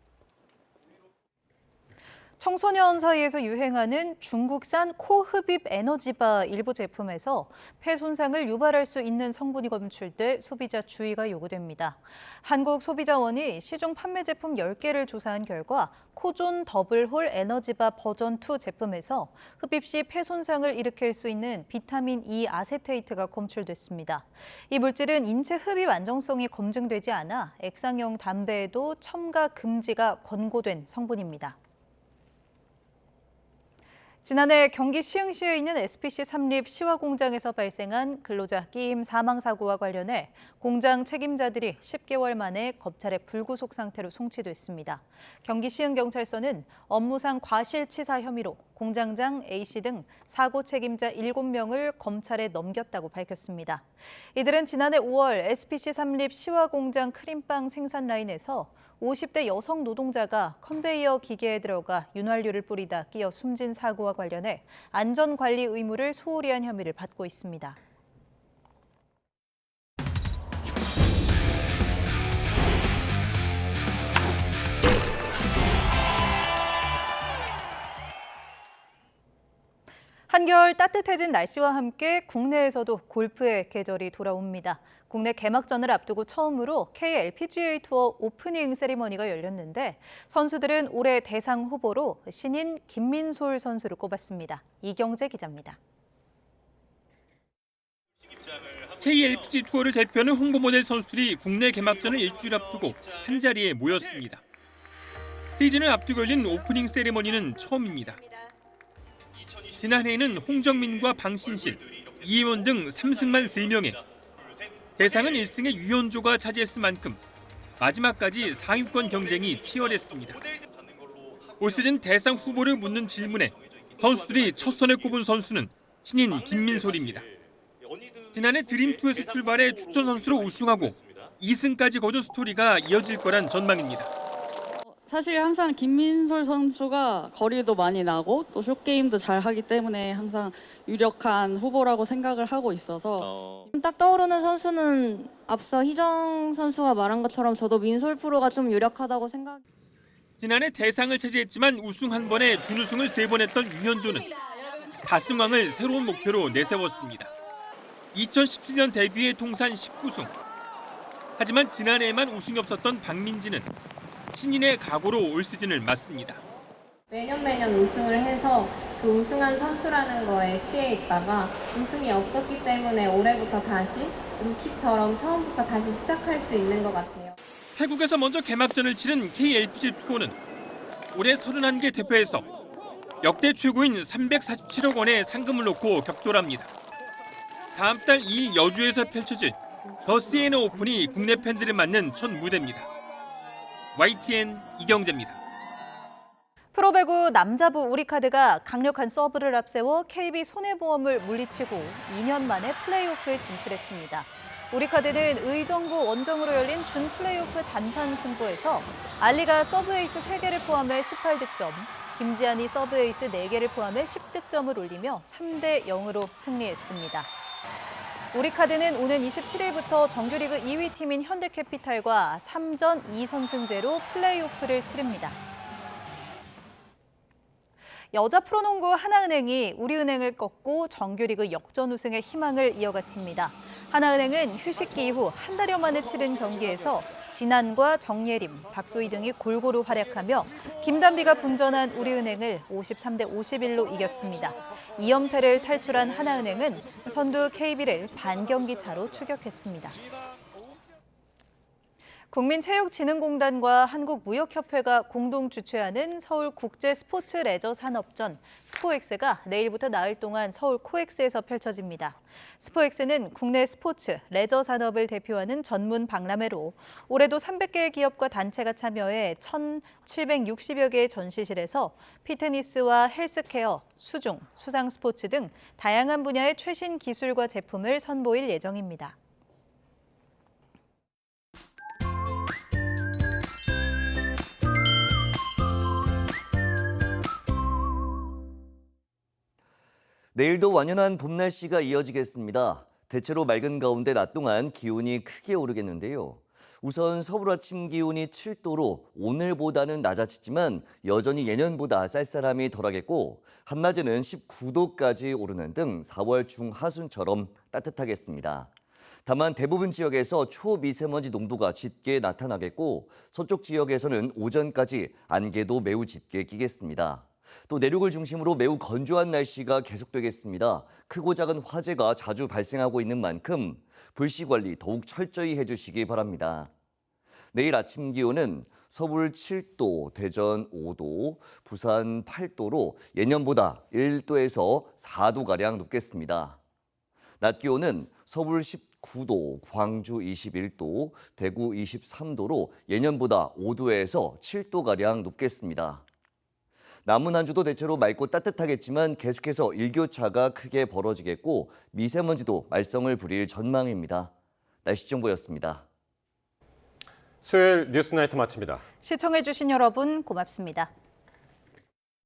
청소년 사이에서 유행하는 중국산 코흡입 에너지바 일부 제품에서 폐 손상을 유발할 수 있는 성분이 검출돼 소비자 주의가 요구됩니다. 한국소비자원이 시중 판매 제품 10개를 조사한 결과 코존 더블홀 에너지바 버전 2 제품에서 흡입 시 폐 손상을 일으킬 수 있는 비타민 E 아세테이트가 검출됐습니다. 이 물질은 인체 흡입 안정성이 검증되지 않아 액상형 담배에도 첨가 금지가 권고된 성분입니다. 지난해 경기 시흥시에 있는 SPC 삼립 시화 공장에서 발생한 근로자 끼임 사망 사고와 관련해 공장 책임자들이 10개월 만에 검찰에 불구속 상태로 송치됐습니다. 경기 시흥경찰서는 업무상 과실치사 혐의로 공장장 A씨 등 사고 책임자 7명을 검찰에 넘겼다고 밝혔습니다. 이들은 지난해 5월 SPC 삼립 시화 공장 크림빵 생산 라인에서 50대 여성 노동자가 컨베이어 기계에 들어가 윤활유를 뿌리다 끼어 숨진 사고와 관련해 안전관리 의무를 소홀히 한 혐의를 받고 있습니다. 한결 따뜻해진 날씨와 함께 국내에서도 골프의 계절이 돌아옵니다. 국내 개막전을 앞두고 처음으로 KLPGA 투어 오프닝 세리머니가 열렸는데 선수들은 올해 대상 후보로 신인 김민솔 선수를 꼽았습니다. 이경재 기자입니다. KLPG 투어를 대표하는 홍보 모델 선수들이 국내 개막전을 일주일 앞두고 한자리에 모였습니다. 시즌을 앞두고 열린 오프닝 세리머니는 처음입니다. 지난해에는 홍정민과 방신실, 이혜원 등 3승만 3명에 대상은 1승의 유현조가 차지했을 만큼 마지막까지 상위권 경쟁이 치열했습니다. 올 시즌 대상 후보를 묻는 질문에 선수들이 첫 손에 꼽은 선수는 신인 김민솔입니다. 지난해 드림투에서 출발해 추천 선수로 우승하고 2승까지 거둔 스토리가 이어질 거란 전망입니다. 사실 항상 김민솔 선수가 거리도 많이 나고 또 숏게임도 잘 하기 때문에 항상 유력한 후보라고 생각을 하고 있어서 딱 떠오르는 선수는 앞서 희정 선수가 말한 것처럼 저도 민솔 프로가 좀 유력하다고 생각해요. 지난해 대상을 차지했지만 우승 한 번에 준우승을 3번 했던 유현조는 다승왕을 새로운 목표로 내세웠습니다. 2017년 데뷔해 통산 19승. 하지만 지난해에만 우승이 없었던 박민지는 신인의 각오로 올 시즌을 맞습니다. 매년 우승을 해서 그 우승한 선수라는 거에 취해 있다가 우승이 없었기 때문에 올해부터 다시 루키처럼 처음부터 다시 시작할 수 있는 것 같아요. 태국에서 먼저 개막전을 치른 KLPG 투어는 올해 31개 대회에서 역대 최고인 347억 원의 상금을 놓고 격돌합니다. 다음 달 2일 여주에서 펼쳐질 더 시에너 오픈이 국내 팬들을 맞는 첫 무대입니다. YTN 이경재입니다. 프로배구 남자부 우리카드가 강력한 서브를 앞세워 KB 손해보험을 물리치고 2년 만에 플레이오프에 진출했습니다. 우리카드는 의정부 원정으로 열린 준 플레이오프 단판 승부에서 알리가 서브 에이스 3개를 포함해 18득점, 김지한이 서브 에이스 4개를 포함해 10득점을 올리며 3대 0으로 승리했습니다. 우리카드는 오는 27일부터 정규리그 2위 팀인 현대캐피탈과 3전 2선승제로 플레이오프를 치릅니다. 여자 프로농구 하나은행이 우리은행을 꺾고 정규리그 역전 우승의 희망을 이어갔습니다. 하나은행은 휴식기 이후 한 달여 만에 치른 경기에서 진한과 정예림, 박소희 등이 골고루 활약하며 김단비가 분전한 우리은행을 53대 51로 이겼습니다. 2연패를 탈출한 하나은행은 선두 KB를 반경기 차로 추격했습니다. 국민체육진흥공단과 한국무역협회가 공동 주최하는 서울국제스포츠레저산업전 스포엑스가 내일부터 나흘 동안 서울 코엑스에서 펼쳐집니다. 스포엑스는 국내 스포츠, 레저 산업을 대표하는 전문 박람회로 올해도 300개의 기업과 단체가 참여해 1,760여 개의 전시실에서 피트니스와 헬스케어, 수중, 수상 스포츠 등 다양한 분야의 최신 기술과 제품을 선보일 예정입니다. 내일도 완연한 봄 날씨가 이어지겠습니다. 대체로 맑은 가운데 낮 동안 기온이 크게 오르겠는데요. 우선 서울 아침 기온이 7도로 오늘보다는 낮아지지만 여전히 예년보다 쌀쌀함이 덜하겠고 한낮에는 19도까지 오르는 등 4월 중하순처럼 따뜻하겠습니다. 다만 대부분 지역에서 초미세먼지 농도가 짙게 나타나겠고 서쪽 지역에서는 오전까지 안개도 매우 짙게 끼겠습니다. 또 내륙을 중심으로 매우 건조한 날씨가 계속되겠습니다. 크고 작은 화재가 자주 발생하고 있는 만큼 불씨 관리 더욱 철저히 해주시기 바랍니다. 내일 아침 기온은 서울 7도, 대전 5도, 부산 8도로 예년보다 1도에서 4도가량 높겠습니다. 낮 기온은 서울 19도, 광주 21도, 대구 23도로 예년보다 5도에서 7도가량 높겠습니다. 남은 한 주도 대체로 맑고 따뜻하겠지만 계속해서 일교차가 크게 벌어지겠고 미세먼지도 말썽을 부릴 전망입니다. 날씨 정보였습니다. 수요일 뉴스나이트 마칩니다. 시청해주신 여러분 고맙습니다.